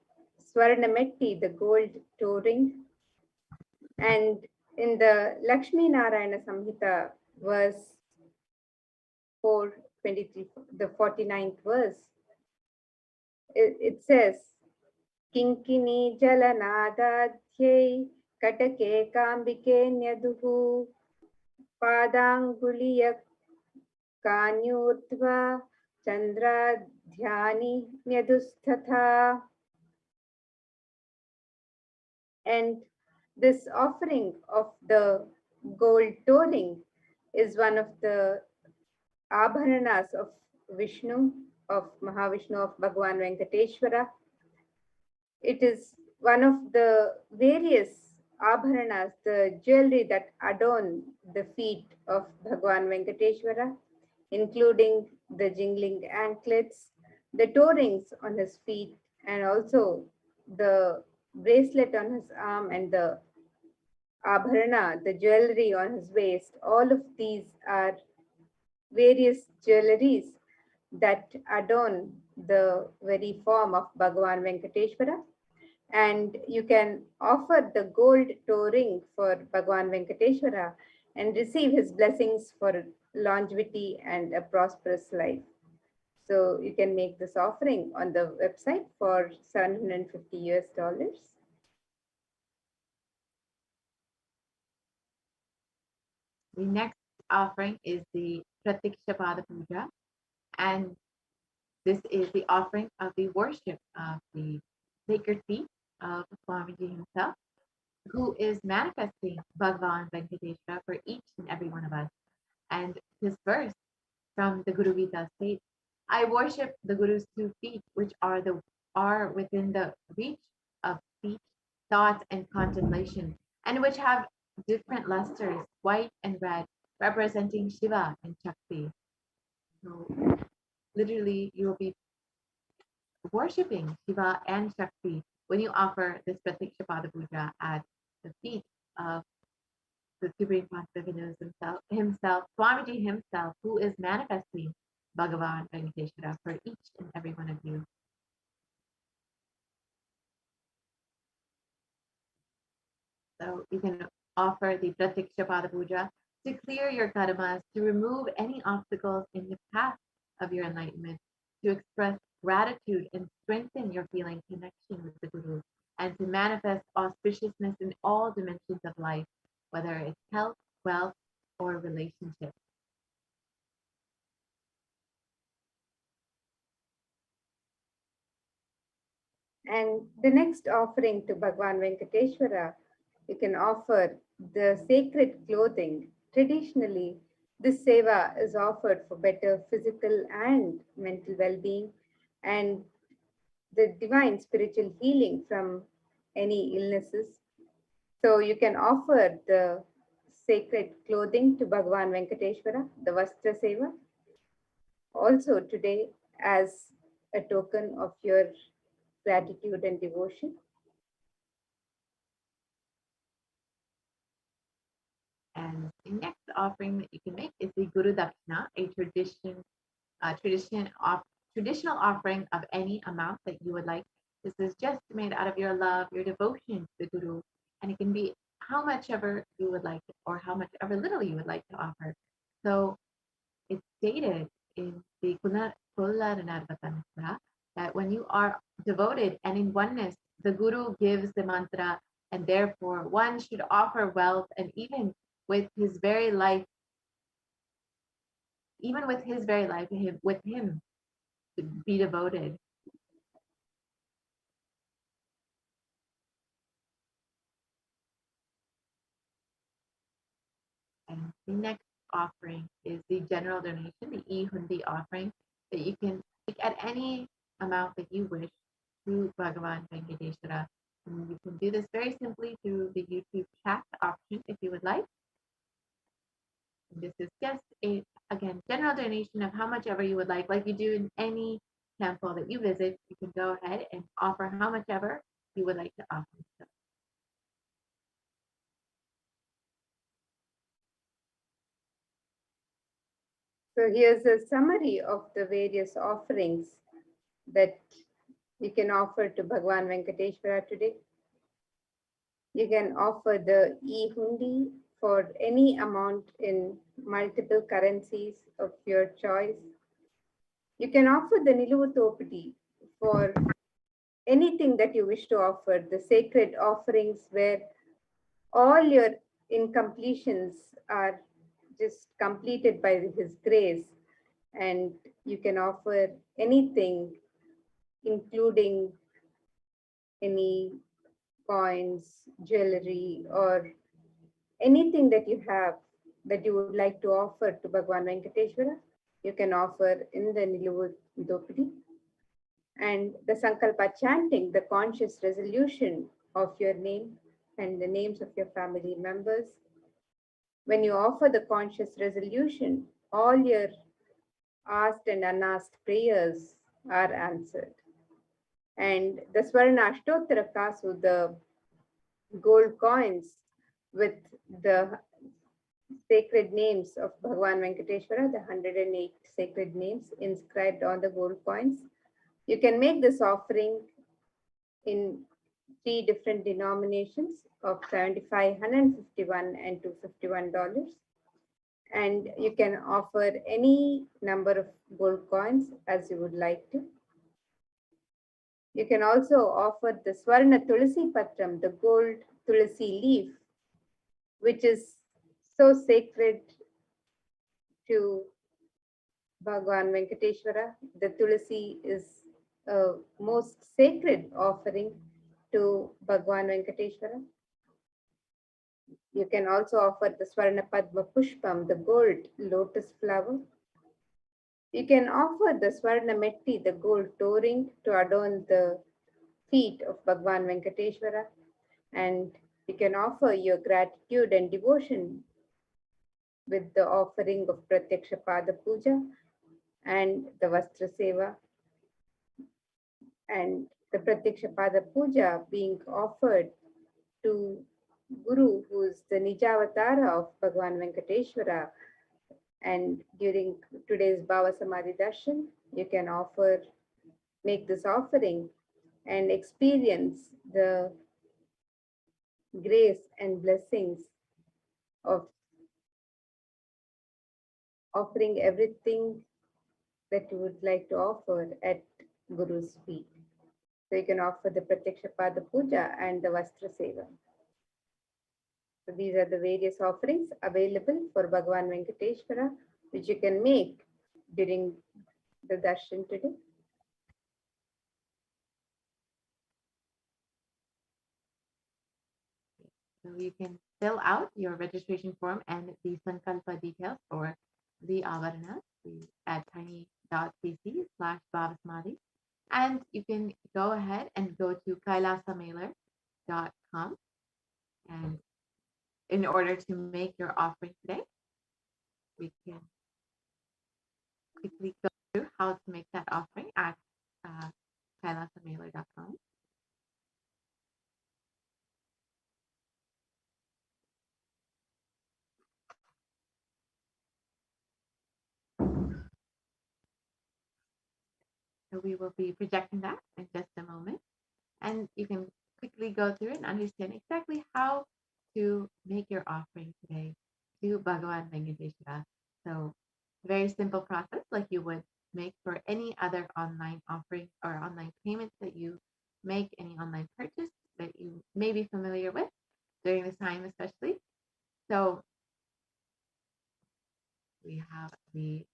Swarnametti, the gold toe ring. And in the Lakshmi Narayana Samhita, verse 423, the 49th verse, it says, Kinkini jalanadadhyai katake kambike nyaduhu padanguliyak kanyurtva chandra dhyani nyadusthatha. And this offering of the gold toe ring is one of the abharanas of Vishnu, of Mahavishnu, of Bhagavan Venkateshwara. It is one of the various abharanas, the jewelry that adorn the feet of Bhagavan Venkateshwara, including the jingling anklets, the toe rings on his feet, and also the bracelet on his arm and the abharana, the jewelry on his waist. All of these are various jewelries that adorn the very form of Bhagavan Venkateshwara. And you can offer the gold toe ring for Bhagavan Venkateshwara and receive his blessings for longevity and a prosperous life. So you can make this offering on the website for $750. The next offering is the Pratiksha Pada Puja, and this is the offering of the worship of the sacred feet of Swamiji himself, who is manifesting Bhagavan Venkateshwara for each and every one of us. And this verse from the Guru Gita states, I worship the Guru's 2 feet, which are within the reach of speech, thought, and contemplation, and which have different lusters, white and red, representing Shiva and Shakti. So literally, you will be worshipping Shiva and Shakti when you offer this Pratiksha Pada Puja at the feet of the Supreme Master himself, Swamiji himself, who is manifesting Bhagavan Venkateshwara for each and every one of you. So you can offer the Pratiksha Pada Puja to clear your karmas, to remove any obstacles in the path of your enlightenment, to express gratitude and strengthen your feeling connection with the Guru, and to manifest auspiciousness in all dimensions of life, whether it's health, wealth, or relationships. And the next offering to Bhagavan Venkateshwara, you can offer the sacred clothing. Traditionally, this seva is offered for better physical and mental well-being and the divine spiritual healing from any illnesses. So you can offer the sacred clothing to Bhagavan Venkateshwara, the Vastra Seva, also today as a token of your gratitude and devotion. And the next offering that you can make is the Guru Dakshina, a traditional offering of any amount that you would like. This is just made out of your love, your devotion to the Guru, and it can be how much ever you would like or how much ever little you would like to offer. So it's stated in the Kulla that when you are devoted and in oneness, the Guru gives the mantra, and therefore one should offer wealth and even with his very life, with him to be devoted. The next offering is the general donation, the e-hundi offering, that you can take at any amount that you wish to Bhagavan Venkateshwara. And you can do this very simply through the YouTube chat option if you would like. And this is just a, again, general donation of how much ever you would like you do in any temple that you visit. You can go ahead and offer how much ever you would like to offer. So here's a summary of the various offerings that you can offer to Bhagavan Venkateshwara today. You can offer the e-hundi for any amount in multiple currencies of your choice. You can offer the Niluvutopadi for anything that you wish to offer, the sacred offerings where all your incompletions are just completed by His grace. And you can offer anything, including any coins, jewelry, or anything that you have that you would like to offer to Bhagavan Venkateshwara. You can offer in the Niluvutopadi. And the Sankalpa chanting, the conscious resolution of your name and the names of your family members. When you offer the conscious resolution, all your asked and unasked prayers are answered. And the Swarna Ashtottara Kasu, the gold coins with the sacred names of Bhagavan Venkateshwara, the 108 sacred names inscribed on the gold coins. You can make this offering in 3 different denominations of $75, $151, and $251. And you can offer any number of gold coins as you would like to. You can also offer the Swarna Tulasi Patram, the gold Tulasi leaf, which is so sacred to Bhagavan Venkateshwara. The Tulasi is a most sacred offering to Bhagavan Venkateshwara. You can also offer the Swarna Padma Pushpam, the gold lotus flower. You can offer the Swarna Metti, the gold toe-ring, to adorn the feet of Bhagavan Venkateshwara. And you can offer your gratitude and devotion with the offering of Pratyaksha Pada Puja and the Vastra Seva. And the Pratyaksha Pada Puja being offered to Guru, who is the Nijavatara of Bhagavan Venkateshwara. And during today's Bhava Samadhi Darshan, you can make this offering and experience the grace and blessings of offering everything that you would like to offer at Guru's feet. So you can offer the Pratyaksha Pada Puja and the Vastra Seva. So these are the various offerings available for Bhagavan Venkateshwara, which you can make during the darshan today. So you can fill out your registration form and the Sankalpa details for the Avarana at tiny.cc/Bhavasamadhi. And you can go ahead and go to kailasamailer.com. And in order to make your offering today, we can quickly go through how to make that offering at kailasamailer.com. So we will be projecting that in just a moment. And you can quickly go through and understand exactly how to make your offering today to Bhagavan Venkateshwara. So very simple process like you would make for any other online offering or online payments that you make, any online purchase that you may be familiar with during this time especially. So we have the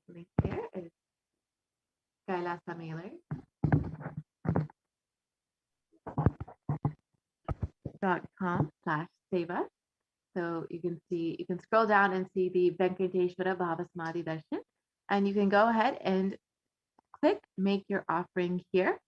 link here is kailasamailer.com/seva. So you can scroll down and see the Venkateshwara Bhava Samadhi Darshan, and you can go ahead and click make your offering here.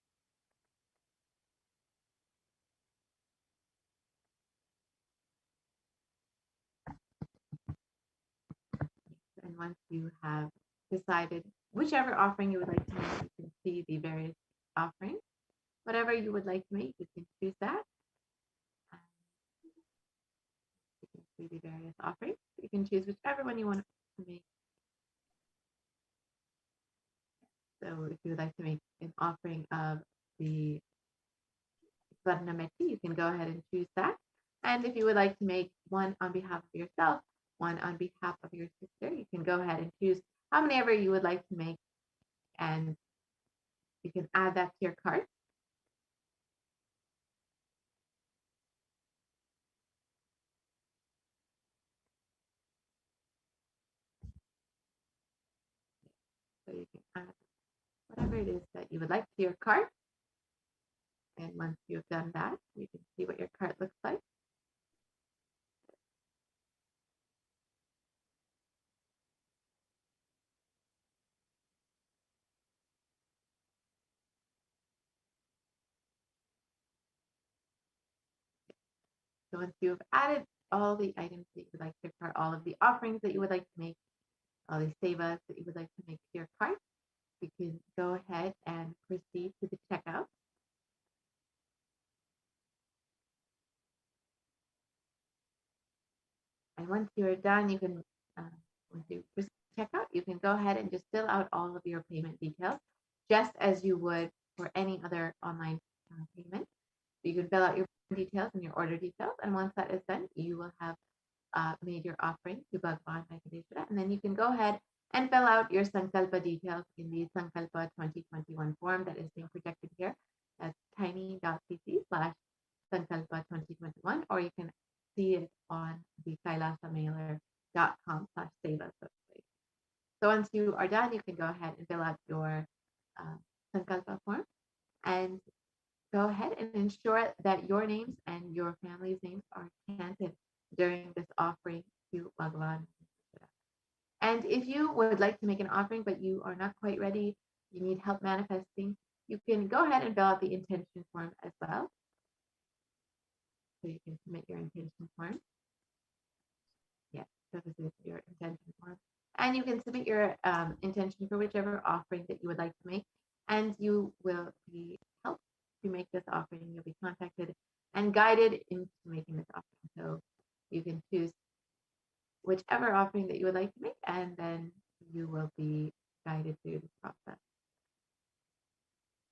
And once you have decided whichever offering you would like to make, you can see the various offerings. Whatever you would like to make, you can choose that. You can see the various offerings. You can choose whichever one you want to make. So if you would like to make an offering of the Swarnameti, you can go ahead and choose that. And if you would like to make one on behalf of yourself, one on behalf of your sister, you can go ahead and choose how many ever you would like to make, and you can add that to your cart. So you can add whatever it is that you would like to your cart. And once you've done that, you can see what your cart looks like. So once you've added all the items that you would like to your cart, all of the offerings that you would like to make, all the sevas that you would like to make to your cart, you can go ahead and proceed to the checkout. And once you're done, you can, once you check out, you can go ahead and just fill out all of your payment details, just as you would for any other online payment. You can fill out your details and your order details, and once that is done, you will have made your offering to Bhagavan Venkateshwara, and then you can go ahead and fill out your Sankalpa details in the Sankalpa 2021 form that is being projected here. That's tiny.cc/Sankalpa 2021, or you can see it on the kailasamailer.com/seva. So once you are done, you can go ahead and fill out your Sankalpa form and go ahead and ensure that your names and your family's names are chanted during this offering to Bhagavan. And if you would like to make an offering, but you are not quite ready, you need help manifesting, you can go ahead and fill out the intention form as well. So you can submit your intention form. Yes, so this is your intention form. And you can submit your intention for whichever offering that you would like to make, and you will be helped to make this offering. You'll be contacted and guided into making this offering. So you can choose whichever offering that you would like to make, and then you will be guided through this process.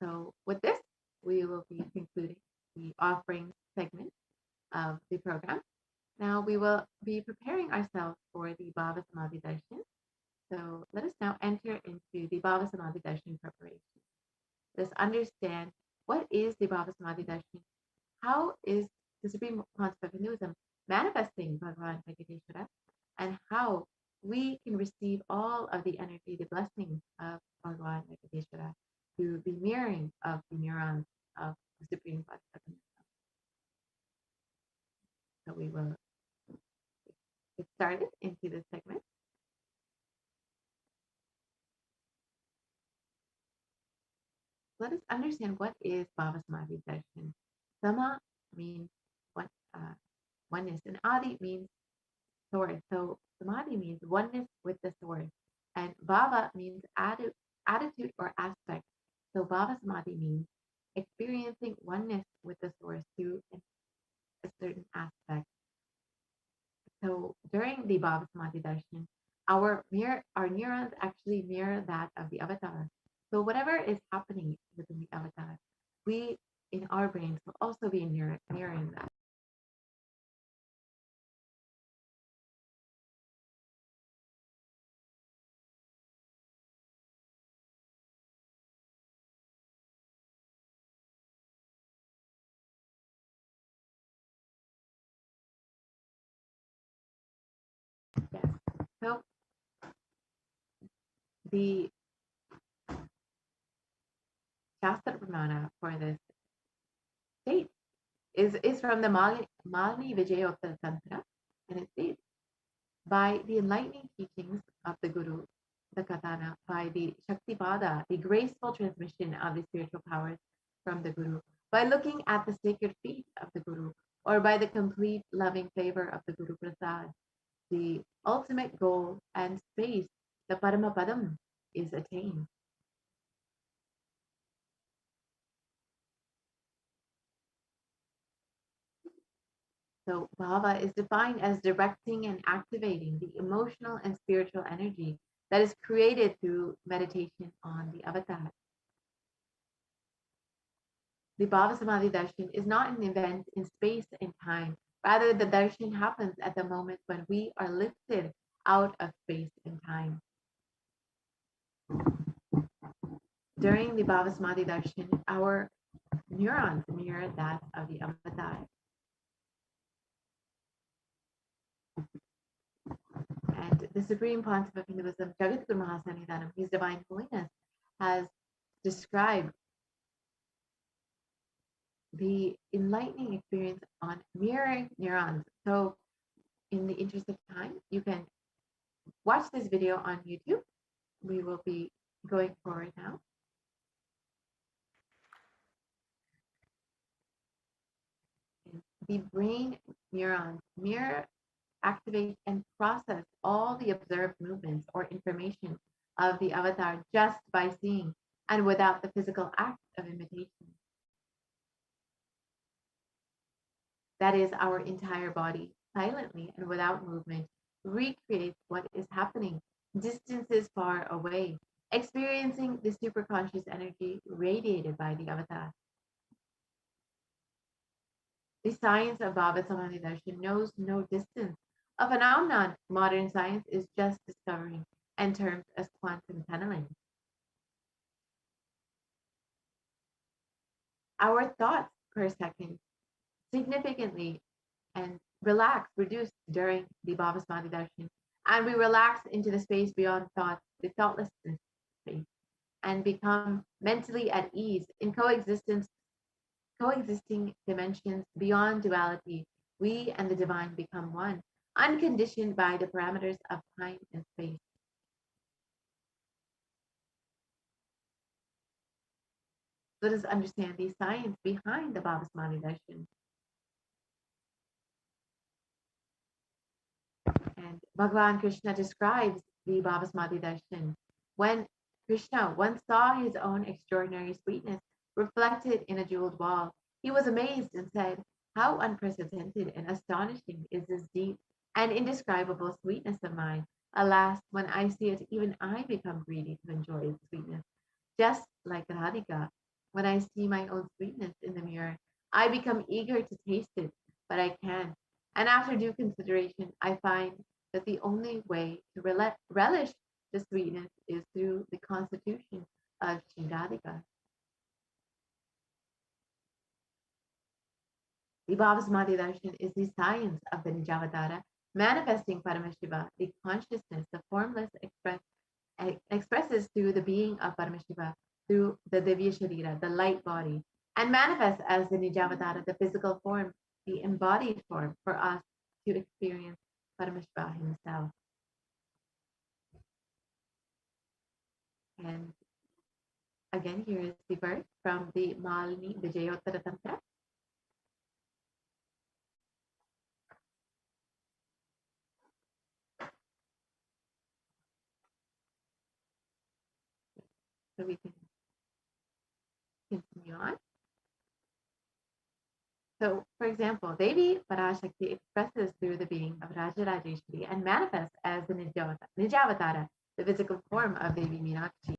So with this, we will be concluding the offering segment of the program. Now we will be preparing ourselves for the Bhava Samadhi Darshan. So let us now enter into the Bhava Samadhi Darshan preparation. Let us understand what is the Bhava Samadhi Darshan, how is the Supreme Concept of Hinduism manifesting Bhagavan Venkateshwara, and how we can receive all of the energy, the blessings of Bhagavan Venkateshwara through the mirroring of the neurons of the Supreme Concept of Hinduism. So we will get started into this segment. Let us understand what is Bhava Samadhi Darshan. Sama means what, oneness, and Adi means source. So Samadhi means oneness with the source, and Bhava means attitude or aspect. So Bhava Samadhi means experiencing oneness with the source through a certain aspect. So during the Bhava Samadhi Darshan, our neurons actually mirror that of the avatar. So whatever is happening within the avatar, we in our brains will also be mirroring that. Yes. So the Shastra Pramana for this state is from the Malini Vijayottara Tantra, And it states, by the enlightening teachings of the Guru, the Katana, by the Shaktipada, the graceful transmission of the spiritual powers from the Guru, by looking at the sacred feet of the Guru, or by the complete loving favor of the Guru Prasad, the ultimate goal and space, the Paramapadam, is attained. So Bhava is defined as directing and activating the emotional and spiritual energy that is created through meditation on the avatar. The Bhava Samadhi Darshan is not an event in space and time. Rather, the darshan happens at the moment when we are lifted out of space and time. During the Bhava Samadhi Darshan, our neurons mirror that of the avatar. And the Supreme Pontiff of Hinduism, Jagadguru Mahasannidhanam, His Divine Holiness, has described the enlightening experience on mirroring neurons. So in the interest of time, you can watch this video on YouTube. We will be going forward now. The brain neurons mirror, activate, and process all the observed movements or information of the avatar just by seeing and without the physical act of imitation. That is, our entire body, silently and without movement, recreates what is happening distances far away, experiencing the superconscious energy radiated by the avatar. The science of Bhava Samadhi Darshan knows no distance. A phenomenon modern science is just discovering and termed as quantum tunneling. Our thoughts per second significantly and reduce during the Bhava Samadhi Darshan, and we relax into the space beyond thought, the thoughtlessness space, and become mentally at ease in coexisting dimensions beyond duality. We and the divine become one, unconditioned by the parameters of time and space. Let us understand the science behind the Bhava Samadhi Darshan. And Bhagavan Krishna describes the Bhava Samadhi Darshan. When Krishna once saw his own extraordinary sweetness reflected in a jeweled wall, he was amazed and said, "How unprecedented and astonishing is this deep and indescribable sweetness of mine. Alas, when I see it, even I become greedy to enjoy its sweetness. Just like Radhika, when I see my own sweetness in the mirror, I become eager to taste it, but I can't. And after due consideration, I find that the only way to relish the sweetness is through the constitution of Shri Radhika." The Bhava Samadhi Darshan is the science of the Nijavatara, manifesting Paramashiva, the consciousness, the formless expresses through the being of Paramashiva, through the Divya Sharira, the light body, and manifests as the Nijavatara, the physical form, the embodied form for us to experience Paramashiva himself. And again, here is the verse from the Malini Vijayottara Tantra. So we can continue on. So, for example, Devi Parashakti expresses through the being of Rajarajeshwari and manifests as the Nijavatara, the physical form of Devi Meenakshi.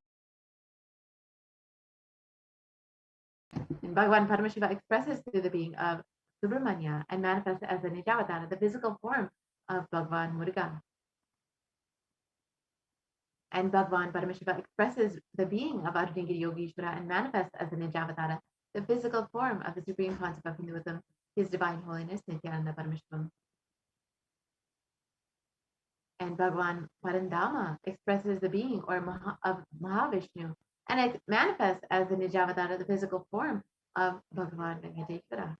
And Bhagavan Paramashiva expresses through the being of Subramanya and manifests as the Nijavatara, the physical form of Bhagavan Muruga. And Bhagavan Paramashiva expresses the being of Arunagiri Yogeshwara and manifests as the Nijavatara, the physical form of the Supreme Pontiff of Hinduism, His Divine Holiness Nithyananda Paramashivam. And Bhagavan Parandama expresses the being of Mahavishnu, and it manifests as the Nijavatara, the physical form of Bhagavan Venkateshwara.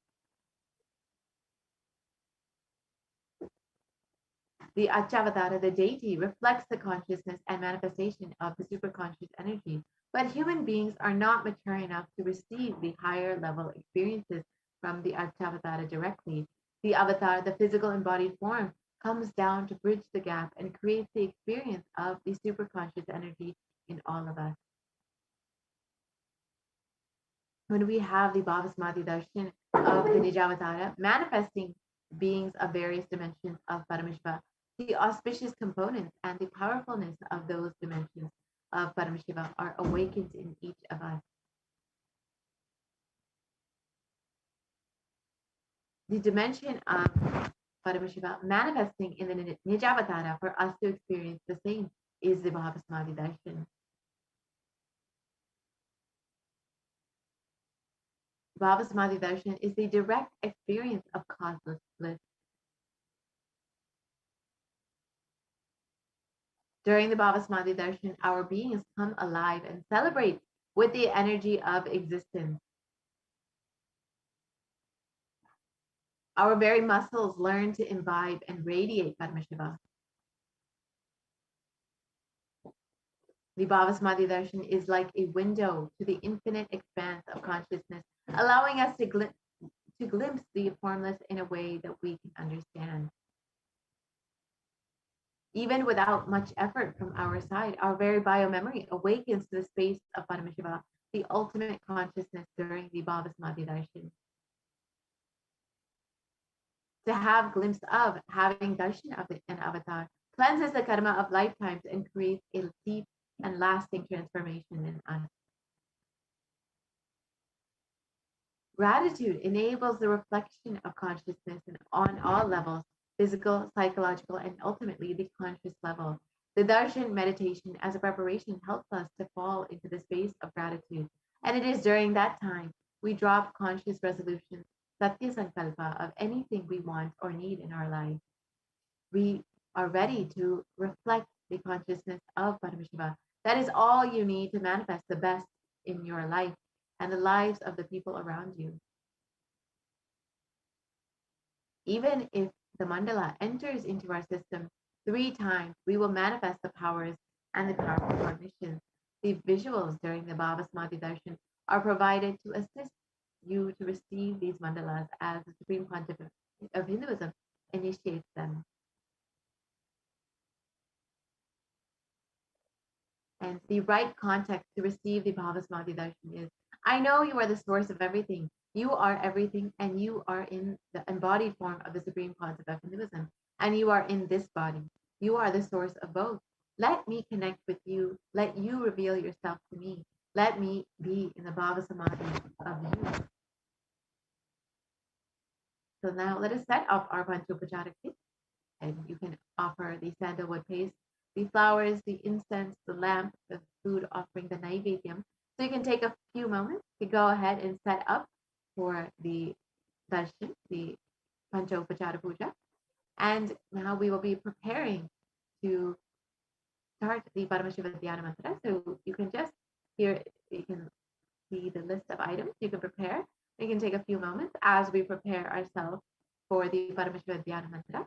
The Achavatara, the deity, reflects the consciousness and manifestation of the superconscious energy. But human beings are not mature enough to receive the higher level experiences from the Achavatara directly. The avatar, the physical embodied form, comes down to bridge the gap and creates the experience of the superconscious energy in all of us. When we have the Bhava Samadhi Darshan of the Nijavatara, manifesting beings of various dimensions of Paramashiva, the auspicious components and the powerfulness of those dimensions of Paramashiva are awakened in each of us. The dimension of Paramashiva manifesting in the Nijavatara for us to experience the same is the Bhava Samadhi Darshan. Bhava Samadhi Darshan is the direct experience of causeless bliss. During the Bhava Samadhi Darshan, our beings come alive and celebrate with the energy of existence. Our very muscles learn to imbibe and radiate Paramashiva. The Bhava Samadhi Darshan is like a window to the infinite expanse of consciousness, allowing us to glimpse the formless in a way that we can understand. Even without much effort from our side, our very biomemory awakens to the space of Paramashiva, the ultimate consciousness during the Bhava Samadhi Darshan. To have glimpse of having darshan of an avatar cleanses the karma of lifetimes and creates a deep and lasting transformation in us. Gratitude enables the reflection of consciousness on all levels, physical, psychological, and ultimately the conscious level. The darshan meditation as a preparation helps us to fall into the space of gratitude. And it is during that time we drop conscious resolutions, satya sankalpa, of anything we want or need in our life. We are ready to reflect the consciousness of Paramashiva. That is all you need to manifest the best in your life and the lives of the people around you. Even if the mandala enters into our system 3 times, we will manifest the powers and the powerful cognitions. The visuals during the Bhava Samadhi Darshan are provided to assist you to receive these mandalas as the Supreme Pontiff of Hinduism initiates them. And the right context to receive the Bhava Samadhi Darshan is, I know you are the source of everything. You are everything, and you are in the embodied form of the Supreme Concept of Hinduism, and you are in this body. You are the source of both. Let me connect with you. Let you reveal yourself to me. Let me be in the Bhava Samadhi of you. So now let us set up our Panchopachara kit, and you can offer the sandalwood paste, the flowers, the incense, the lamp, the food offering, the naivedyam. So you can take a few moments to go ahead and set up for the darshan, the Panchopachara Puja. And now we will be preparing to start the Paramashiva Dhyana Mantra. So you can just here, you can see the list of items you can prepare. We can take a few moments as we prepare ourselves for the Paramashiva Dhyana Mantra.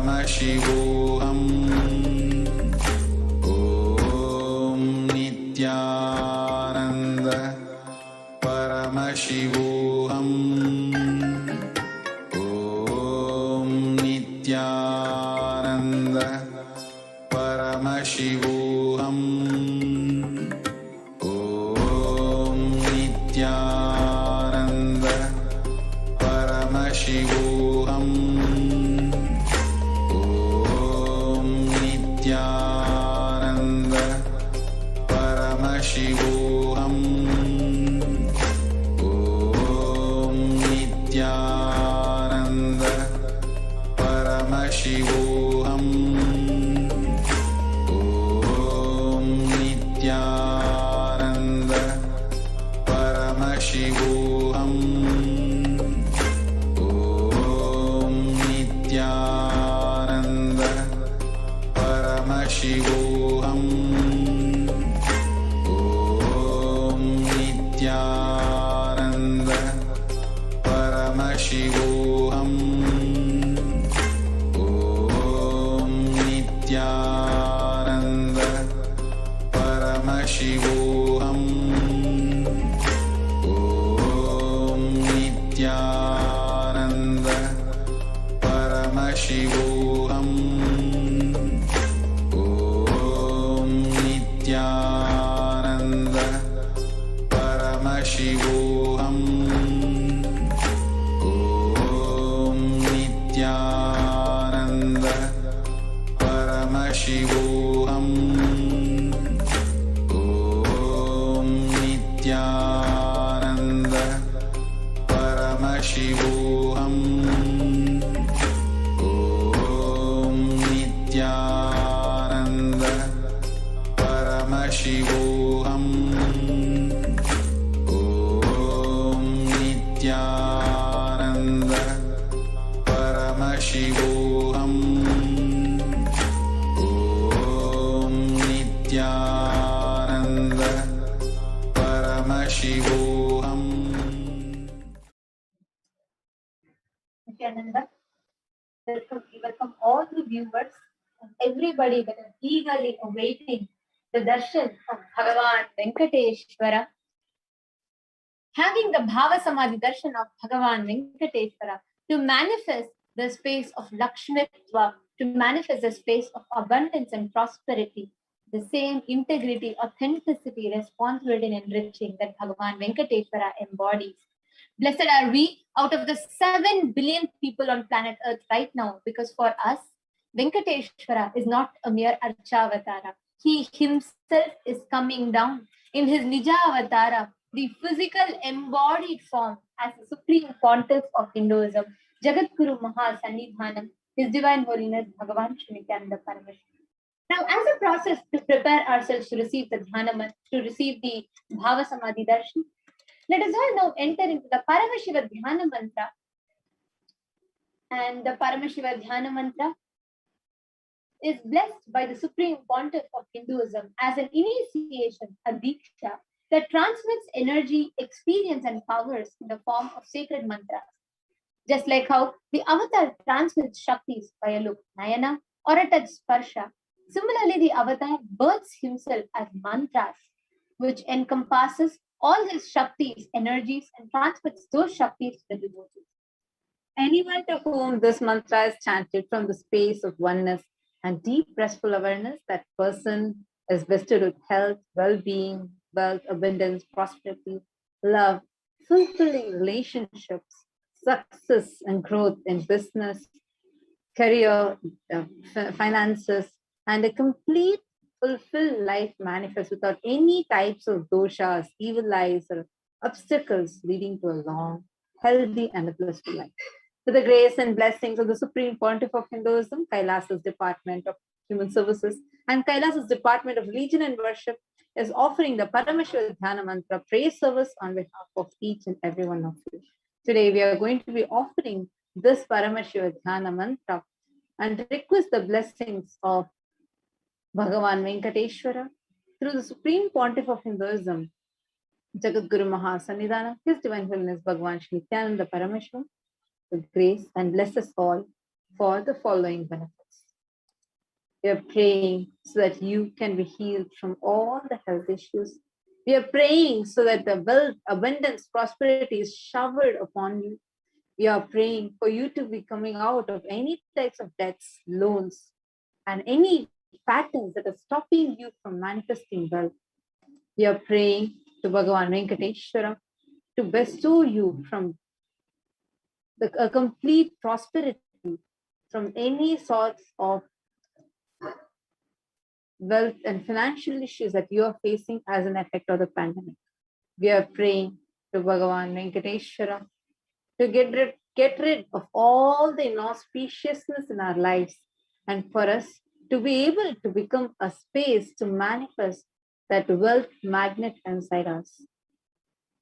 Paramashivoham. Om Nithyananda Paramashivoham. Om Nithyananda Paramashivoham. Om Nithyananda Paramashivoham. Om Nithyananda Paramashivoham. Om Nithyananda Paramashivoham. Om Nithyananda Paramashivoham. Om Nithyananda Paramashivoham. Om Nithyananda Paramashivoham. Om Nithyananda Paramashivoham. Om Nithyananda Paramashivoham. Om Nithyananda Paramashivoham. Om Nithyananda Paramashivoham. Om Nithyananda Paramashivoham. Om Nithyananda Paramashivoham. Om Nithyananda Paramashivoham. Om Nithyananda Paramashivoham. Nithyananda, welcome all the viewers and everybody that is eagerly awaiting the darshan of Bhagavan Venkateshwara. Having the Bhava Samadhi darshan of Bhagavan Venkateshwara to manifest the space of Lakshmitva, to manifest the space of abundance and prosperity, the same integrity, authenticity, responsibility, and enriching that Bhagavan Venkateshwara embodies. Blessed are we out of the 7 billion people on planet Earth right now, because for us, Venkateshwara is not a mere Archavatara. He himself is coming down in his Nija Avatara, the physical embodied form as the Supreme Pontiff of Hinduism, Jagadguru Mahasannidhanam, His Divine Holiness Bhagavan Nithyananda Paramashivam. Now, as a process to prepare ourselves to receive the Dhyanam, to receive the Bhava Samadhi Darshan, let us all now enter into the Paramashiva Dhyana Mantra. And the Paramashiva Dhyana Mantra is blessed by the Supreme Pontiff of Hinduism as an initiation, a diksha, that transmits energy, experience, and powers in the form of sacred mantras. Just like how the avatar transmits Shaktis by a look, Nayana, or a touch, Sparsha, similarly the avatar births himself as mantras, which encompasses all his Shaktis, energies, and transmits those Shaktis to the devotees. Anyone to whom this mantra is chanted from the space of oneness and deep restful awareness, that person is bestowed with health, well-being, wealth, abundance, prosperity, love, fulfilling relationships, success and growth in business, career, finances, and a complete fulfilled life manifest without any types of doshas, evil eyes, or obstacles, leading to a long, healthy, and a blissful life. With the grace and blessings of the Supreme Pontiff of Hinduism, Kailasa's Department of Human Services, and Kailasa's Department of Religion and Worship is offering the Paramashiva Dhyana Mantra praise service on behalf of each and every one of you. Today, we are going to be offering this Paramashiva Dhyana Mantra and request the blessings of Bhagavan Venkateshwara through the Supreme Pontiff of Hinduism, Jagadguru Mahasannidhanam, His Divine Holiness Bhagavan Nithyananda Paramashivam, with grace and bless us all for the following benefits. We are praying so that you can be healed from all the health issues. We are praying so that the wealth, abundance, prosperity is showered upon you. We are praying for you to be coming out of any types of debts, loans, and any patterns that are stopping you from manifesting wealth. We are praying to Bhagavan Venkateshwara to bestow you from a complete prosperity from any sorts of wealth and financial issues that you are facing as an effect of the pandemic. We are praying to Bhagavan Venkateshwara to get rid of all the inauspiciousness in our lives and for us to be able to become a space to manifest that wealth magnet inside us.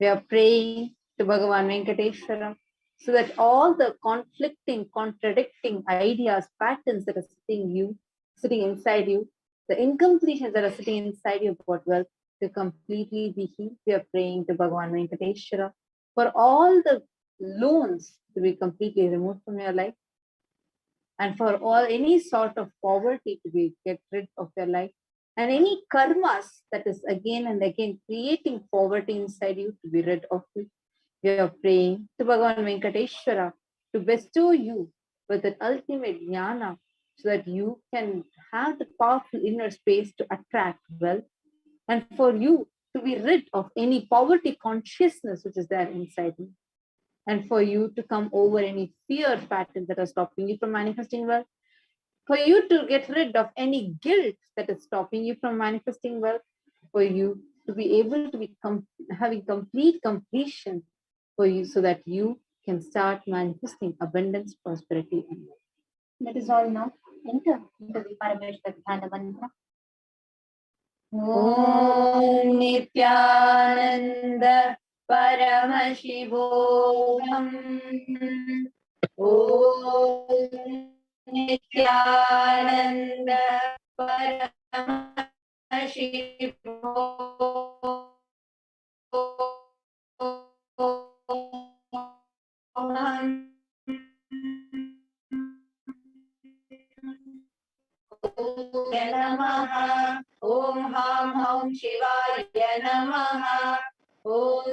We are praying to Bhagavan Venkateshwara so that all the conflicting, contradicting ideas, patterns that are sitting inside you, the incompletions that are sitting inside you about wealth to completely be healed. We are praying to Bhagavan Venkateshwara for all the loans to be completely removed from your life and for all any sort of poverty to be get rid of your life and any karmas that is again and again creating poverty inside you to be rid of you. We are praying to Bhagavan Venkateshwara to bestow you with an ultimate jnana so that you can have the powerful inner space to attract wealth and for you to be rid of any poverty consciousness which is there inside you and for you to come over any fear patterns that are stopping you from manifesting wealth, for you to get rid of any guilt that is stopping you from manifesting wealth, for you to be able to be having complete completion for you so that you can start manifesting abundance, prosperity, and wealth. Let us all now enter into the Paramashiva Dhyana Mantra. Om Nithyananda Paramashivoham. Om Nithyananda Paramashivoham. Namaha. Om Ham Ham Shivaya Namaha. Om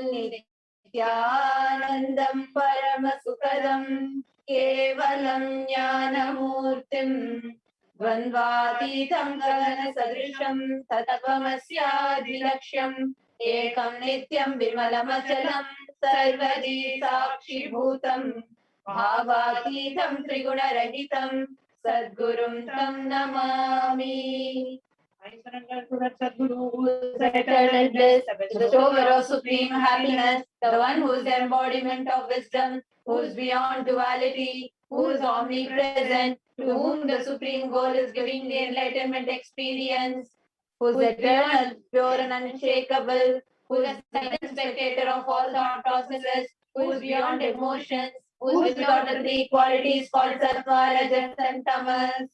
Nithyanandam Paramasukadam Kevalam Jnanamurtim Dvandvatitam Gagana Sadrisham Tattvamasyadilaksham Ekam Nityam Vimalamachalam Sarvadi Sakshi Bhutam Bhavatitam Triguna-rahitam Sadgurum Tam Namami. I surrender to that Sadguru who is eternal bliss, the shower of supreme happiness, the one who is the embodiment of wisdom, who is beyond duality, who is omnipresent, to whom the supreme goal is giving the enlightenment experience, who is eternal, pure and unshakable, who is the silent spectator of all thought processes, who is beyond emotions, who is without the three qualities called Sattva, Rajas, and Tamas.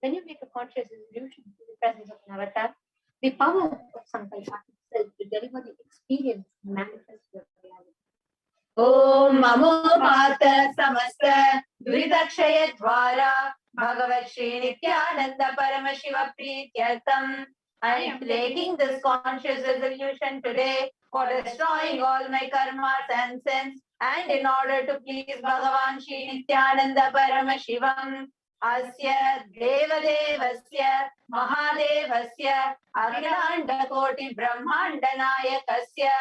When you make a conscious resolution to the presence of an avatar, the power of Sankalpa itself to deliver the experience manifests your reality. Om Mamo Bhata Samasta Duridakshaya Dvara Bhagavat Shri Nithyananda Paramashiva Prityartham. I am taking this conscious resolution today for destroying all my karmas and sins and in order to please Bhagavan Shri Nithyananda Paramashivam. Asya Devadevasya Mahadevasya Akhilanda Koti Brahmanda Nayakasya,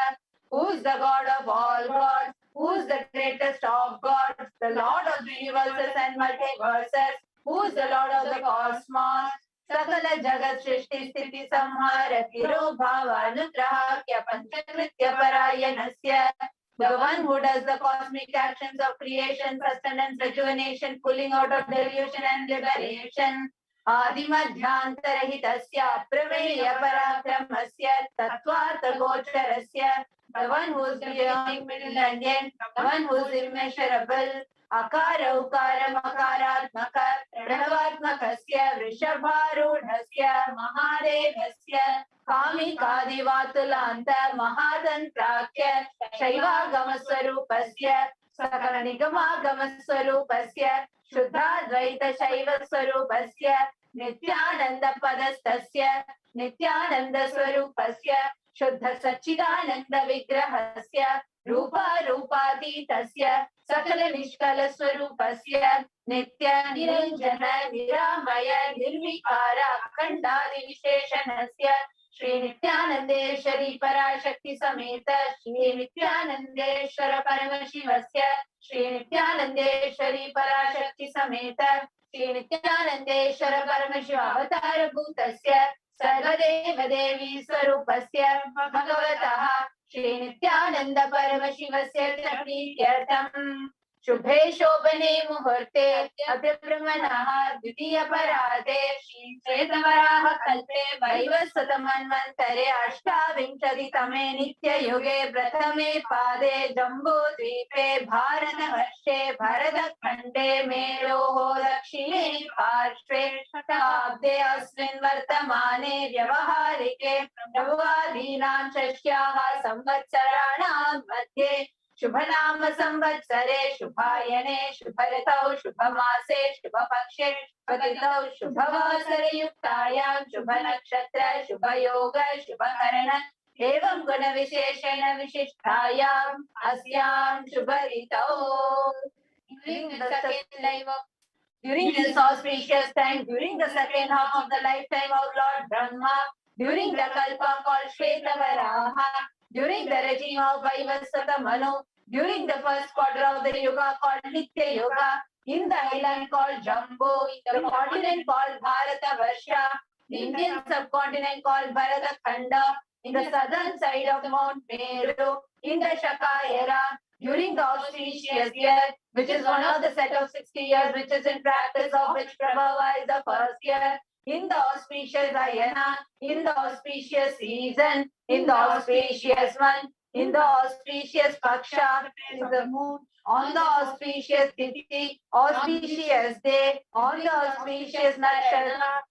who is the God of all gods, who is the greatest of gods, the Lord of the universes and multiverses, who is the Lord of the cosmos, Sakala Jagat Shrishti Sthiti Samhara Kiro Bhava Anugraha Kya Panchakritya Parayanasya, the one who does the cosmic actions of creation, sustenance, rejuvenation, pulling out of delusion and liberation. Adimadhyantarahitasya Prameya Parakramasya Tattvartha Gocharasya, the one who is beyond middle and end, the one who is immeasurable. Akara Ukara Makaratmaka Pranavatmakasya Vrishabharudhasya Mahadevasya Kami Kadivatulanta Mahadantrakya Shaiva Gamaswarupasya Sakala Nigama Gamaswarupasya Shuddha Advaita Shaiva Swarupasya Nityananda Padastasya Nityananda Swarupasya Shuddha Sachidananda Vigrahasya Rupa Rupaditasya Sakala Nishkala Swarupasya Nitya Niranjana Niramaya Nirvikara Akhandadi Visheshanasya Shri Nityanandeshwari Parashakti Sameta Shri Nityanandeshwara Paramashivasya Shri Nityanandeshwari Parashakti Sameta Shri Nityanandeshwara Paramashiva Avatara Bhutasya Sarvadeva Devi Swarupasya Bhagavataha Shri Nityananda Paramashivasya Taprityartam Shubhe Shobhane Muhurte Abhyabrahmanaha Dvitiya Parade Shri Svetavaraha Kalpe Vaivasatamanvantare Ashtavinshadi Tame Nitya Yoge Prathame Pade Jambu Dvipe Bharata Varshe Bharata Khande Meloho Dakshine Parshve Shatabde Asmin Vartamane Vyavaharike Prabhavadinam Shashyaha Samvatsaranam Madhye Shubhanama Samvatsare Shubhayane Shubharatau Shubhamase Shubhapakshe Shubhatitau Shubhavasare Yuktayam Shubhanakshatra Shubhayoga Shubhakarana Evam Guna Visheshana Vishishtayam Asyam Shubharitau. During this auspicious time, during the second half of the lifetime of Lord Brahma, during the Kalpa called Shvetavaraha, during the regime of Vaivasata Manu, during the first quarter of the Yuga called Nitya Yuga, in the island called Jambu, in the continent called Bharata Varsha, the Indian subcontinent called Bharata Khanda, in the southern side of Mount Meru, in the Shaka era, during the auspicious year, which is one of the set of 60 years, which is in practice of which Prabhava is the first year, in the auspicious Ayana, in the auspicious season, in the auspicious month, in the auspicious Paksha, is the moon, on the auspicious Tithi, auspicious day, on the auspicious Nakshatra,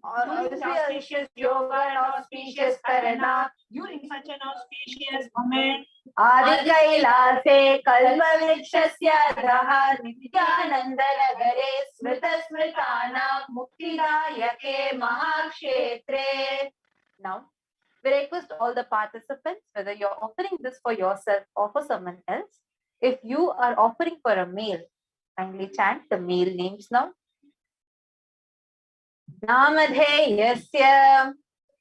auspicious yoga and auspicious karana, during such an auspicious moment, Adi Kailase Kalpavekshasya Daha Nityananda Nagare Smrita Smritana Muktidayake Mahakshetre. Now, we request all the participants, whether you're offering this for yourself or for someone else, if you are offering for a male, kindly chant the male names now. Namadheyasya.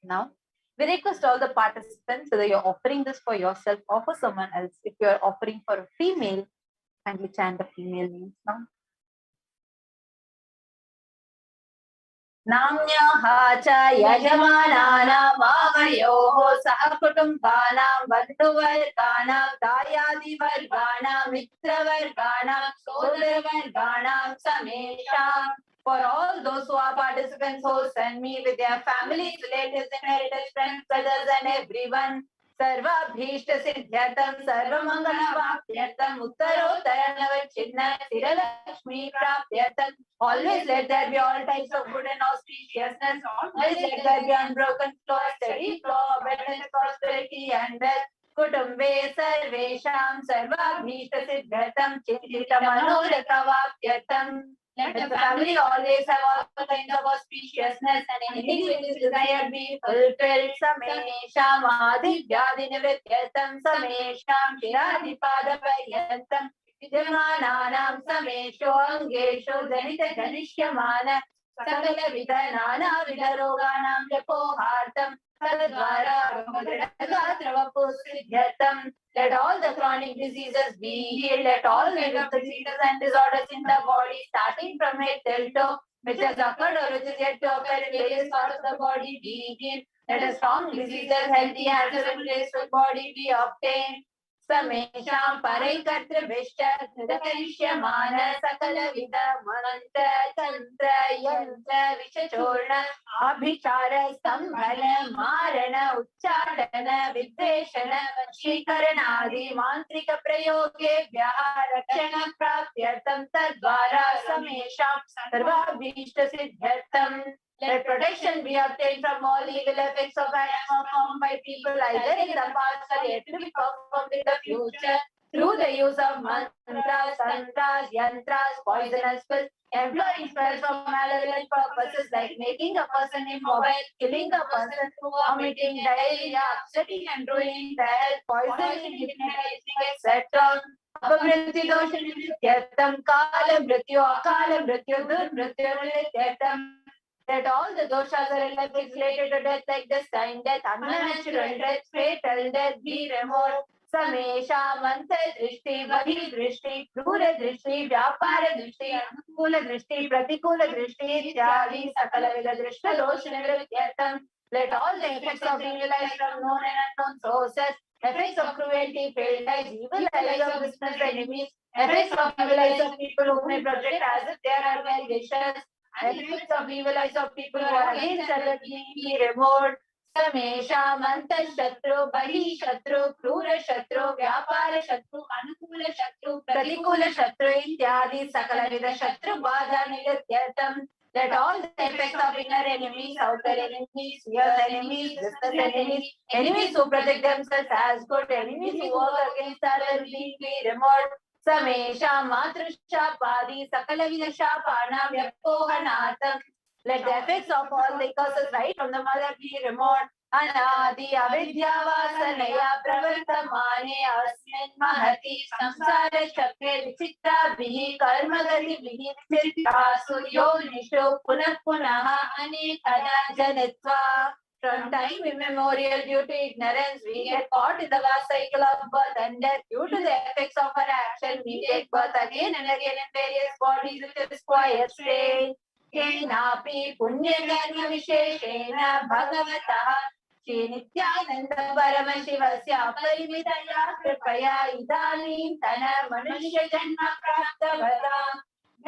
Now, we request all the participants, whether you're offering this for yourself or for someone else, if you're offering for a female, kindly chant the female names now. Namnyaha cha yajamanana vavayoho sahakutumbana bandhuvargana dayadi vargana mitravargana sodarvargana samesha. For all those who are participants, hosts and me with their families, relatives, inheritors, friends, brothers and everyone. Sarva Bhishta Siddhyatam Sarva Mangala Bhaktyartam Uttaro Taranavachinna Siralakshmi Praptyatam. Always let there be all types of good and auspiciousness. Always let there be unbroken flow, steady flow, abundance, prosperity and wealth. Kutumbe Sarvesham Sarva Bhishta Siddhyatam Chintita Manoratha Vaptyatam. Let the family always have all kinds of auspiciousness and anything which is desired be fulfilled. Samesham Adivyadi Nivrityatam Samesham Shiradipada Paryantam Vidyamananam Samesho Angesho Janita Janishyamana Sakala Vidanana Vidaroganam Lepohartam Sadadvara Ramadragatravapu Siddhyatam. Let all the chronic diseases be healed. Let all negative diseases and disorders in the body, starting from head till toe, which has occurred or which is yet to occur in various parts of the body, be healed. Let a strong diseases, healthy hands and graceful body be obtained. Samesham Paraikatra Vishta Nidakarishyamana Sakala Vida Mantra Tantra Yantra Vishachorna Abhichara Stambhana Marana Uchchadana Vidveshana Vashikaranadi Mantrika Prayoge Vyaharakshana Praptyartam Tadvara Samesham Sarva Bhishta Siddhyartam. Let protection be obtained from all evil effects of acts performed by people either in the past or yet to be performed in the future. through the use of mantras, tantras, yantras, poisonous pills, employing spells for malevolent purposes like making a person immobile, killing a person, vomiting, diarrhea, upsetting and ruining the health, poisoning, hypnotizing, etc. अपमृत्यु दोष नित्यर्थम काल मृत्यु अकाल मृत्यु दुर्मृत्यु नित्यर्थम. That all the doshas are related to death like the sign death, unnatural death, fatal death, be removed. Samesha manta drishti, vahi drishti, krura drishti, vyapara drishti, anukula drishti, pratikula drishti, ityadi sakala vida drishta dosha nivrtyartam. Let all the effects of evil eyes from known and unknown sources, effects of cruelty, failed eyes, evil eyes of business enemies, effects of evil eyes of people who may project as if they are well wishers, effects of evil eyes of people who are against other be removed. Samesha manta shatru, bahi shatru, krura shatru, vyapara shatru, anukula shatru, pratikula shatru, ityadi sakala vida shatru badha nityartam. Let all the effects of inner enemies, outer enemies, fierce enemies, business enemies, enemies who project themselves as good, enemies who work against other being be removed. Samesha matrusha padi sakala vida shapana vyapohanatam. Let the effects of all the curses right from the mother be removed. Anadi avidya vasanaya pravartamane asmin mahati samsara chakre vichitra bihi karma gati bihi vichitrasu yonishu punah punaha anekada janitva. From time immemorial, due to ignorance, we get caught in the vast cycle of birth and death. Due to the effects of our action, we take birth again and again in various bodies, which is quite strange. Kenapi punyaganya visheshena bhagavatah Shri Nithyananda Paramashivasya Parimitaya Kripaya Idanim Tana Manushya Janma Praptavata.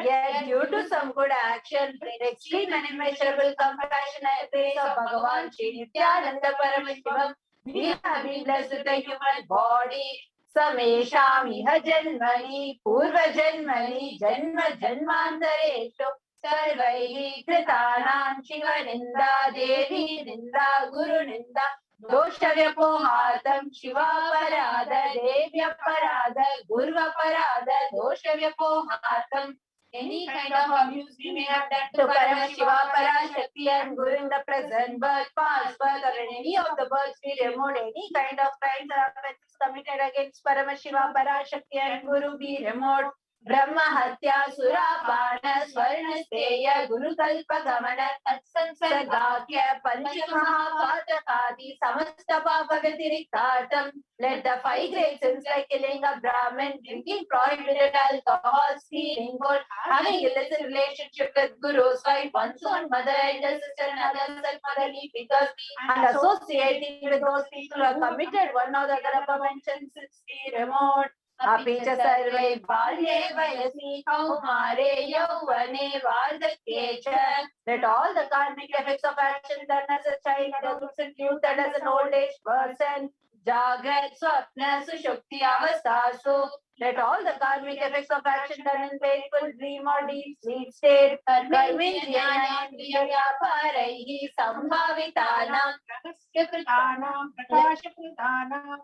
Yet due to some good action, extreme and immeasurable compassion and grace of Bhagavan Shri Nithyananda Paramashivam, we have been blessed with a human body. Samesham iha janmani purva janmani janma janmantareshu sarvaihi kritanam shiva ninda devi ninda guru ninda dosha vyapohatam shiva parada devya parada gurva parada dosha vyapohatam. Any kind of abuse we may have done to Paramashiva, Parashakti and Guru in the present birth, past birth, or in any of the births we removed, any kind of crimes or offenses committed against Paramashiva, Parashakti and Guru be removed. Brahma Hatya Surapana Swarna Steya Guru Kalpa Gamana Tatsansargakya Panchamahapatakadi Samasta Papa Gatiriktatam. Let the 5 great sins like killing a Brahmin, drinking prohibited alcohol, stealing gold, having illicit relationship with Guru's wife, one's own mother, elder sister, and others and motherly figures, and associating with those people who have committed one or the other above mentioned sins be removed. Apicha sarve balye vayasi kaumare yauvane vardhakyecha. Let all the karmic effects of action done as a child, adulthood, and youth, and as an old age person, Jagrat, Swapna, Sushukti, Avastasu. Let all the karmic effects of action done in painful dream or deep sleep state, Karmindriyanam, Vyaparaihi, Sambhavitanam, Prakasyapritanam, Prakashapritanam.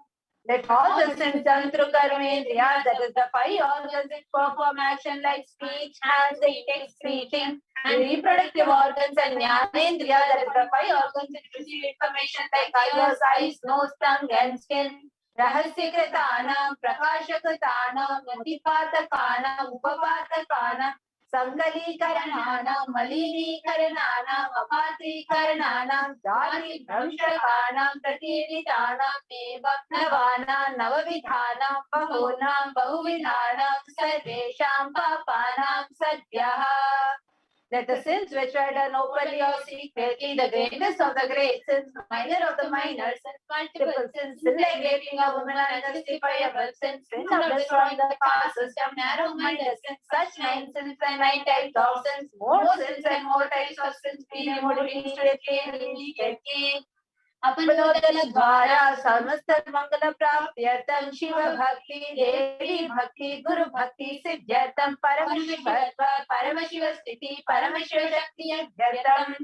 Let all the sins done through Karmendriya, that is the 5 organs which perform action like speech, hands, intake, speaking, and reproductive organs, and Jnanendriya, that is the 5 organs which receive information like ears, eyes, nose, tongue, and skin. Rahasyakritanam, Prakashakritanam, Matipatakana, Upapatakana, Sankalikarananam, Malinikarananam, Apatikarananam, Jati Bhamshakanam, Pratiritanam, Devaknavanam, Navavidhanam, Bahunam, Bahuvidhanam, Sarvesham Papanam, Sadhyaha. Let the sins which were done openly or secretly, the greatest of the great sins, minor of the minor sins, multiple sins, sin like raping a woman and unjustifiable sins, sins of destroying the caste system, narrow-minded sins, such 9 sins and 9 types of sins, more sins and more types of sins be removed immediately and immediately. अपनोदन द्वारा समस्त मंगल प्राप्त्यर्थम शिव भक्ति देवी भक्ति गुरु भक्ति सिद्ध्यर्थम परमशिव परमशिव स्थिति परमशिव शक्ति यज्ञर्थम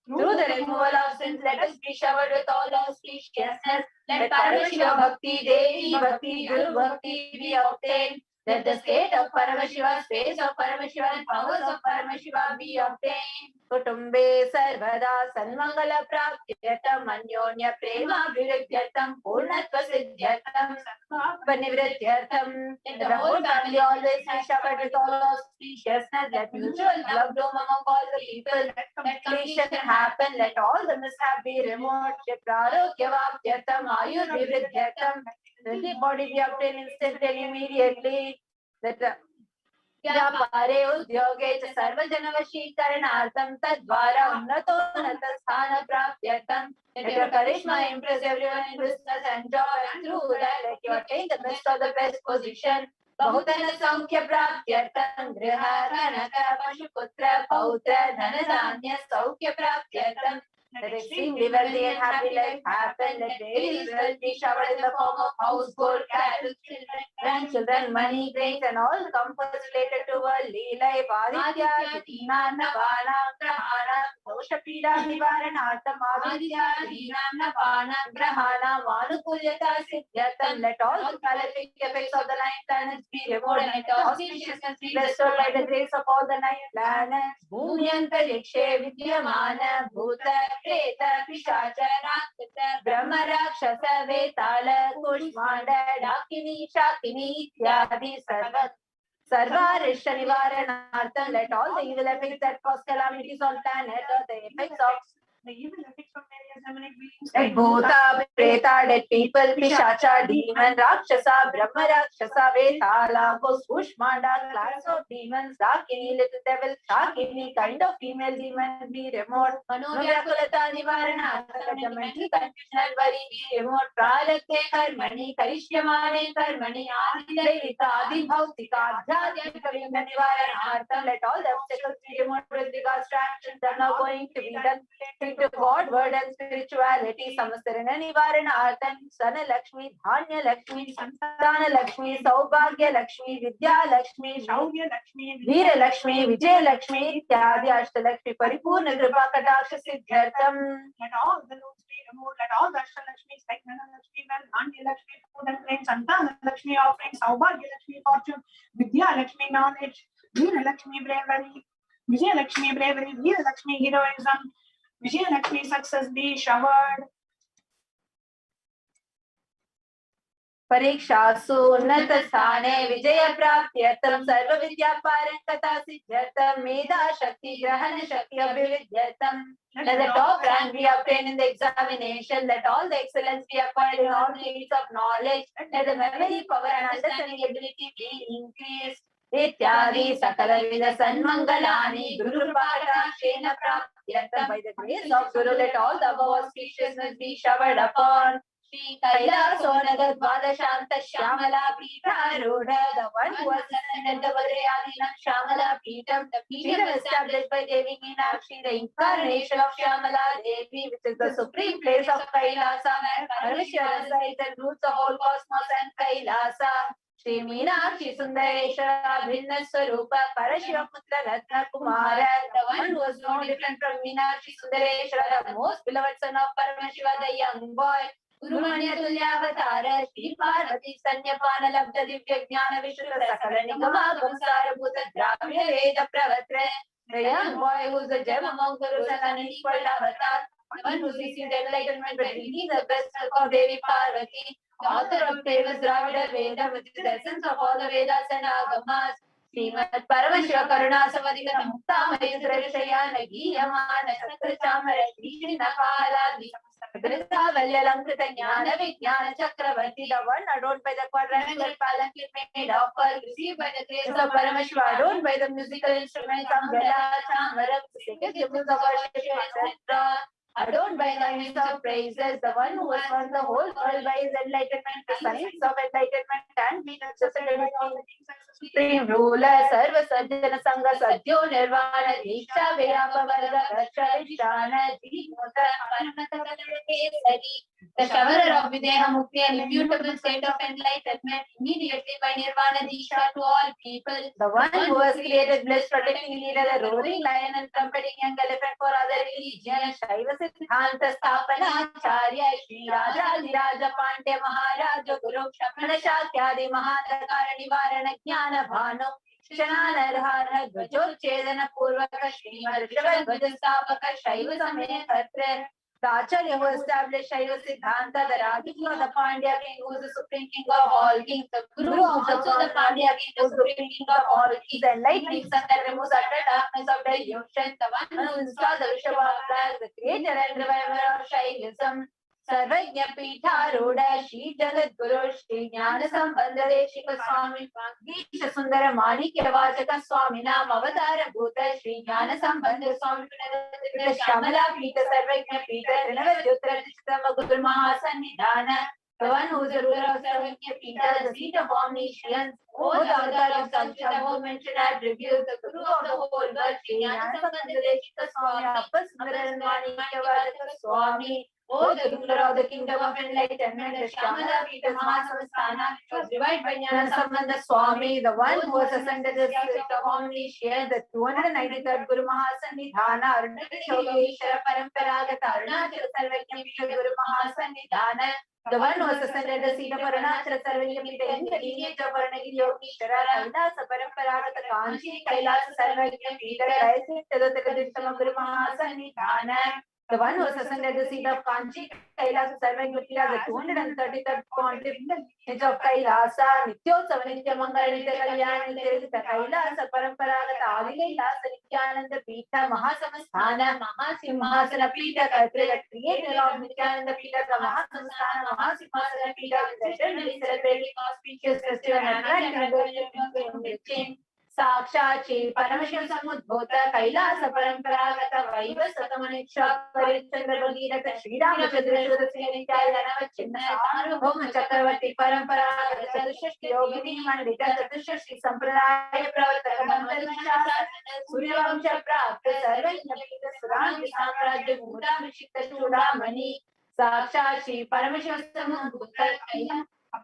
Through the removal of sins, let us be showered with all auspiciousness. Let Paramashiva Bhakti, Devi Bhakti, Guru Bhakti be obtained. Let the state of Paramashiva, space of Paramashiva, and powers of Paramashiva be obtained. Kutumbe Sarvada Sanmangala Praptyatam Anyonya Prema Viridyatam Purnatva Siddhyatam Panivrityartham. Let the whole family always be showered with all auspiciousness. Let mutual love bloom among all the people. Let completion happen. Let all the mishap be removed. Let Prarokhyavaptyatam Ayurvidyatam. Let the body be obtained instantly and immediately. Let the व्यापारे उद्योगे च सर्वजनवशीकरणार्थं तद्वारा उन्नतोन्नतस्थान प्राप्त्यर्थं. Let your charisma impress everyone in business and job, and through that let you attain the best of the best position. बहुधन सौख्य प्राप्त्यर्थं गृह कनक पशुपुत्र पौत्र धन धान्य सौख्य प्राप्त्यर्थं. Let extremely wealthy and happy life happen. Let daily wealth be showered in the form of household, cattle, children, grandchildren, money, grains, and all the comforts related to worldly life. Aditya, Dhinam, Navana, Grahana, Dosha Pida, Nivaranartham, Aditya, Dhinam, Navana, Grahana, Vanukulyata, Siddhyatam. Let all the malefic effects of the 9 planets be removed, and let auspiciousness be bestowed by the grace of all the 9 planets. Bhumyantarikshe Vidyamana Bhuta Preta Pishacha Rakshasa Brahma Rakshasa Vetala Kushmanda Dakini Shakini Ityadi Sarvarisha Nivaranartham. Let all the evil effects that cause calamities on planet or the effects of the evil effects of various demonic beings like Bhuta, Preta, dead people, Pishacha, demon, Rakshasa, Brahma Rakshasa, Vetala, Kushmanda, class of demons, Dakini, little devil, Shakini, kind of female demon be removed. Manogyakulata Nivaranartham. Let the mental confusion and worry be removed. Pralakte Karmani, Karishyamane Karmani, Adidevita, Adibhautika, Adhyadhyaka Vinda Nivaranartham. Let all the obstacles be removed with regards to actions that are going to be done into God, word, and spirituality. Samastarana Nivaranartham. Sana Lakshmi, Dhanya Lakshmi, Santana Lakshmi, Saubhagya Lakshmi, Vidya Lakshmi, Shaurya Lakshmi, Veera Lakshmi, Vijay Lakshmi, Ityadi Ashtalakshmi, Paripurna Kripa Kataksha Siddhyartham. Let all the looks be removed. Let all the Ashtalakshmis like Nana Lakshmi, Dhanya Lakshmi, food and grain, Santana Lakshmi, offering, Saubhagya Lakshmi, fortune, Vidya Lakshmi, knowledge, Veera Lakshmi, bravery, Vijay Lakshmi, bravery, Veera Lakshmi, heroism, Vijay Lakshmi, success be showered. परीक्षासु उन्नत स्थाने विजय प्राप्त्यर्थं सर्व विद्या पारंगता सिद्ध्यर्थं मेधा शक्ति ग्रहण शक्ति अभिविद्यर्थं. Let the top rank be obtained in the examination. Let all the excellence be acquired in all fields of knowledge. Let the memory, power, and understanding ability be increased. Ityadi sakala vida sanmangalani Guru Padashena Praptyartham. By the grace of Guru, let all the above auspiciousness be showered upon. Shri Kailasa Dvadashanta Shyamala Pita Rudha, the one who was ascended the Vadreyadinam Shyamala Pitam, the Pitam established by Devi Meenakshi, the incarnation of Shyamala Devi, which is the supreme place of Kailasa, where Paramashiva resides and rules the whole cosmos and Kailasa. Shri Meenakshi Sundareshwara Bhinna Swarupa Parashiva Putra Ratna Kumara, the one who was no different from Meenakshi Sundareshwara, the most beloved son of Paramashiva, the young boy. Gurumanya Tulyavatara, Shri Parvati Sanyapana Labdha Divya Jnana Vishruta Sakala Nigama Gamsara Bhuta Dravya Veda Pravatre. The young boy who is a gem among Gurus and unequaled avatar, the one who received enlightenment by reading the best of Devi Parvati, the author of famous Dravida Veda, which is the essence of all the Vedas and Agamas. Srimad Paramashiva Karuna Samadhikara Mukta Mayusra Vishayana Giyamana Sakra Chamara Shri Nakala Grita Valyalankrita Jnana Vijnana Chakravarti, the one adorned by the quadrangular palanquin made of pearl, received by the grace of Paramashiva, adorned by the musical instruments Ambela, Chamaram, sacred symbols of worship, etc. Adorned by the hymns of praises, the one who has won the whole world by his enlightenment, the science of enlightenment, and been accepted by all the kings and supreme ruler, Sarva Sajjana Sangha Sadhyo Nirvana, Diksha Vyapa Varga Raksha Vishana, Jivota Paramata Kesari, the showerer of Videha Mukti and immutable state of enlightenment, immediately by Nirvana Diksha to all people, the one who has created bliss, protecting leader, the roaring lion, and trumpeting young elephant for other religion, Shaiva Siddhanta Sthapanacharya, Shri Rajadiraja Pandya Maharaja Guru Shapana Shakyadi Mahandakara Nivarana Jnana Bhanu Shananarhara Gajocchedana Purvaka Srimad Rishabhadvaja Sthapaka Shaiva Samaya Katra. The Acharya who established Shaiva Siddhanta, the Rajya of the Pandya king, who is the supreme king of all kings, the Guru also the Pandya king, the supreme king of all kings, the enlightening sun that removes utter darkness of delusion, the one who installed the Rishabha, the creator and reviver of Shaivism. Sarvajna Pitharuda Shri Jagat Guru Shri Jnana Sambandha Deshika Swami Vagisha Sundara Manikya Vachaka Swami Nam Avatara Bhuta Shri Jnana Sambandha Swami Shamala Pita Sarvajna Pita Rinavadyuttara Tishtama Guru Mahasannidhana. The one who is the ruler of Sarvajna Pita, the seat of omniscience, O the avatar of Sanchita, who mentioned attributes, the Guru of the whole world, Shri Jnana Sambandha Deshika Swami Appa Sundara Manikya Vachaka Swami. O the ruler of the kingdom of enlightenment, the Shamala Pita Mahasamastana, which was revived by Jnana Sambandha Swami, the one who was ascended the seat of omniscience, the 293rd Guru Mahasannidhana, Arunachogeshwara Paramparagata, Arunachala Sarvajna Pita Guru Mahasannidhana, the one who was ascended the seat of Arunachala Sarvajna Pita in the lineage of Arunagiri Yogeshwara, Kailasa Paramparagata Kanchi, Kailasa Sarvajna Pita, rising to the Takadishtama Guru Mahasannidhana. The one who was ascended the seat of Kanchi, Kailasa Sarvajna Pita, the 233rd pontiff in the lineage of Kailasa, Nityotsava Nitya Mangala Nitya Kalyana Nitya Kailasa Paramparagata Adi Kailasa Nithyananda Pita Mahasamastana Mahasimhasana Pita, the creator of Nithyananda Pita, the Mahasamastana Mahasimhasana Pita, is eternally celebrating auspicious festival and enlightenment. Sakshachi Paramashivam Samudbhota Kailasa Paramparagatha Vaiva Satamaniksha Parichandra Bhagirata Shri Ramachandra Shuddha Nityananda Chinna Sarvabhauma Chakravarti Paramparagatha Chatushrishti Yogini Mandita Chatushrishti Sampradaya Pravartaka Mandalisha Suryavamsha Prapta Sarvajna Pita Surani Samrajya Bhuta Vishikta Chudamani Sakshachi Paramashivam Samudbhota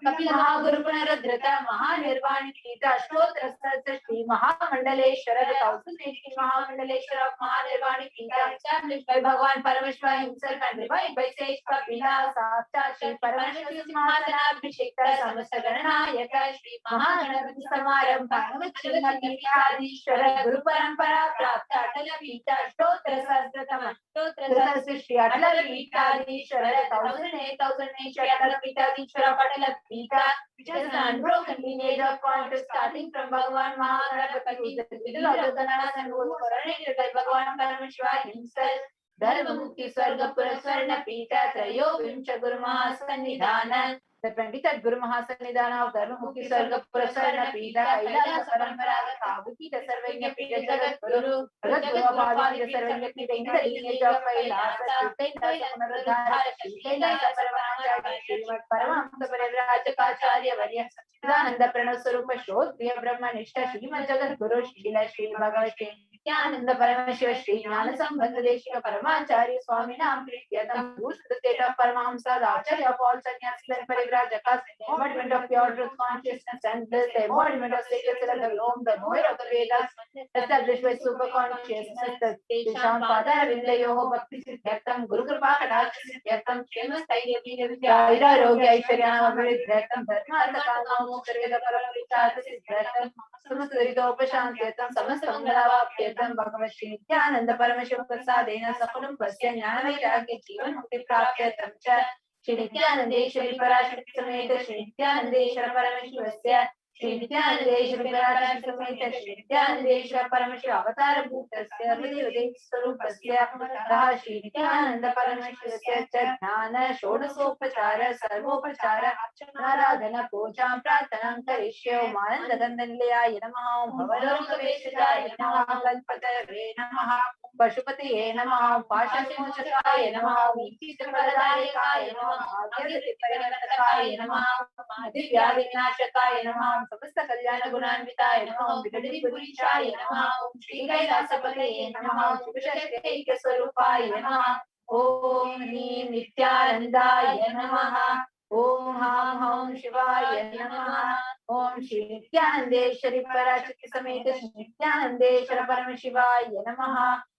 Kapil Mahaguru Punaradhrita Mahanirvani Pita Ashtotra Satya Shri Mahamandaleshwara, the 1080 Mahamandaleshwara of Mahanirvani Pita, established by Bhagavan Paramashivoham himself and revived by sage Kapila Sakshat Shri Paramashivam Simhasana Abhishekta Samasta Gananayaka Shri Mahaganapati Samaram Paramachinna Pithadishwara Guru Parampara Prapta Atala Pita Ashtotra Sahasratama Ashtotra Shri Atala Pithadishwara, 1008 Atala Pithadishwara Atala Pita, which is an unbroken lineage of conscious starting from Bhagavan Mahaganapati, who is the middle of the Gananas and who was coronated by Bhagavan Paramashivoham himself. Dharma Mukti Swarga Puraswarna Pita Trayo Vimsha Guru Mahasannidhana. The 23rd Guru Mahasannidhana of Dharma Mukti Swarga Puraswarna Pita Kailasa Paramparagata Abhikita Sarvajna Pita Jagat Guru Jagat Guru Abhikita Sarvajna Pita in the lineage of Kailasa Kailasa Punaruddhara Kailasa Paramanacharya Srimad Paramahamsa Parivrajaka Varya Satchidananda Pranaswarupa Shodriya Brahma Nishta Srimad Jagat Guru Srila Sri Bhagavan Nithyananda Paramashiva Shri Jnana Sambandha Deshika Paramacharya Swami Nam Priyatam, who is the state of Paramahamsa, the Acharya of all sannyasis and parivrajakas, the embodiment of pure truth consciousness and bliss, the embodiment of sacred celestial home, the knower of the Vedas, established by super consciousness, the Tesham Padara Vindayoho Bhakti Siddhyartam, Guru Kripa Kadaksha Siddhyartam, Kshema Stairya Veena Vidya Rogya Aishwarya Abhividhyartam, Dharma Artha Kama Moksha Veda Paraparichartha Siddhyartam, Samasta Dritopashantyatam, Samasta Mangalavapyatam, Bhagavan Shri Nithyananda Paramashivam Prasadena Sakulam Pasya Jnanavairagya Jivan Mukti Prapyatam Cha Shri Nithyanandeshwari Parashakti Sameta Shri Nithyanandeshwara Paramashivasya Shri Nithyanandeshwari Parashakti Sameta Shri Nithyanandeshwara Paramashiva Avatara Bhutasya Hridayudek Swarupasya Raha Shri Nithyananda Paramashivasya Jnana Shodasopachara Sarvopachara Naradhana Pojam Prathanam Karishyo Mananda Gandhanlaya Namaha Bhavaloka Veshajaya Namaha Kalpatare Namaha Pashupatiye Namaha Pashashimochakaya Namaha Vichitraparadayakaya Namaha Bhagyadiparivanatakaye Namaha Madhivyadinashakaya Namaha Samasta Kalyana Gunanvitaya Namaha Vidadipurishaya Namaha Shri Kailasapataye Namaha Shivashashtaika Swarupaya Namaha Om Hrim Nithyanandaya Namaha Om Ham Ham Shivaya Namaha Om Shri Nithyanandeshwari Parashakti Sameta Shri Nithyanandeshwara Paramashivaya Namaha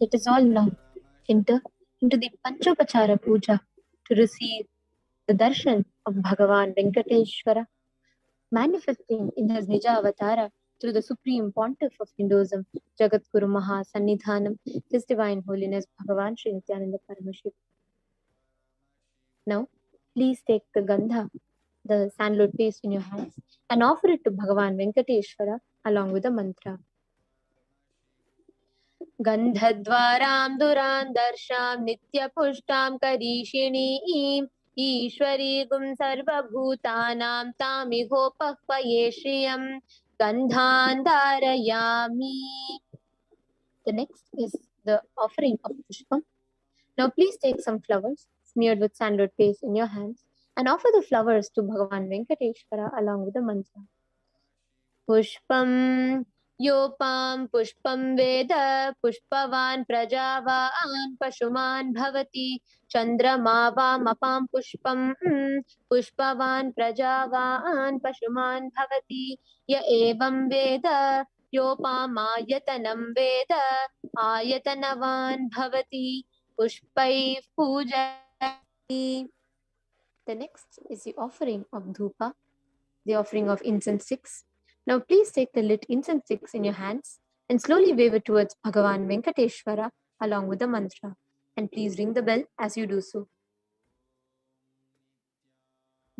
Let us all now enter into the Panchopachara Puja to receive the darshan of Bhagavan Venkateshwara, manifesting in his Nija Avatara through the Supreme Pontiff of Hinduism, Jagat Guru Maha Sannidhanam, His Divine Holiness Bhagavan Sri Nithyananda Paramashivam. Now, please take the Gandha, the sandalwood paste in your hands, and offer it to Bhagavan Venkateshwara along with the mantra. गन्धद्वारां दुरां दर्शां नित्यपुष्टां करीषिणीं ईश्वरीगुं सर्वभूतानां तामिहोपह्वये श्रियं गन्धान् धारयामि. The next is the offering of pushpam. Now please take some flowers smeared with sandalwood paste in your hands and offer the flowers to Bhagavan Venkateshwara along with the mantra. Pushpam Yopam Pushpam Veda Pushpavan Prajavahan Pashuman Bhavati Chandrama Vamapam Pushpam Pushpavan Prajavahan Pashuman Bhavati Ya Evam Veda Yopam Ayatanam Veda Ayatanavan Bhavati Pushpai Pujati. The next is the offering of dhupa, the offering of incense sticks. Now please take the lit incense sticks in your hands and slowly wave it towards Bhagavan Venkateshwara along with the mantra. And please ring the bell as you do so.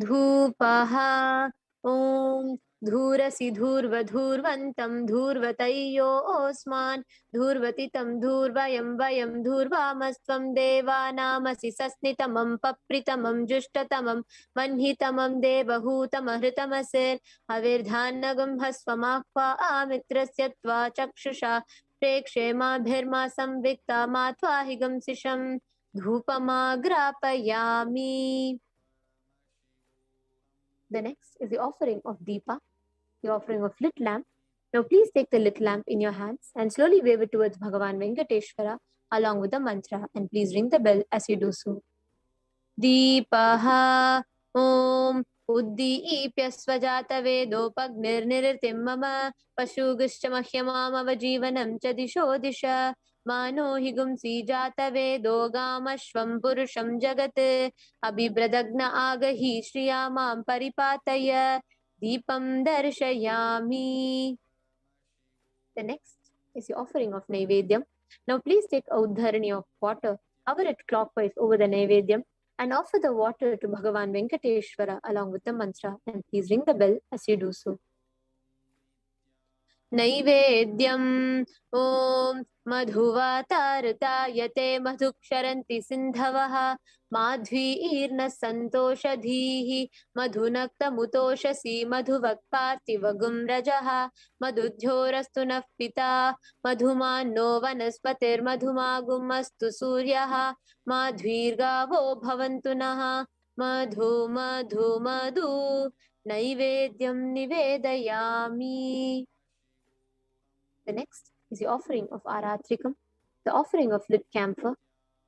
Dhupaha Om Dhurasi Dhurvadhurvantam Dhurvatayyo Osman Dhurvatitam Dhurvayam Vayam Dhurvamastvam Devanamasi Sasnitamam Papritamam Jushtatamam Manhitamam Devahutamahritamasir Avirdhanagam Hasvamakva Amitrasyatva Chakshusha Prekshema Bhirma Samvikta Matvahigam Sisham Dhupamagrapayami. The next is the offering of Deepa, the offering of lit lamp. Now please take the lit lamp in your hands and slowly wave it towards Bhagavan Venkateshwara along with the mantra, and please ring the bell as you do so. Deepaha Om Uddipya Svajata Vedopagmirnirtim Mama Pashugishcha Mahyamam Avajivanam Chadisho Disha Mano Higumsi Jata Vedogam Purusham Jagat Abhibradagna Agahi Shriyamam Paripataya Deepam Darshayami. The next is the offering of Naivedyam. Now please take a Uddharani of water, cover it clockwise over the Naivedyam, and offer the water to Bhagavan Venkateshwara along with the mantra, and please ring the bell as you do so. Naivedyam Om Madhuvatartayate Madhuksharanti Sindhavaha Madhvirna Santoshadhihi Madhunakta Mutoshasi Madhuvakpartivagum Rajaha Madhudhyorastu Nafpita Madhumanno Vanaspatir Madhumagumastu Suryaha Madhvirgavo Bhavantu Naha Madhu Madhu Madhu Naivedyam Nivedayami. The next is the offering of Aratrikam, the offering of lit camphor.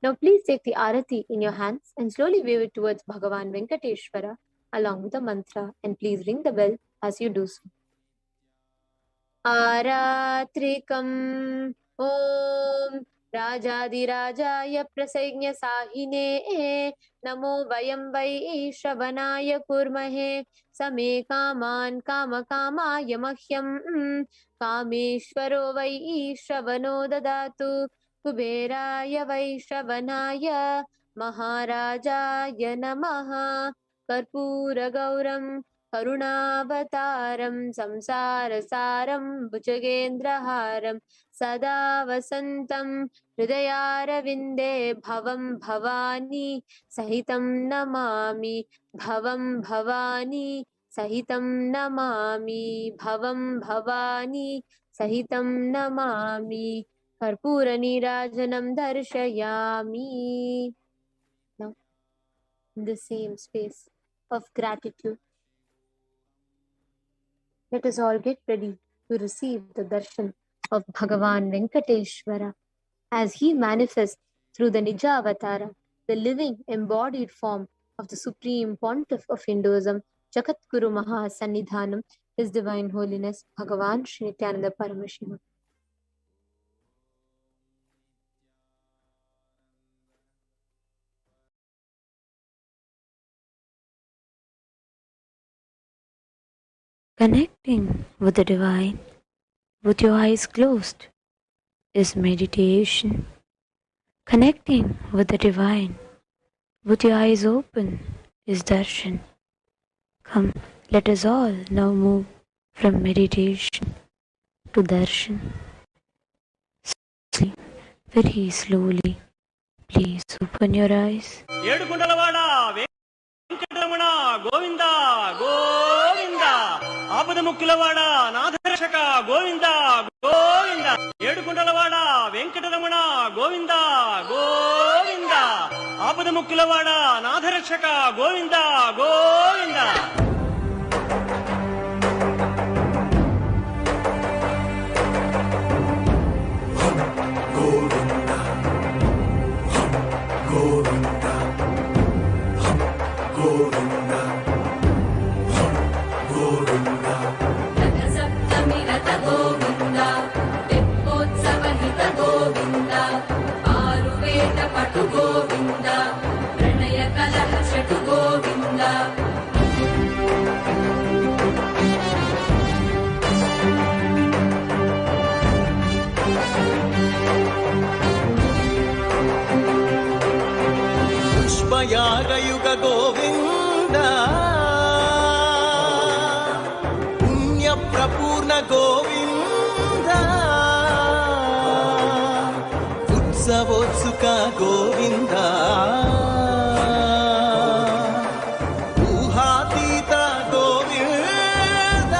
Now please take the Arati in your hands and slowly wave it towards Bhagavan Venkateshwara along with the mantra, and please ring the bell as you do so. Aratrikam Om Rajadirajaya Prasagnya Sahine Namo Vayam Vai Shravanaya Kurmahe Same Kaman Kama Kama Yamahyam Kameshwaro Vai Shravano Dadatu Kuberaya Vai Shravanaya Maharajaya Namaha Karpura Gauram Karunavataram Samsarasaram Bhujagendraharam Sada Vasantam Hridayaravinde Bhavam Bhavani Sahitam Namami Bhavam Bhavani Sahitam Namami Bhavam Bhavani Sahitam Namami Karpura Nirajanam Darshayami. Now, in the same space of gratitude, let us all get ready to receive the darshan of Bhagavan Venkateshwara as he manifests through the Nija Avatara, the living embodied form of the Supreme Pontiff of Hinduism, Jagat Guru Maha Sannidhanam, His Divine Holiness Bhagavan Sri Nithyananda Paramashivam. Connecting with the divine with your eyes closed is meditation. Connecting with the divine with your eyes open is darshan. Come, let us all now move from meditation to darshan. Very slowly, please open your eyes. ఏడుకుండలవాడా Venkataramana Govinda Govinda ఆపద ముక్కులవాడా నాథరక్షక గోవింద గోవింద ఏడుకుండలవాడా వెంకటరమణ గోవింద గోవింద ఆపద ముక్కులవాడా నాథరక్షక గోవింద గోవింద. పుష్పయాగయుగ గోవింద పుణ్య ప్రపూర్ణ గోవింద ఉత్సవోత్సుక గోవింద ఊహాతీత గోవింద.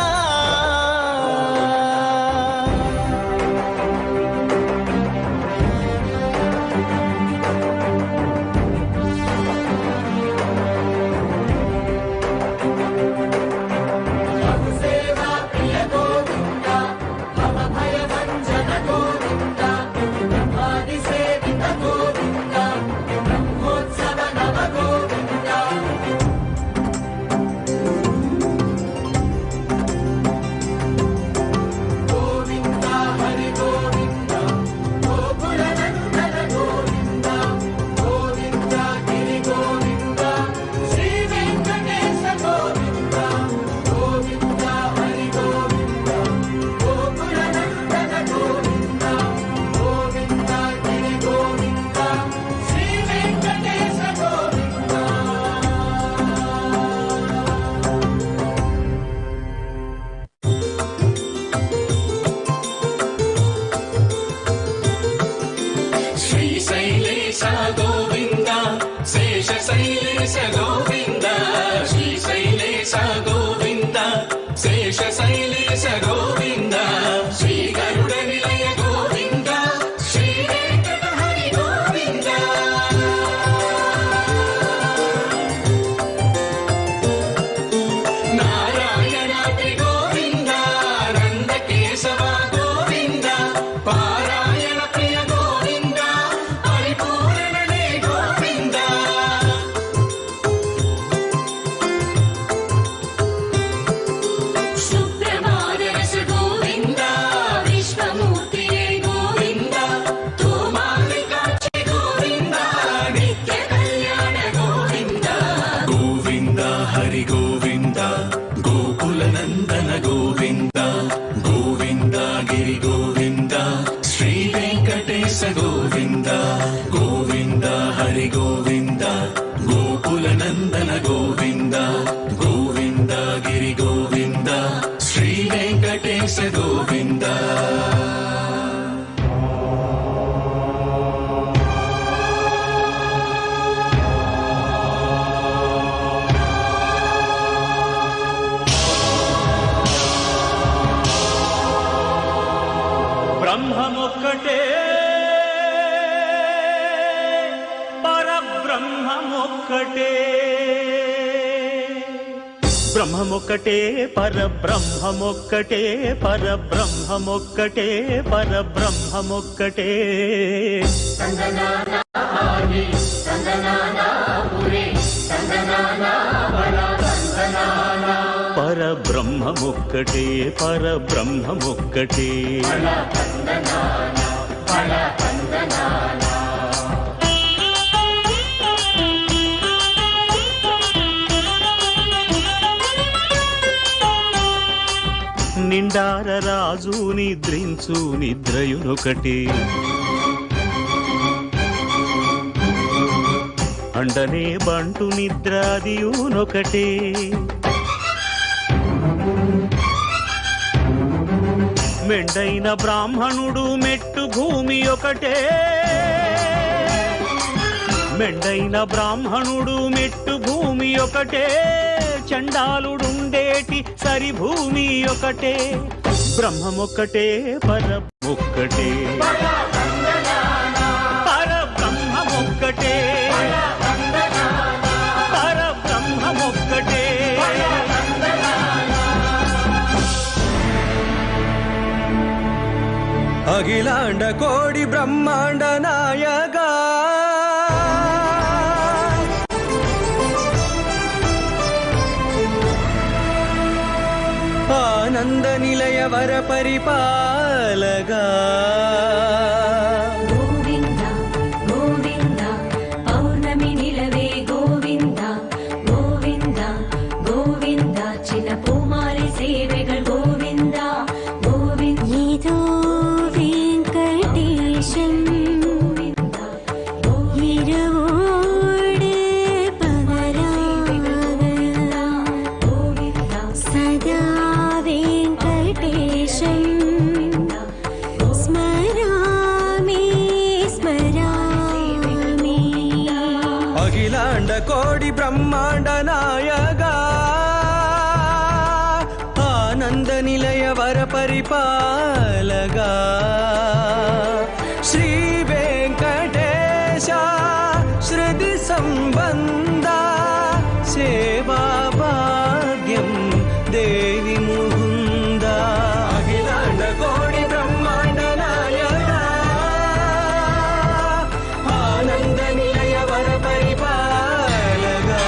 బ్రహ్మమొక్కటే పరబ్రహ్మమొక్కటే బ్రహ్మమొక్కటే పరబ్రహ్మమొక్కటే పరబ్రహ్మమొక్కటే పరబ్రహ్మమొక్కటే. పరబ్రహ్మమొక్కటే పరబ్రహ్మమొక్కటే. పిండార రాజు నిద్రించు నిద్రయునొకటే అండనే బంటు నిద్రాదియునొకటే మెండైన బ్రాహ్మణుడు మెట్టు భూమి ఒకటే మెండైన బ్రాహ్మణుడు మెట్టు భూమి ఒకటే చండాలుడుండేటి సరి భూమి ఒకటే బ్రహ్మమొక్కటే పరమొక్కటే పరబ్రహ్మమొక్కటే పరబ్రహ్మమొక్కటే అఖిలాండ కోడి బ్రహ్మాండ నాయగా ఆనంద నిలయ వర పరిపాలగా గోవింద గోవింద పౌర్ణమి నిలవే గోవింద గోవింద గోవింద చిన్న పూమారి సేవెகள் గోవింద గోవింద ఏదో వెంకటేశం இரவோடு பகரான சதா வெங்கடேஷம் ஸ்மராமி ஸ்மராமி అఖిలాండ కోడి బ్రహ్మాండ నాయగా ఆనంద నిలయ వర పరిపాలగా శ్రీ వెంకటేశ శృతి సంబంధ సేవా భాగ్యం దేవి ముకుంద అఖిలాండ కోడి బ్రహ్మాండ నాయగా ఆనంద నిలయ వర పరిపాలగా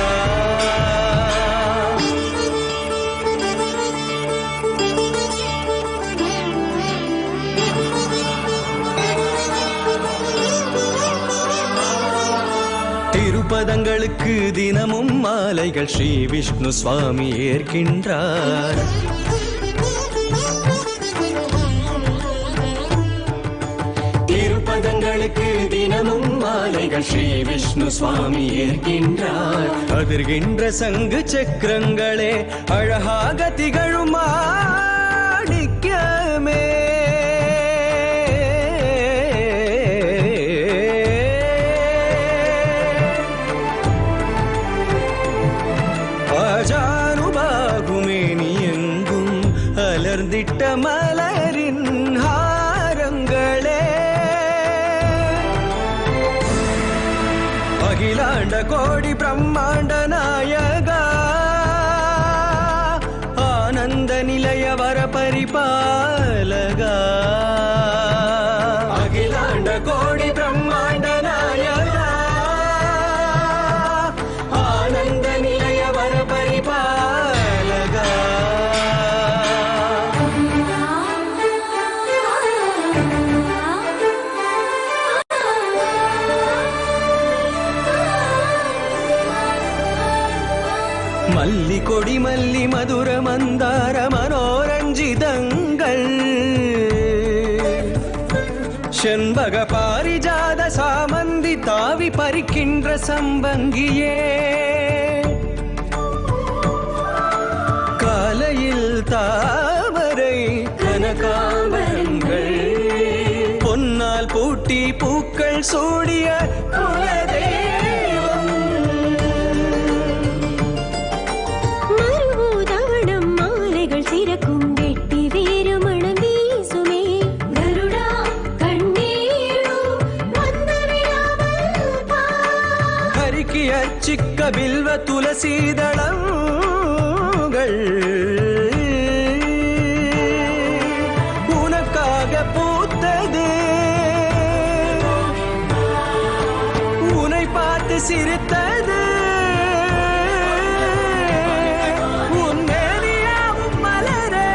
திருப்பதங்களுக்கு தினமும் மாலைகள் ஸ்ரீ விஷ்ணு சுவாமி ஏற்கின்றார் திருப்பதங்களுக்கு தினமும் மாலைகள் ஸ்ரீ விஷ்ணு சுவாமி ஏற்கின்றார் அதிர்கின்ற சங்கு சக்கரங்களே அழகாக திகழும் மாணிக்கமே ஆஜானுபாகுமேனி எங்கும் அலர்ந்திட்ட மலரின் ஹாரங்களே அகிலாண்ட கோடி பிரம்மாண்ட நாயகா ஆனந்த நிலைய வர பரிபாலகா அகிலாண்ட கோடி பிரம்மாண்ட நாயகா ஆனந்த நிலைய வர பரிபாலகா மல்லி கொடி மல்லி மதுர மந்தார மனோரஞ்சிதங்கள் செண்பக பாரிஜாத சாமந்தி தாவி பறிக்கின்ற சம்பங்கியே காலையில் தாமரை கனகாம்பரங்கள் பொன்னால் பூட்டி பூக்கள் சூடிய குலதெய்வம் மறுபூதவனம் மாலைகள் சிறக்கும் வெட்டி வேறு மணம் வீசுமே கருடா கண்ணீரு வந்தவிடாமல் பா ஹரிக்கு அர்ச்சிக்க பில்வ துளசீதளங்கள் உனக்காக பூத்தது உன்னை பார்த்து சிரித்தது உன் மேனியாவும் மலரே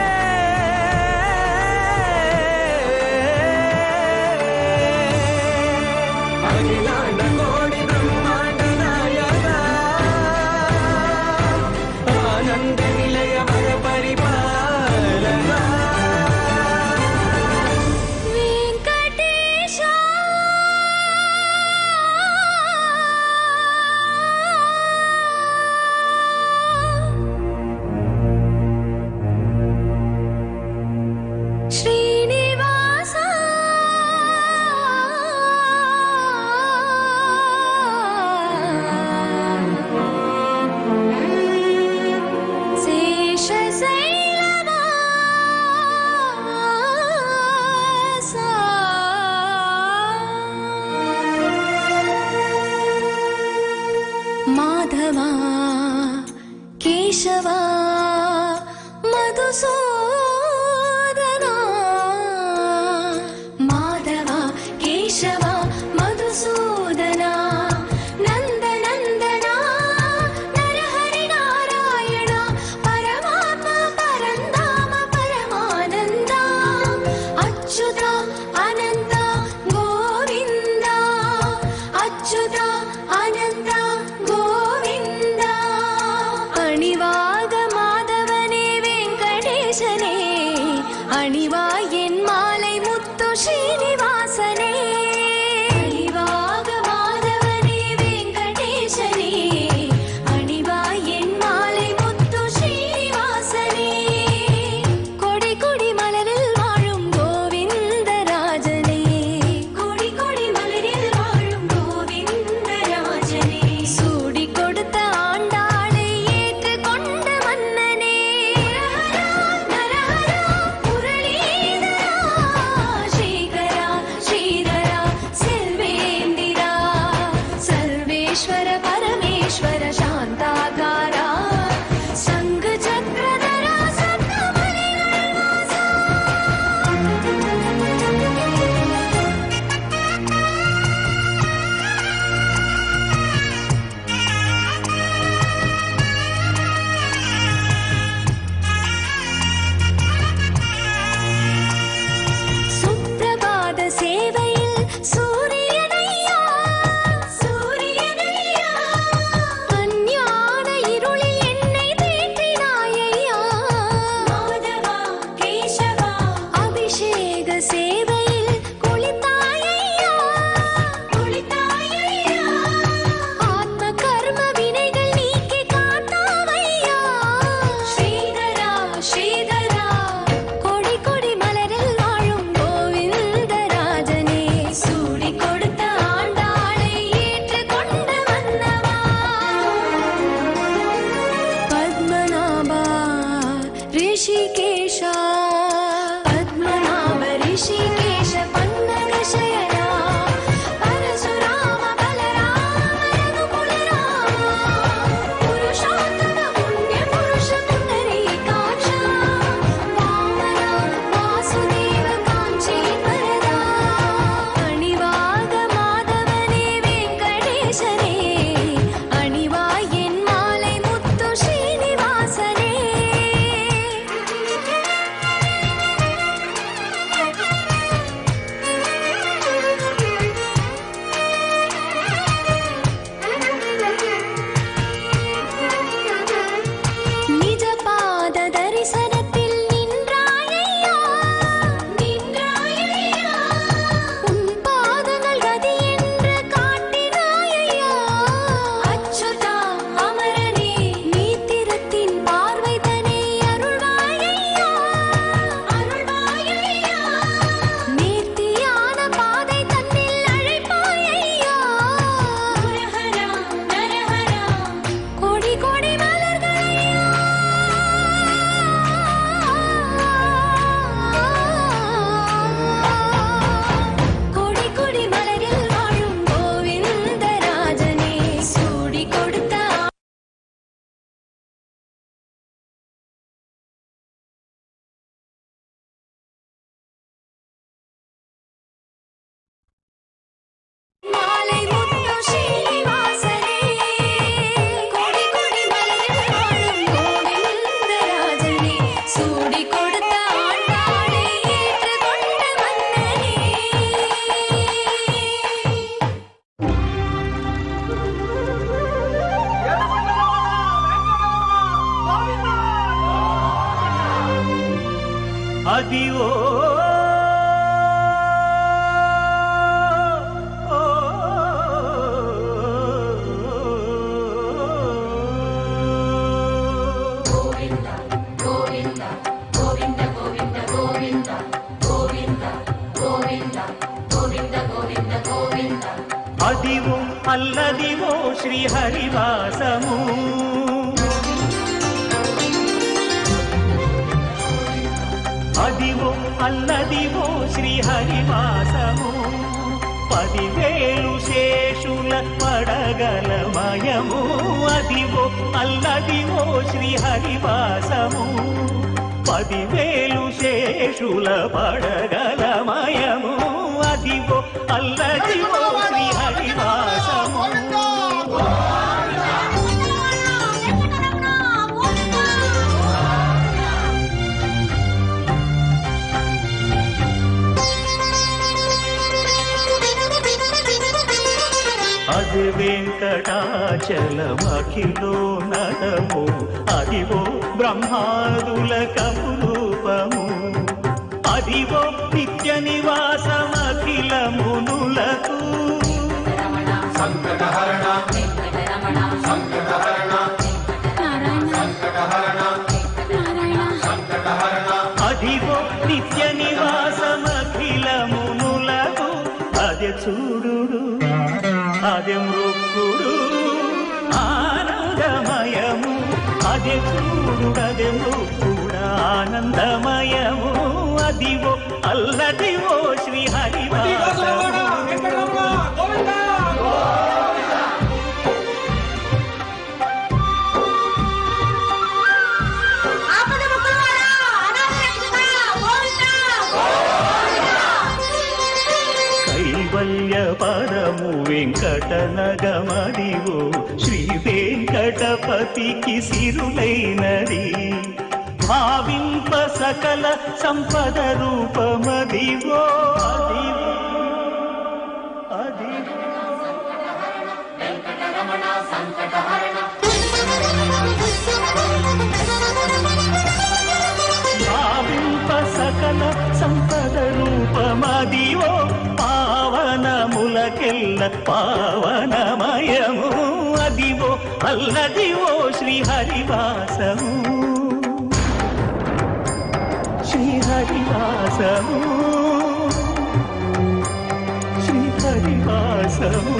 அகிலாண்ட கோடி பிரம்மாண்ட நாயகா ஆனந்த நிலைய வர பரிபாலகா కేశవా మధుసూదనా మాధవ కేశవ మధుసూదనా నందనందనా నరహరి నారాయణ పరమాత్మ పరంధామ పరమానంద అచ్యుత అనంత గోవింద అచ్యుత అనంత గోవింద அணிவாக மாதவனே வெங்கடேசனே அணிவாய் என் மாலை முத்து ஸ்ரீனிவாசனே அணிவாக மாதவனே வெங்கடேசனே அணிவாய் என் மாலை முத்து ஸ்ரீனிவாசனே கொடி கொடி மலரில் வாழும் கோவிந்தராஜனே கொடி கொடி மலரில் வாழும் கோவிந்தராஜனே சூடி கொடுத்த ஆண்டாளை ஏற்று கொண்ட மன்னனே நரஹரா முரளீதரா ஸ்ரீகரா ஸ்ரீதரா செல்வேந்திரா சர்வேஸ்வர பரமேஸ்வர சாந்தாகாரா சங்க சக்கரதரா சப்தமணிகள் வாசா சுப்ரபாத சேவையில் சூரியனையா சூரியனையா அஞ்ஞான இருளில் என்னை தேற்றினாயையா மாதவா கேசவா அபிஷேக சேவையில் குளித்தாயையா குளித்தாயையா ஆத்ம கர்ம வினைகள் நீக்கி காத்தாவையா ஸ்ரீதரா ஸ்ரீதரா கொடி கொடி மலரில் வாழும் கோவிந்தராஜனே சூடி கொடுத்த ஆண்டாளை ஏற்று கொண்ட மன்னவா பத்மநாபா ரிஷிகேஷா பத்மநாப ரிஷிகேஷ பன்னகசயனா பரசுராம பலராம ரகுகுலராமா புருஷோத்தம புண்ணிய புருஷ புண்டரீகாட்சா வாமனா வாசுதேவ காஞ்சி வரதா அணிவாக மாதவனே வெங்கடேசனே அணிவாய் என் மாலை முத்து ஸ்ரீனிவாசனே நிஜ பாத தரிசனத்தில் நின்றாயையா நின்றாயையா உன் பாதங்கள் கதி என்று காட்டினாயையா அச்சுதா அமரனே நீத்திரத்தின் பார்வை தனை அருள்வாயையா அருள்வாயையா நேர்த்தியான பாதை தன்னில் அழைப்பாயையா நரஹரா நரஹரா கொடி கொடி மலர்களையா கொடி கொடி மலரில் வாழும் கோவிந்தராஜனே சூடி கொடுத்த மாலை முத்து ஸ்ரீனிவாசனே கொடி கொடி மலரில் வாழும் கோவிந்தராஜனே சூடி கொடுத்த ஆண்டாளை ஏற்று கொண்ட மன்னனே அதிவோ அதிவோ அல்லதிவோ ஸ்ரீஹரிவாசமு అదివో అల్లదివో శ్రీహరివాసము పదివేలు శేషుల పడగలమయము అదివో అల్లదివో శ్రీహరివాసము 10,000 శేషుల పడగలమయము అదివో అల్లదివో శ్రీహరివాసము అది వెంకటాచలమఖిలో నడము అదివో బ్రహ్మాదుల కపురూపము అదివో నిత్య నివాసమఖిల మునులకు అదివో నిత్య నివాసమఖిల మునులకు అదే చూడు అదే మృక్కుడు ఆనందమయము అదే చూడు అదే మృక్కుడు ఆనందమయము అదివో అల్లదివో శ్రీహరివాసము కైవల్య పరము వెంకటనగమదివో శ్రీ వెంకటపతికి సిరులైనది భావింప సకల సంపద రూపమదివో భావింప సకల సంపద రూపమదివో పావనములకెల్ల పావనమయము అదివో అల్లదివో శ్రీహరివాసము శ్రీహరివాసము శ్రీహరివాసము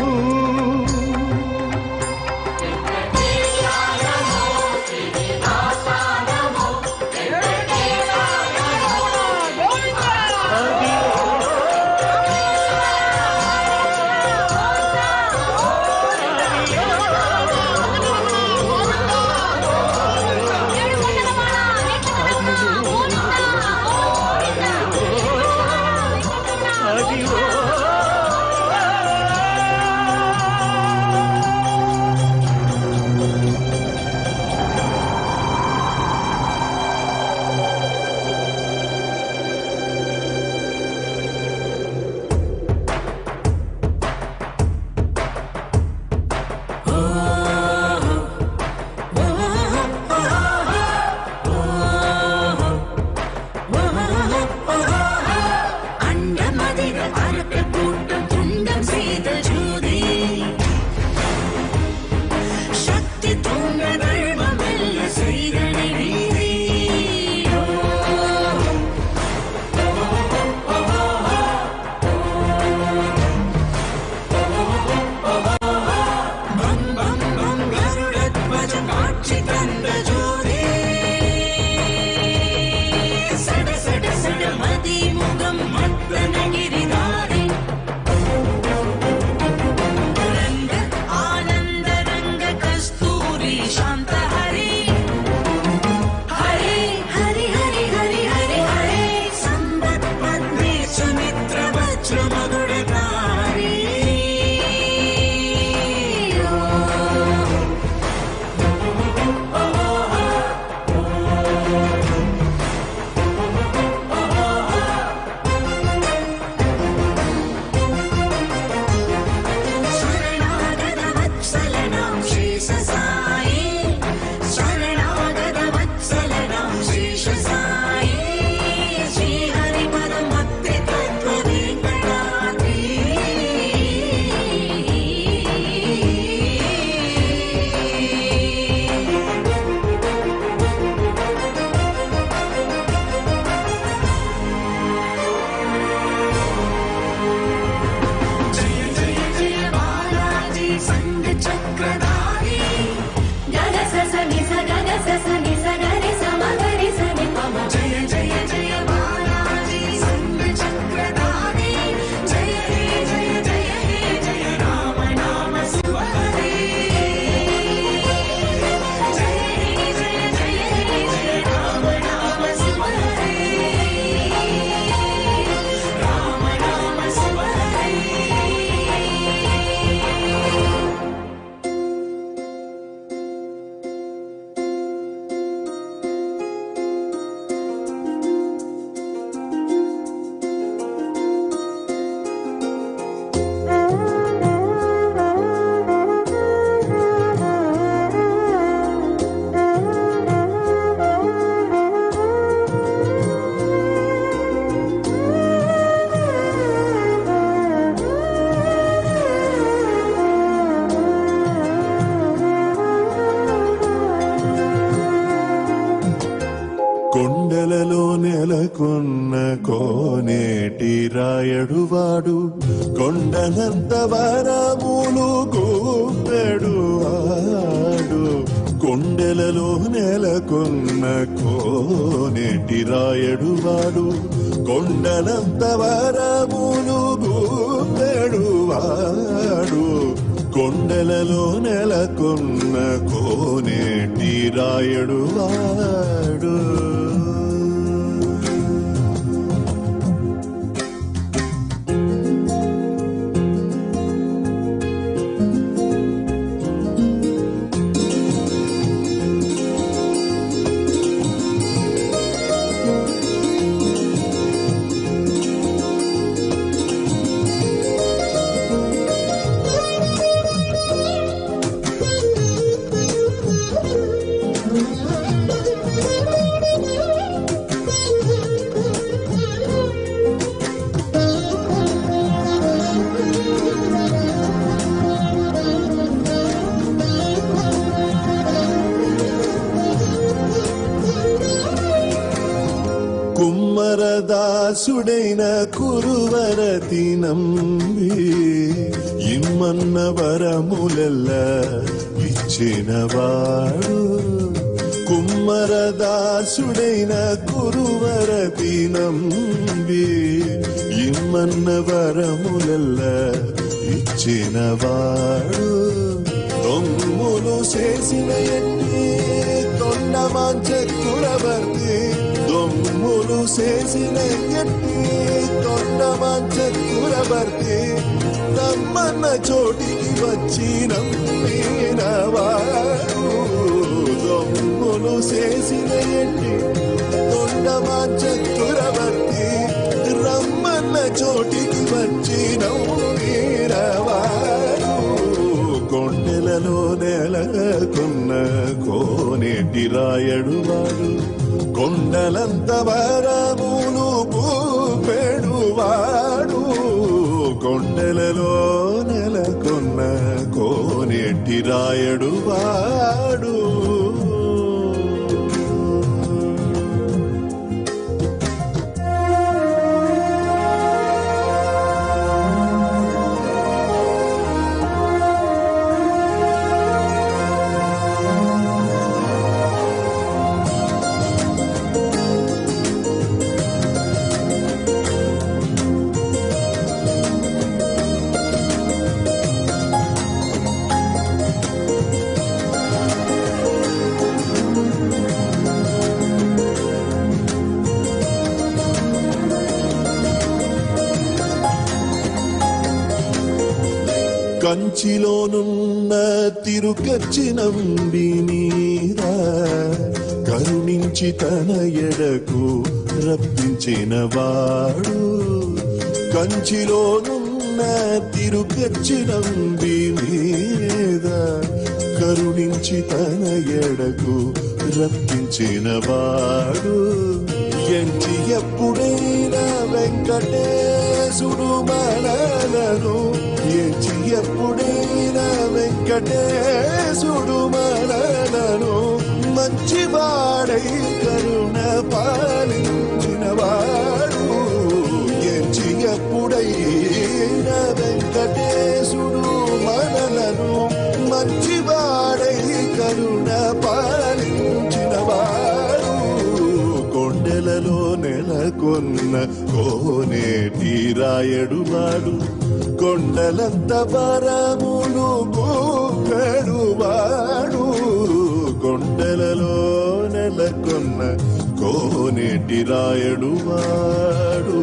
కొండలంత వరములు గోపెడువాడు కొండలలో నెలకొన్న కోనేటి రాయడువాడు కొండలంత వరములు గోపెడువాడు కొండలలో నెలకొన్న కోనేటి రాయడువాడు కుమ్మరదాసుడైన కురువరతి నంబి ఇమ్మన్న వరములెల్ల ఇచ్చినవాడు కుమ్మరదాసుడైన కురువరతి నంబి ఇమ్మన్న వరములెల్ల ఇచ్చినవాడు దొమ్ములు చేసిన ఎన్ని తొండమాంచకురవర్తి దొమ్ములు చేసిన ఎట్టి తొండమాంచకురవర్తి నమ్మన్న చోటికి వచ్చి నమ్మినవాడు దొమ్ములు చేసిన ఎట్టి తొండమాంచకురవర్తి రమ్మన్న చోటికి వచ్చి నమ్మినవాడు కొండలలో నెలకొన్న కోనేటి రాయడువాడు కొండలంత వరములు పూపెడువాడు కొండలలో నెలకొన్న కోనేటి రాయడువాడు కంచిలోనున్న తిరుకచ్చినంబి మీద కరుణించి తన ఎడకు రప్పించినవాడు కంచిలోనున్న తిరుకచ్చినంబి మీద కరుణించి తన ఎడకు రప్పించినవాడు ఎంచి ఎప్పుడైనా వెంకటేశుడు మనలను ఎంచి ఎప్పుడైనా వెంకటేశుడు మనలను మంచివాడై కరుణ పాలించినవాడు ఎంచి ఎప్పుడైనా వెంకటేశుడు మనలను మంచివాడై కరుణ పాలించినవాడు కొండలలో నెలకొన్న కోనేటి రాయడువాడు కొండలంత వరములు గోపెడువాడు కొండలలో నెలకొన్న కోనేటి రాయడువాడు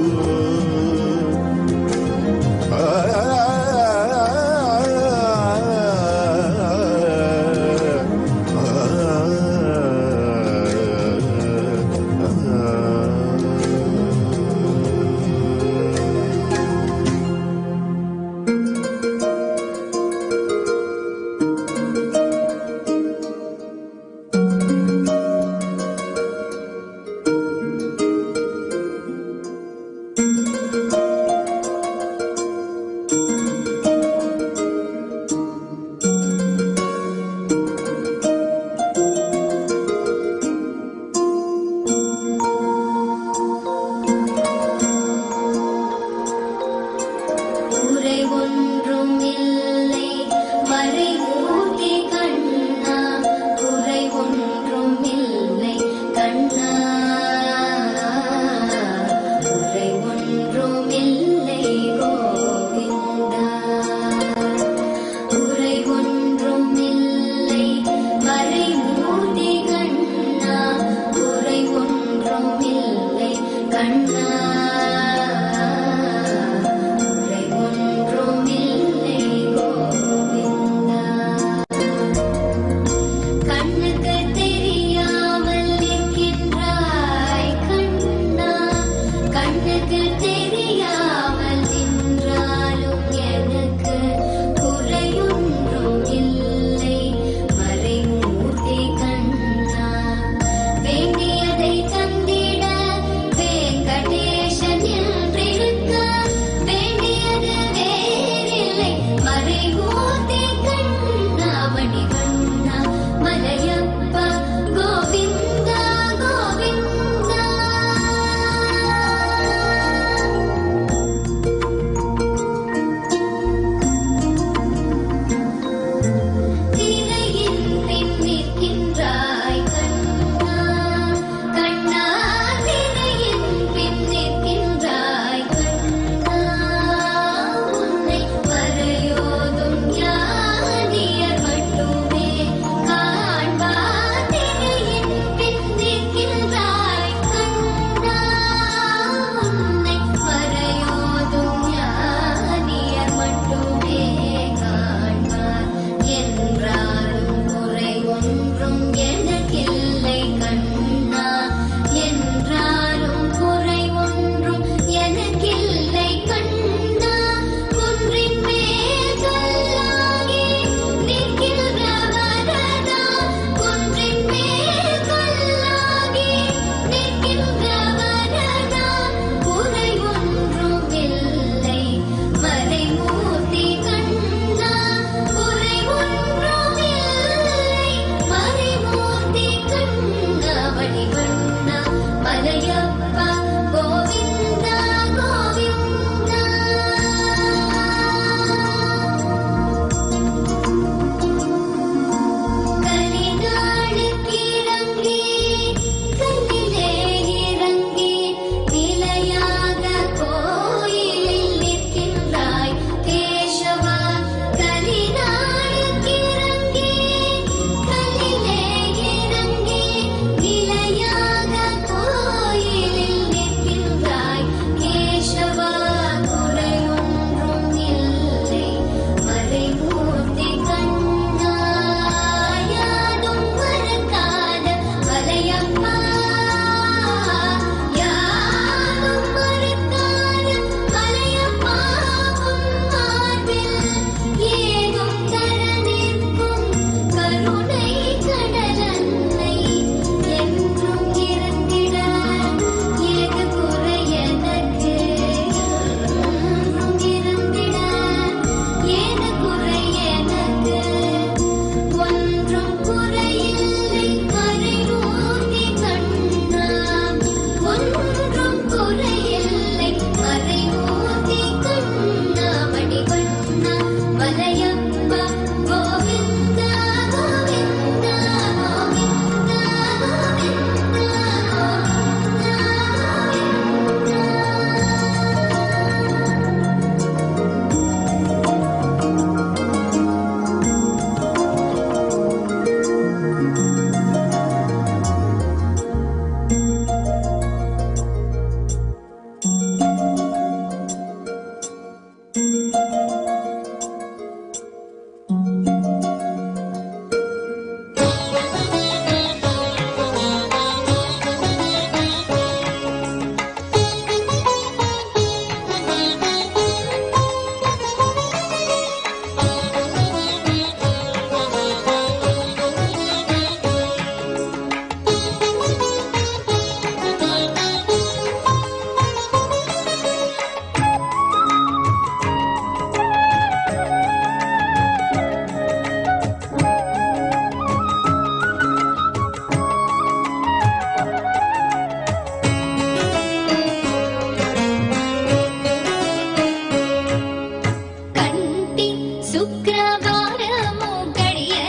శుక్రవారము గడియలేడింట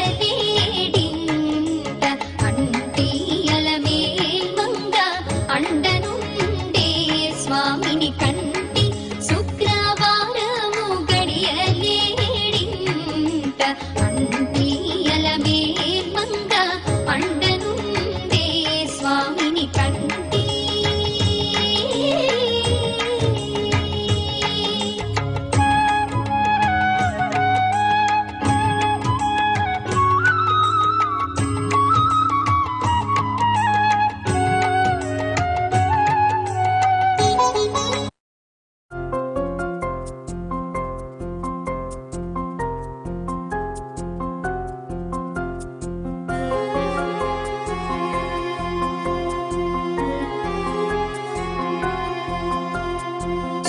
అంటియల మేల్మంగ అండనుండే స్వామిని కంటి శుక్రవారము గడియలేడింట అంటియల మేల్మంగ అండనుండే స్వామిని కంటి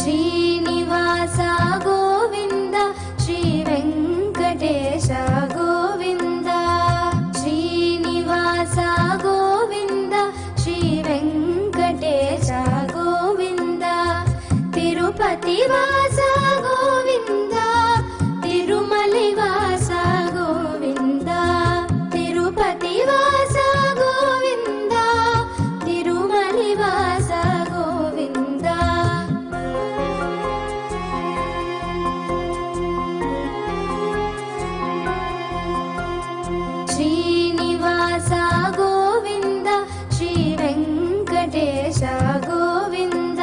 శ్రీనివాస గోవింద శ్రీ వెంకటేశ గోవింద శ్రీనివాస గోవింద శ్రీ వెంకటేశ గోవింద తిరుపతి వాస గోవింద తిరుమలి వాస గోవింద తిరుపతి వాస గోవింద తిరుమలి వాస Govinda Srinivasa Govinda Shri Venkatesha Govinda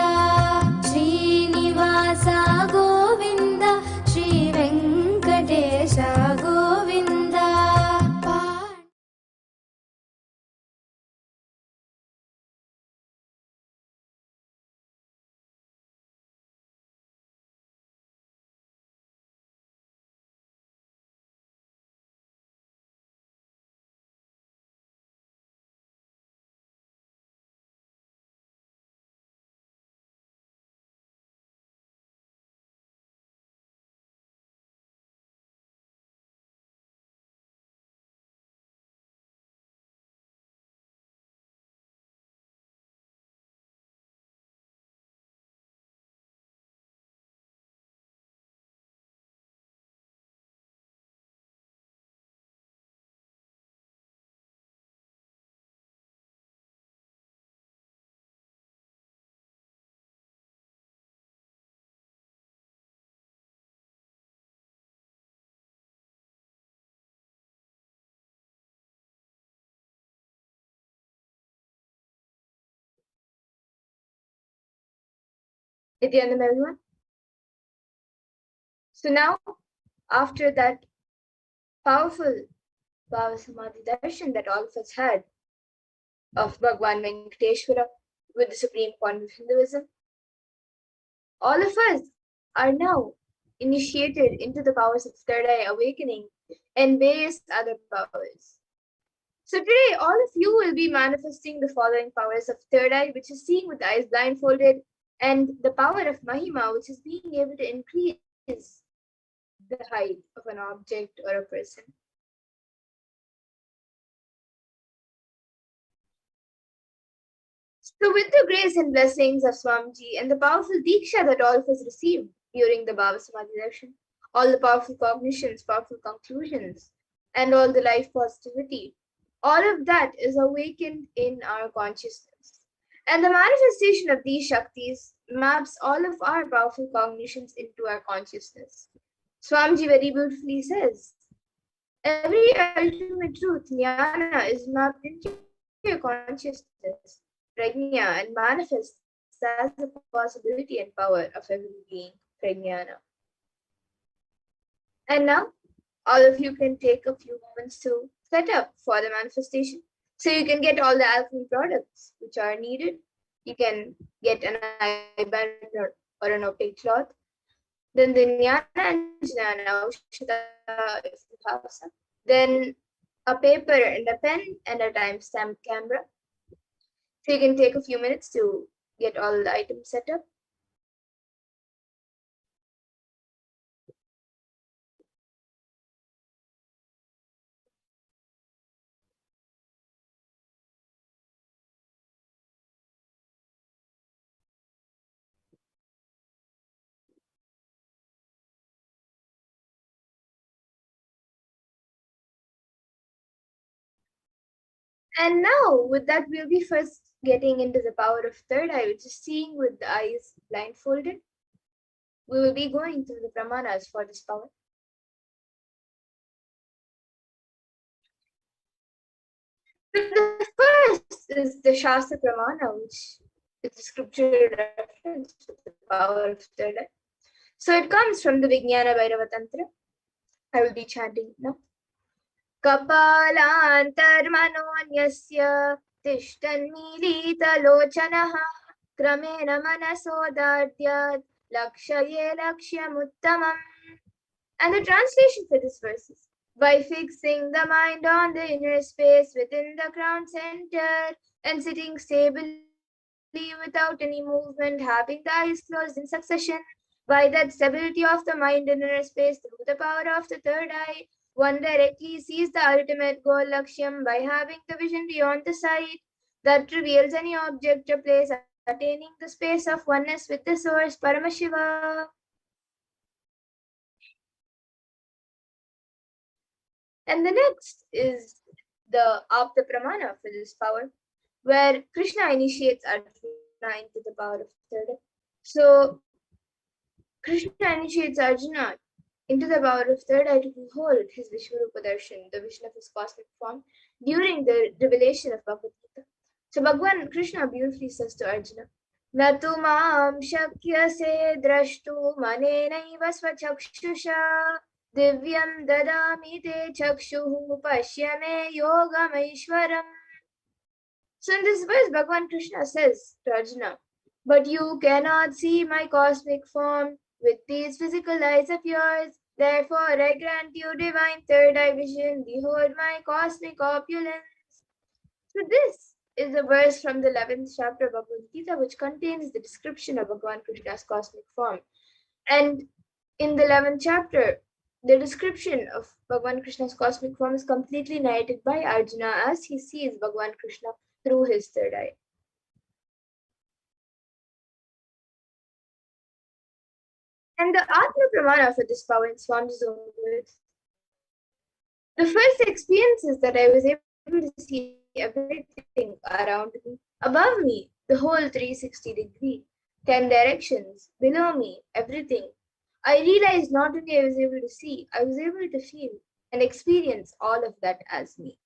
Srinivasa Govinda Shri Venkatesha Govinda Nithyananda, everyone. So now, after that powerful Bhava Samadhi Darshan that all of us had of Bhagavan Venkateshwara with the supreme point of Hinduism, all of us are now initiated into the powers of third eye awakening and various other powers. So today, all of you will be manifesting the following powers of third eye, which is seeing with eyes blindfolded, and the power of Mahima, which is being able to increase the height of an object or a person. So with the grace and blessings of Swamiji and the powerful Diksha that all of us received during the Bhava Samadhi Darshan, all the powerful cognitions, powerful conclusions, and all the life positivity, all of that is awakened in our consciousness. And the manifestation of these Shaktis maps all of our powerful cognitions into our consciousness. Swamiji very beautifully says, every ultimate truth, jnana, is mapped into your consciousness, prajna, and manifests as the possibility and power of every being, prajnana. And now, all of you can take a few moments to set up for the manifestation. So you can get all the alchemy products which are needed. You can get an eye-band or an opaque cloth. Then the jnana and jnana, if you have some. Then a paper and a pen and a timestamp camera. So you can take a few minutes to get all the items set up. And now, with that, we'll be first getting into the power of third eye, which is seeing with the eyes blindfolded. We will be going through the pramanas for this power. The first is the Shastra Pramana, which is a scripture reference to the power of third eye. So it comes from the Vijnana Bhairava Tantra. I will be chanting now. Kapalantarmanonyasya tishtanmilitalochanaha kramena manasodadyat lakshaye lakshyamuttamam. And the translation for this verse is, by fixing the mind on the inner space within the crown center and sitting stably without any movement, having the eyes closed in succession, by that stability of the mind in inner space through the power of the third eye, one directly sees the ultimate goal Lakshyam by having the vision beyond the sight that reveals any object or place, attaining the space of oneness with the source, Paramashiva. And the next is the Apta Pramana for this power, where Krishna initiates Arjuna into the power of third eye. So Krishna initiates Arjuna into the power of third eye to behold his Vishwarupa Darshan, the vision of his cosmic form, during the revelation of Bhagavad Gita. So Bhagavan Krishna beautifully says to Arjuna, Natu maam shakyase drashtu manenaiva svachakshusha divyam dadami te chakshuhu pashyame yogamaishwaram. So in this verse, Bhagavan Krishna says to Arjuna, but you cannot see my cosmic form with these physical eyes of yours. Therefore, I grant you divine third eye vision. Behold my cosmic opulence. So this is a verse from the 11th chapter of Bhagavad Gita, which contains the description of Bhagavan Krishna's cosmic form. And in the 11th chapter, the description of Bhagavan Krishna's cosmic form is completely narrated by Arjuna as he sees Bhagavan Krishna through his third eye. And the Atma Pramana for this power in Swam's own words. The first experience is that I was able to see everything around me, above me, the whole 360 degree, 10 directions, below me, everything. I realized not only I was able to see, I was able to feel and experience all of that as me.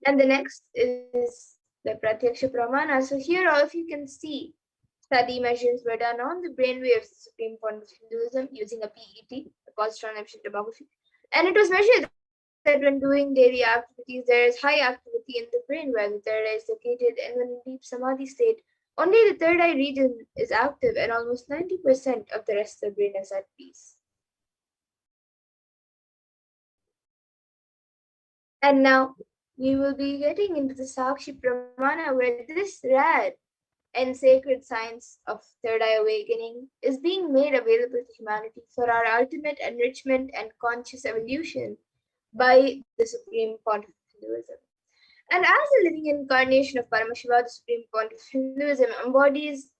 And the next is the Pratyaksha Pramana. So here all of you can see study measures were done on the brainwaves of the Supreme Point of Hinduism using a PET, a positron emission tomography. And it was measured that when doing daily activities, there is high activity in the brain where the third eye is located, and when in deep Samadhi state, only the third eye region is active and almost 90% of the rest of the brain is at peace. And now we will be getting into the Sakshi Pramana, where this rare and sacred science of third eye awakening is being made available to humanity for our ultimate enrichment and conscious evolution by the Supreme Pontiff of Hinduism. And as a living incarnation of Paramashiva, the Supreme Pontiff of Hinduism embodies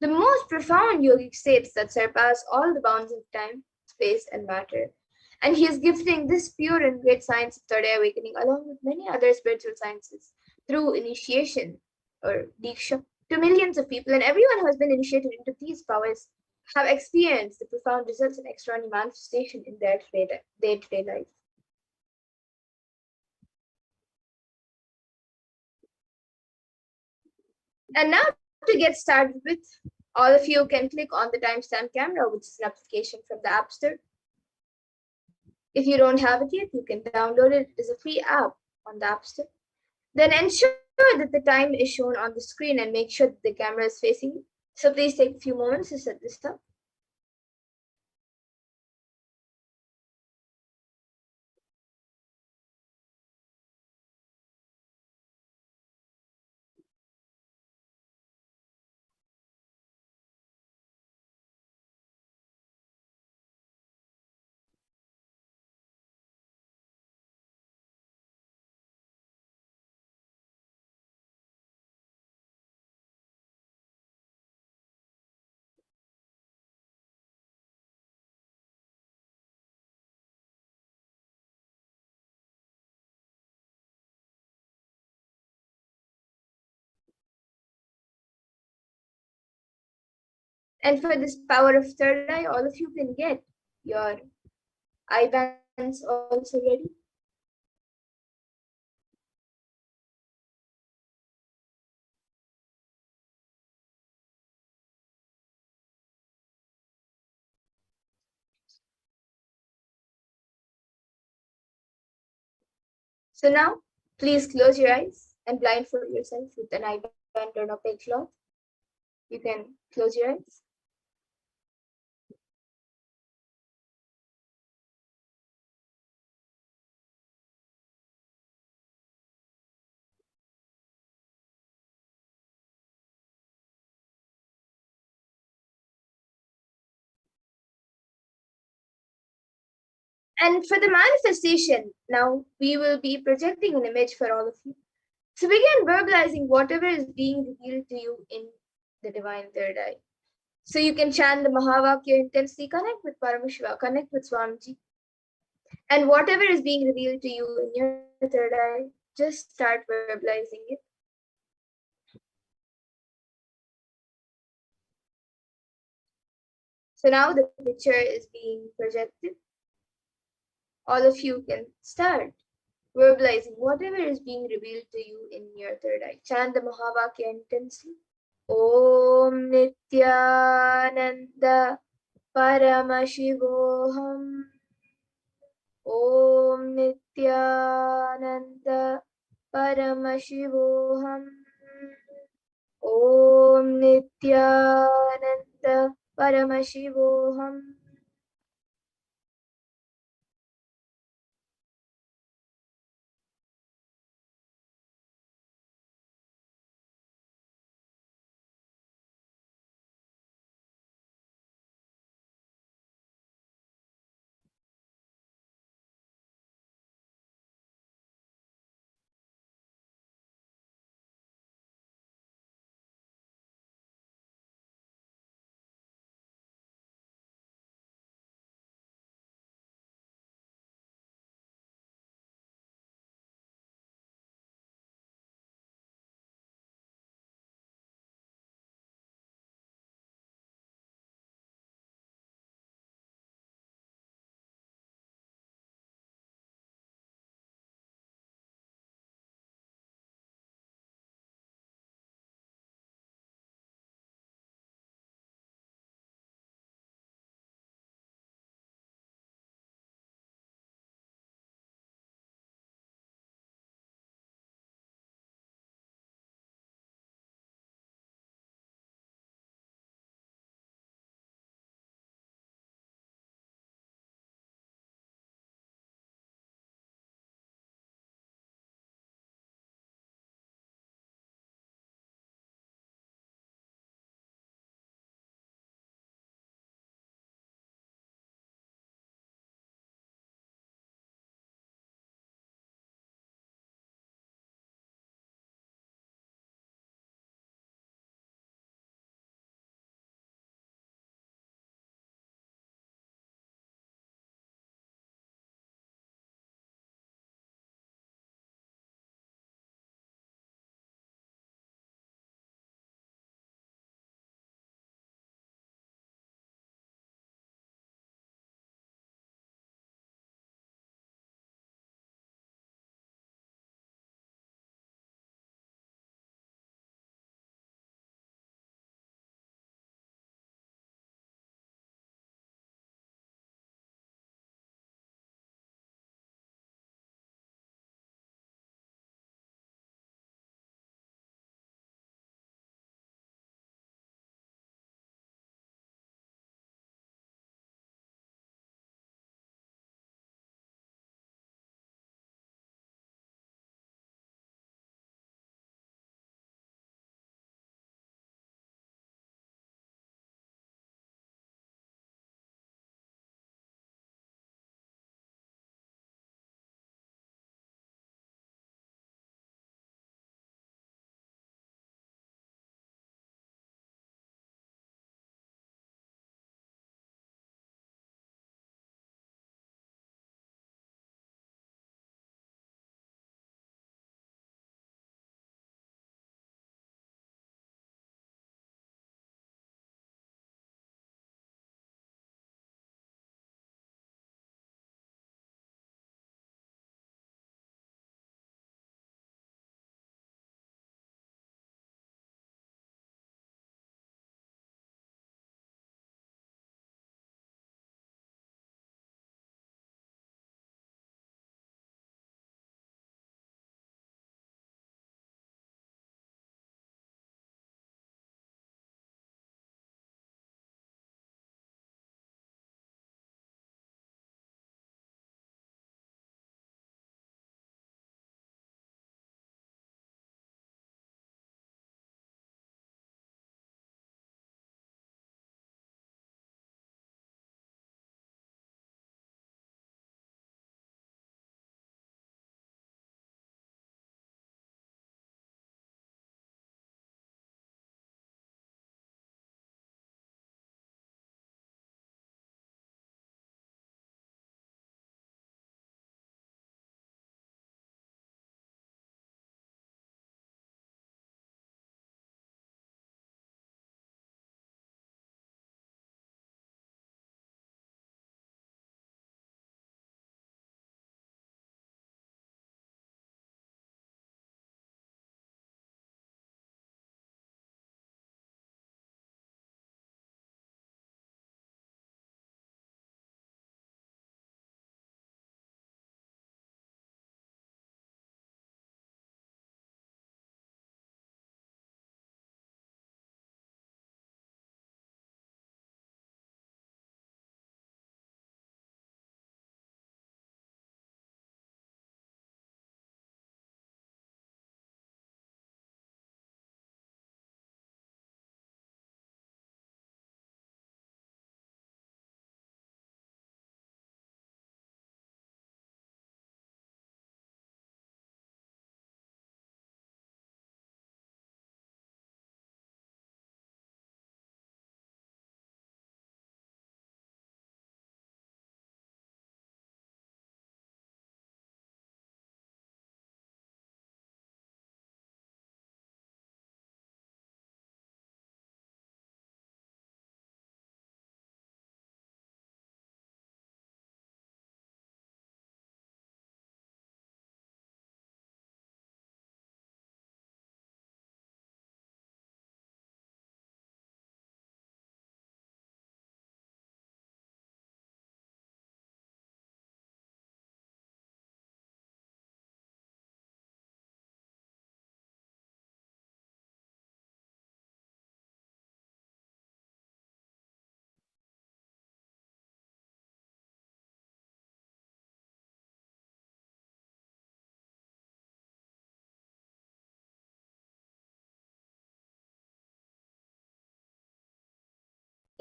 the most profound yogic states that surpass all the bounds of time, space, and matter. And he is gifting this pure and great science of third eye awakening along with many other spiritual sciences through initiation or diksha to millions of people, and everyone who has been initiated into these powers have experienced the profound results and extraordinary manifestation in their day-to-day life. And now to get started with, all of you can click on the timestamp camera, which is an application from the App Store. If you don't have it yet, you can download it. It is a free app on the App Store. Then ensure that the time is shown on the screen and make sure that the camera is facing you. So please take a few moments to set this up. And for this power of third eye, all of you can get your eye bands also ready. So now, please close your eyes and blindfold yourself with an eye band or an opaque cloth. You can close your eyes. And for the manifestation, now we will be projecting an image for all of you. So begin verbalizing whatever is being revealed to you in the divine third eye. So you can chant the Mahavakya intensely, connect with Paramashiva, connect with Swamiji. And whatever is being revealed to you in your third eye, just start verbalizing it. So now the picture is being projected. All of you can start verbalizing whatever is being revealed to you in your third eye. Chant the Mahavakya intensely. Om Nithyananda Paramashivoham. Om Nithyananda Paramashivoham. Om Nithyananda Paramashivoham.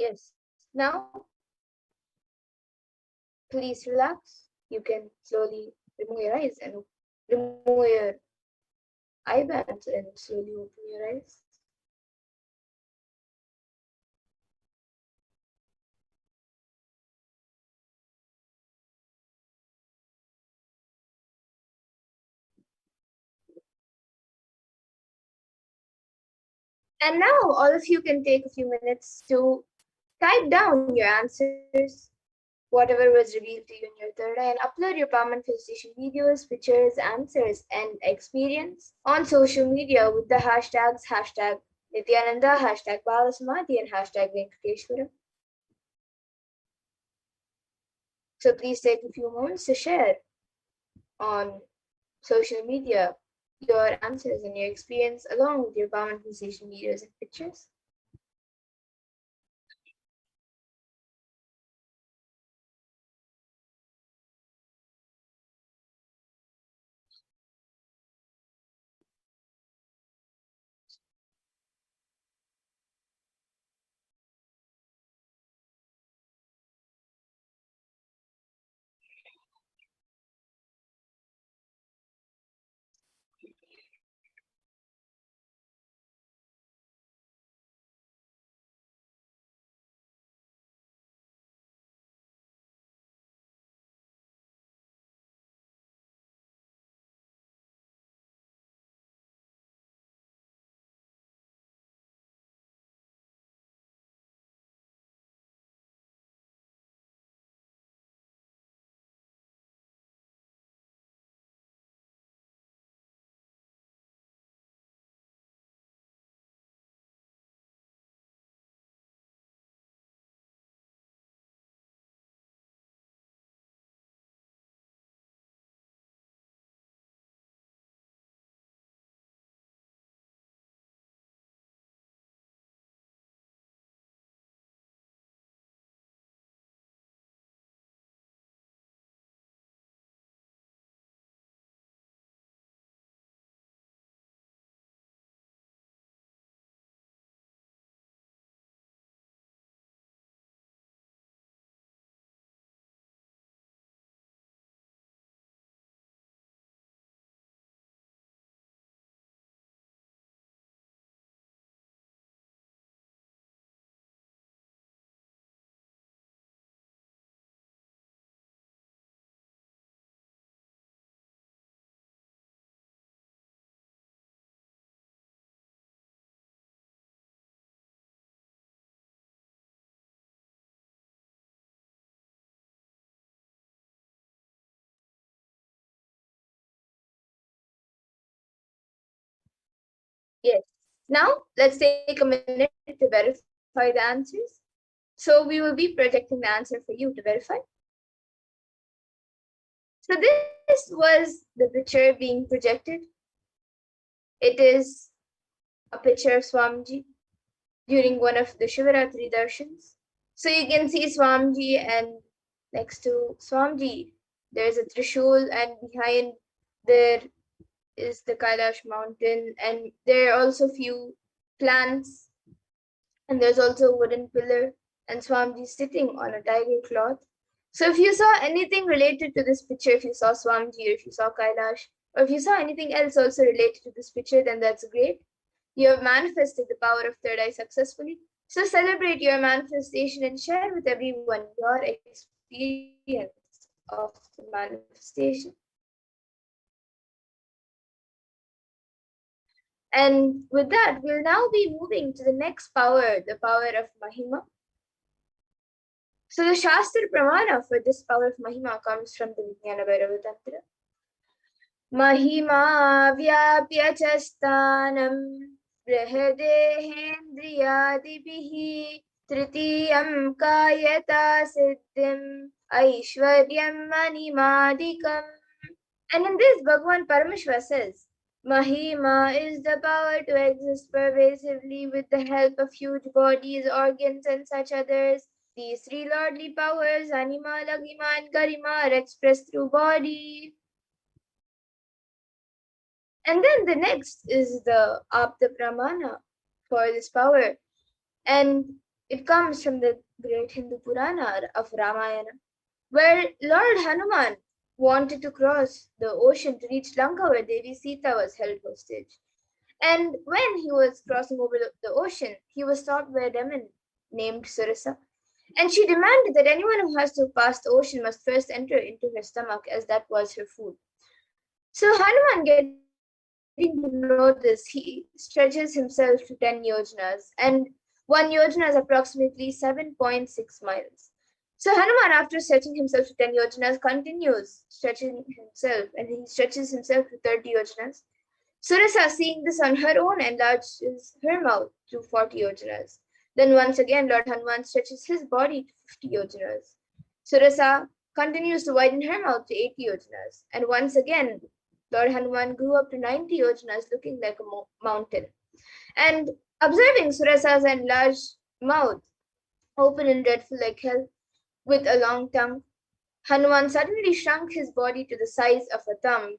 Yes. Now, please relax. You can slowly remove your eyes and remove your eye bands and slowly open your eyes. And now all of you can take a few minutes to type down your answers, whatever was revealed to you in your third eye, and upload your palm manifestation videos, pictures, answers, and experience on social media with the hashtags hashtag Nithyananda, hashtag Bhava Samadhi, and hashtag Venkateshwara. So please take a few moments to share on social media your answers and your experience along with your palm manifestation videos and pictures. Yes. Now let's take a minute to verify the answers. So we will be projecting the answer for you to verify. So this was the picture being projected. It is a picture of Swamiji during one of the Shivaratri Darshans. So you can see Swamiji, and next to Swamiji there is a Trishul, and behind there is the Kailash mountain, and there are also few plants, and there's also a wooden pillar, and Swamiji sitting on a tiger cloth. So if you saw anything related to this picture, if you saw Swamiji, or if you saw Kailash, or if you saw anything else also related to this picture, then that's great. You have manifested the power of third eye successfully. So celebrate your manifestation and share with everyone your experience of the manifestation. And with that, we'll now be moving to the next power, the power of Mahima. So the Shastra Pramana for this power of Mahima comes from the Vijnana Bhairava Tantra. Mahima vyapya chastanam brahadehendriyadibihi tritiyam kayata siddhim aishwaryam manimadikam. And in this, Bhagavan Paramashiva says, Mahima is the power to exist pervasively with the help of huge bodies, organs, and such others. These three lordly powers, Anima, Lagima, and Garima, are expressed through body. And then the next is the Apta Pramana for this power. And It comes from the great Hindu Purana of Ramayana, where Lord Hanuman wanted to cross the ocean to reach Lanka where Devi Sita was held hostage. And when he was crossing over the ocean, he was stopped by a demon named Surasa. And she demanded that anyone who has to pass the ocean must first enter into her stomach, as that was her food. So Hanuman, getting to know this, he stretches himself to 10 yojanas, and 1 yojana is approximately 7.6 miles. So Hanuman, after stretching himself to 10 yojanas, continues stretching himself, and he stretches himself to 30 yojanas. Surasa, seeing this on her own, enlarges her mouth to 40 yojanas. Then once again, Lord Hanuman stretches his body to 50 yojanas. Surasa continues to widen her mouth to 80 yojanas. And once again, Lord Hanuman grew up to 90 yojanas, looking like a mountain. And observing Surasa's enlarged mouth, open and dreadful like hell, with a long tongue, Hanuman suddenly shrunk his body to the size of a thumb,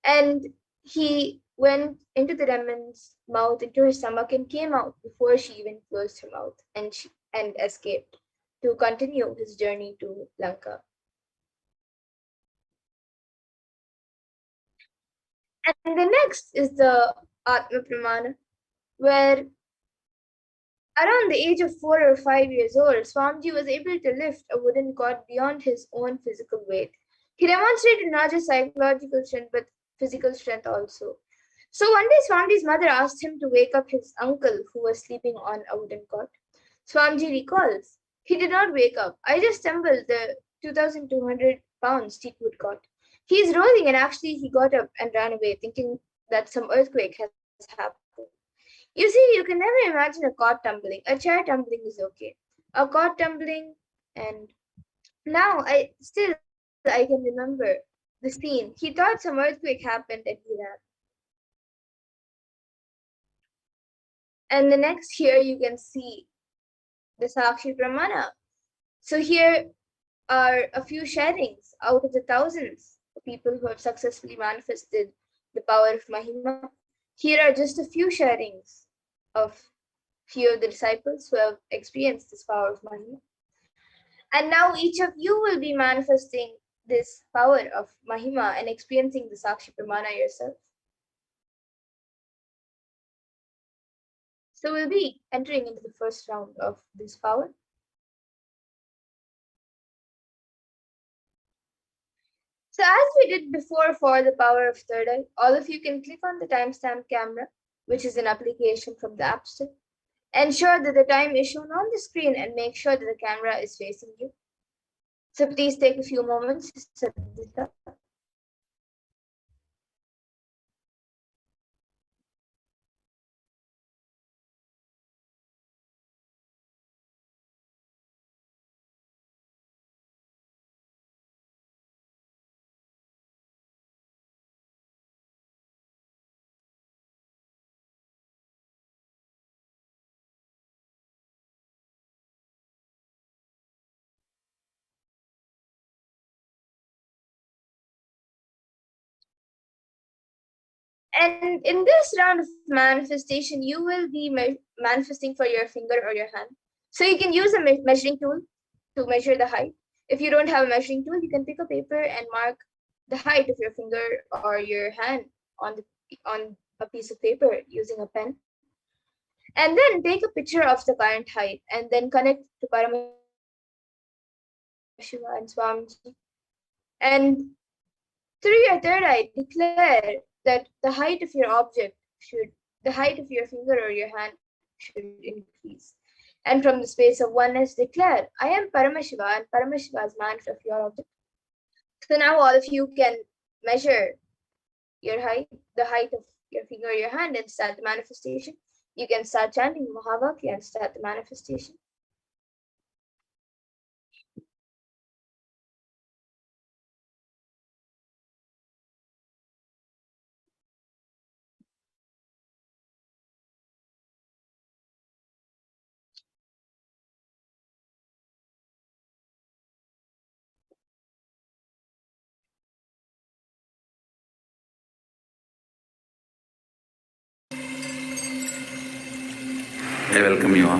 and he went into the demon's mouth, into her stomach, and came out before she even closed her mouth, and escaped to continue his journey to Lanka. And the next is the Atma Pramana, where around the age of 4 or 5 years old, Swamiji was able to lift a wooden cot beyond his own physical weight. He demonstrated not just psychological strength, but physical strength also. So one day, Swamiji's mother asked him to wake up his uncle who was sleeping on a wooden cot. Swamiji recalls, he did not wake up. I just stumbled the 2,200 pounds teak wood cot. He is rolling, and actually he got up and ran away, thinking that some earthquake has happened. You see, you can never imagine a cot tumbling. A chair tumbling is okay. A cot tumbling, and now I can remember the scene. He thought some earthquake happened and he ran. And the next here you can see the Sakshi Pramana. So here are a few sharings out of the thousands of people who have successfully manifested the power of Mahima. Here are just a few sharings of few of the disciples who have experienced this power of Mahima. And now each of you will be manifesting this power of Mahima and experiencing the Sakshi Pramana yourself. So we'll be entering into the first round of this power. So as we did before for the power of third eye, all of you can click on the timestamp camera, which is an application from the App Store. Ensure that the time is shown on the screen and make sure that the camera is facing you. So please take a few moments to set this up. And in this round of manifestation, you will be manifesting for your finger or your hand. So you can use a measuring tool to measure the height. If you don't have a measuring tool, you can pick a paper and mark the height of your finger or your hand on a piece of paper using a pen. And then take a picture of the current height and then connect to Paramashiva and Swamiji. And through your third eye, declare that the height of your the height of your finger or your hand should increase. And from the space of oneness, declare, I am Paramashiva and Paramashiva is manifest of your object. So now all of you can measure your height, the height of your finger or your hand, and start the manifestation. You can start chanting Mahavakya and start the manifestation. I welcome you all.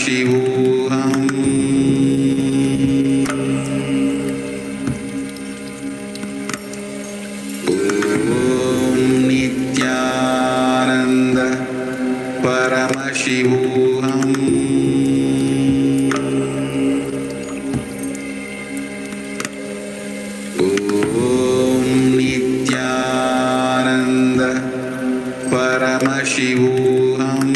Paramashivoham. Om Nithyananda Paramashivoham. Om Nithyananda Paramashivoham.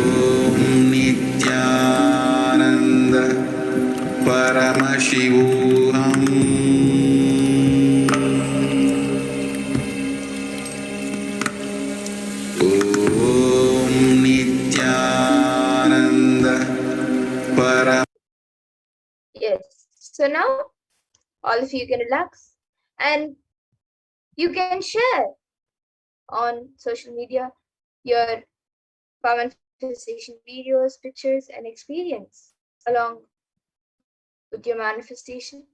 Om Nithyananda Paramashivoham. Om Nithyananda Paramashivoham. Yes. So now all of you can relax and you can share on social media your power manifestation videos, pictures, and experience along with your manifestation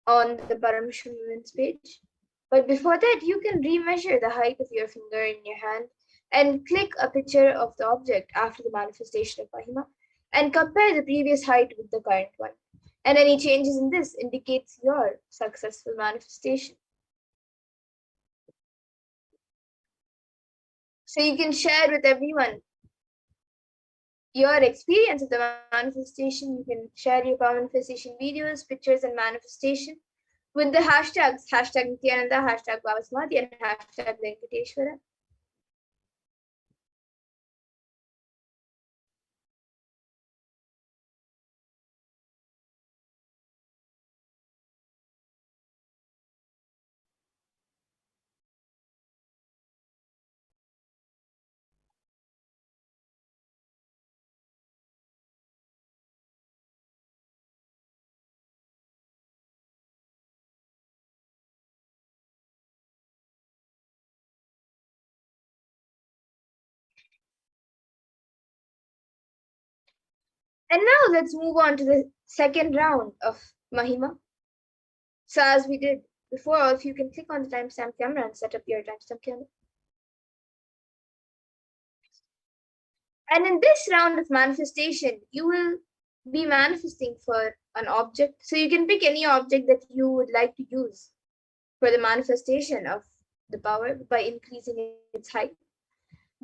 on the Paramashivoham Women's page. But before that, you can remeasure the height of your finger in your hand and click a picture of the object after the manifestation of Mahima and compare the previous height with the current one. And any changes in this indicates your successful manifestation. So you can share with everyone your experience of the manifestation. You can share your power manifestation videos, pictures, and manifestation with the hashtags #Nithyananda, #Bhava Samadhi, and #Venkateshwara. And now let's move on to the second round of Mahima. So as we did before, all of you can click on the timestamp camera and set up your timestamp camera. And in this round of manifestation, you will be manifesting for an object. So you can pick any object that you would like to use for the manifestation of the power by increasing its height.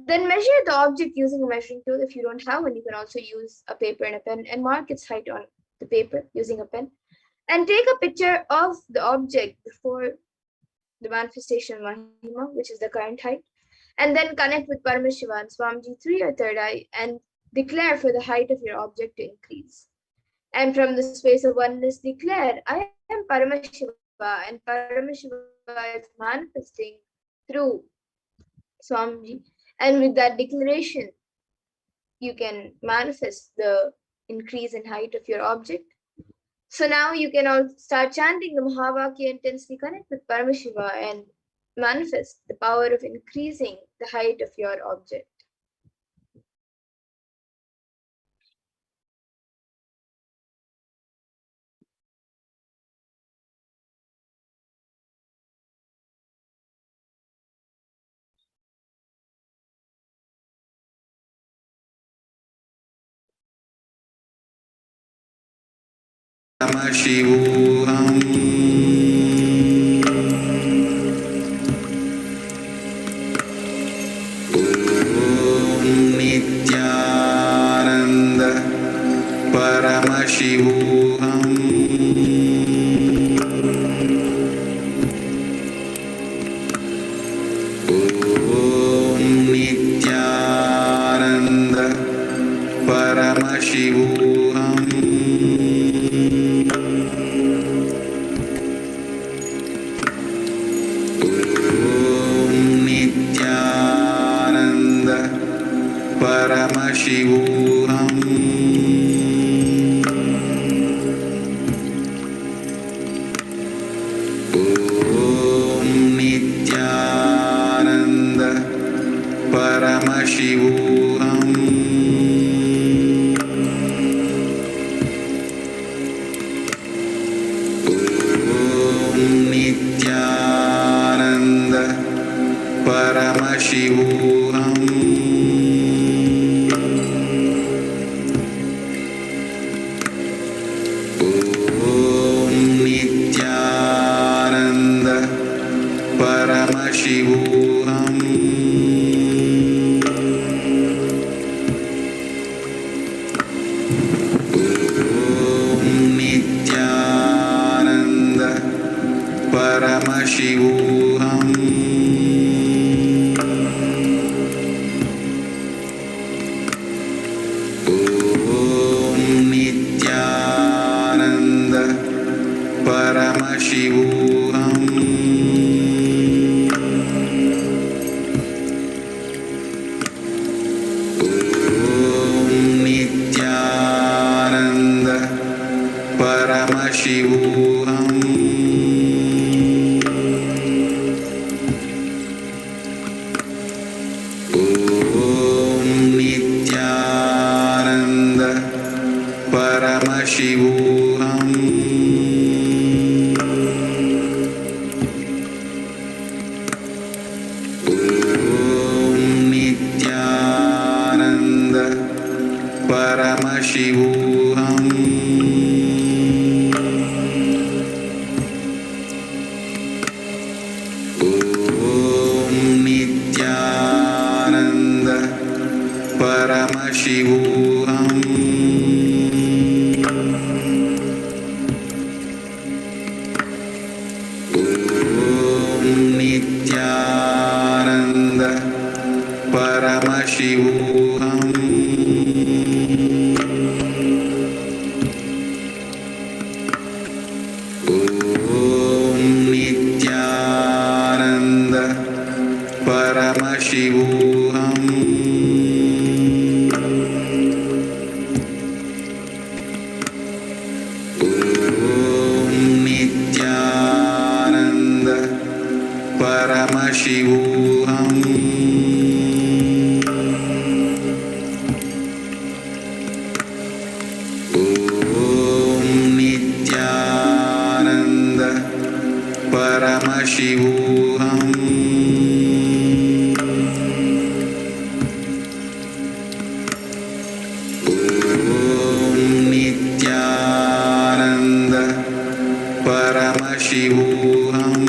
Then measure the object using a measuring tool. If you don't have one, you can also use a paper and a pen and mark its height on the paper using a pen. And take a picture of the object before the manifestation of Mahima, which is the current height. And then connect with Paramashiva and Swamiji through your third eye and declare for the height of your object to increase. And from the space of oneness, declare, I am Paramashiva, and Paramashiva is manifesting through Swamiji. And with that declaration, you can manifest the increase in height of your object. So now you can all start chanting the Mahavakya, intensely connect with Paramashiva and manifest the power of increasing the height of your object. Paramashivoham. Om Nithyananda Paramashivoham. Om Nithyananda Paramashivoham. Nithyananda Paramashivoham. Paramashivoham. Om Nithyananda Paramashivoham. Om Nithyananda Paramashivoham. Om Nithyananda Paramashivoham. Om Nithyananda Paramashivoham. Om Nithyananda Paramashivoham. Om Nithyananda Paramashivoham. Om Nithyananda Paramashivoham. Om Nithyananda Paramashivoham. Om Nithyananda Paramashivoham. Om Nithyananda Paramashivoham.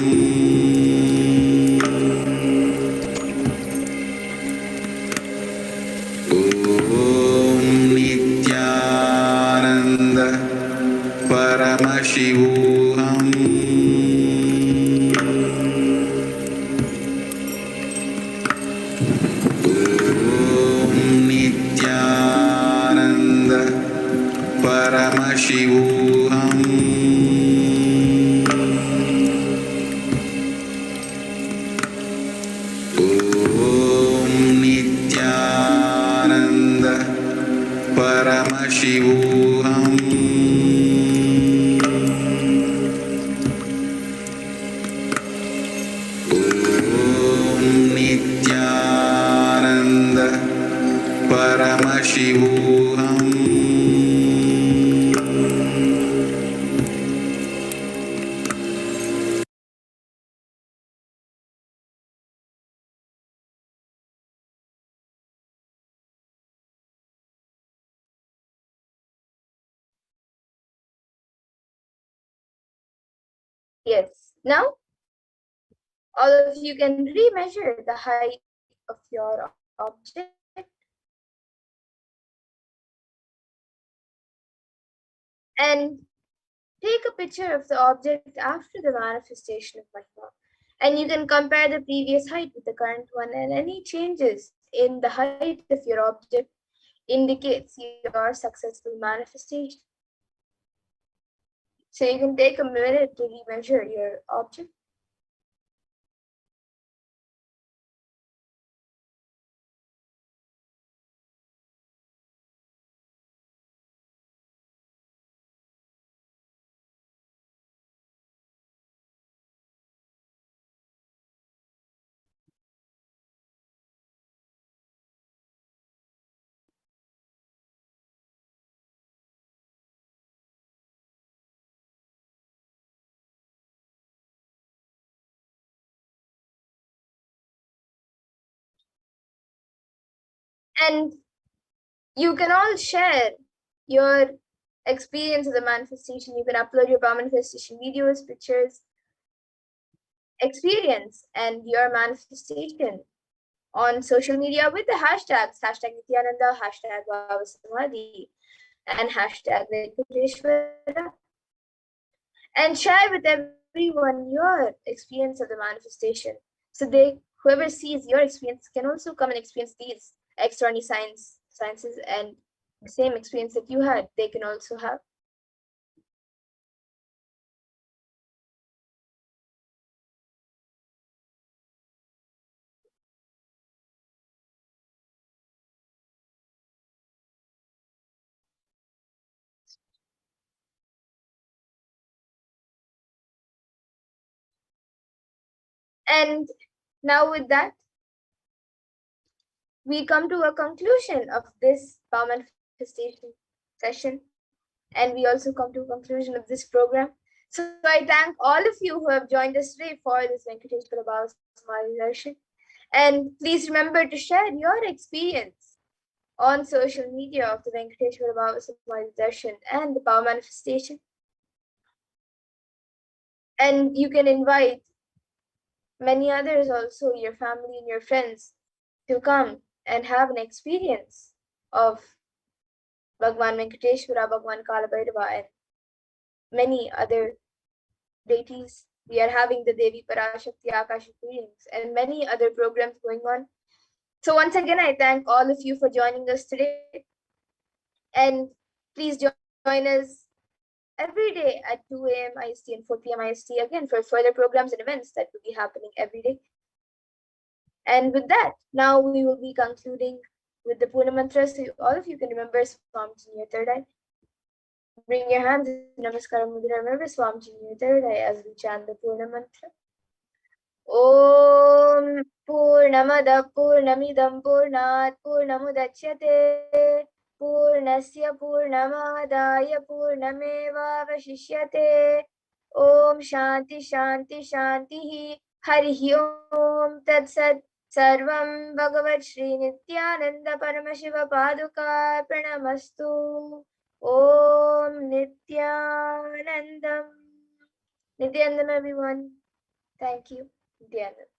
Om Nithyananda Paramashivoham. Om Nithyananda Paramashivoham. Om Nithyananda Paramashivoham. Om Nithyananda Paramashivoham. Yes. Now, all of you can remeasure the height of your object. And take a picture of the object after the manifestation of Mahima. And you can compare the previous height with the current one, and any changes in the height of your object indicates your successful manifestation. So you can take a minute to remeasure your object. And you can all share your experience of the manifestation. You can upload your manifestation videos, pictures, experience, and your manifestation on social media with the hashtags #Nithyananda, #Bhava Samadhi, and #Venkateshwara. And share with everyone everyone your experience of the manifestation. So whoever sees your experience can also come and experience these extraordinary sciences, and the same experience that you had, they can also have. And now with that, we come to a conclusion of this power manifestation session, and we also come to a conclusion of this program. So I thank all of you who have joined us today for this Venkateshwara Bhava Samadhi Darshan. And please remember to share your experience on social media of the Venkateshwara Bhava Samadhi Darshan and the power manifestation. And you can invite many others also, your family and your friends, to come and have an experience of Bhagavan Venkateshwara, Bhagavan Kalabhairava, and many other deities. We are having the Devi Parashakti Akashic readings and many other programs going on. So once again, I thank all of you for joining us today. And please join us every day at 2 a.m. IST and 4 p.m. IST again for further programs and events that will be happening every day. And with that, now we will be concluding with the Purna Mantra. So all of you can remember Swamiji in your third eye. Bring your hands in Namaskara Mudra. Remember Swamiji in your third eye as we chant the Purna Mantra. Om Purnamada Purnamidam Purnat Purnamudachyate Purnasya Purnamadaya Purnameva Vashishyate. Om Shanti Shanti Shanti Harihi Om Tat Sat Sarvam Bhagavat Shri Nithyananda Paramashiva Paduka Pranamastu. Om Nithyanandam. Nithyanandam everyone. Thank you. Nithyanandam.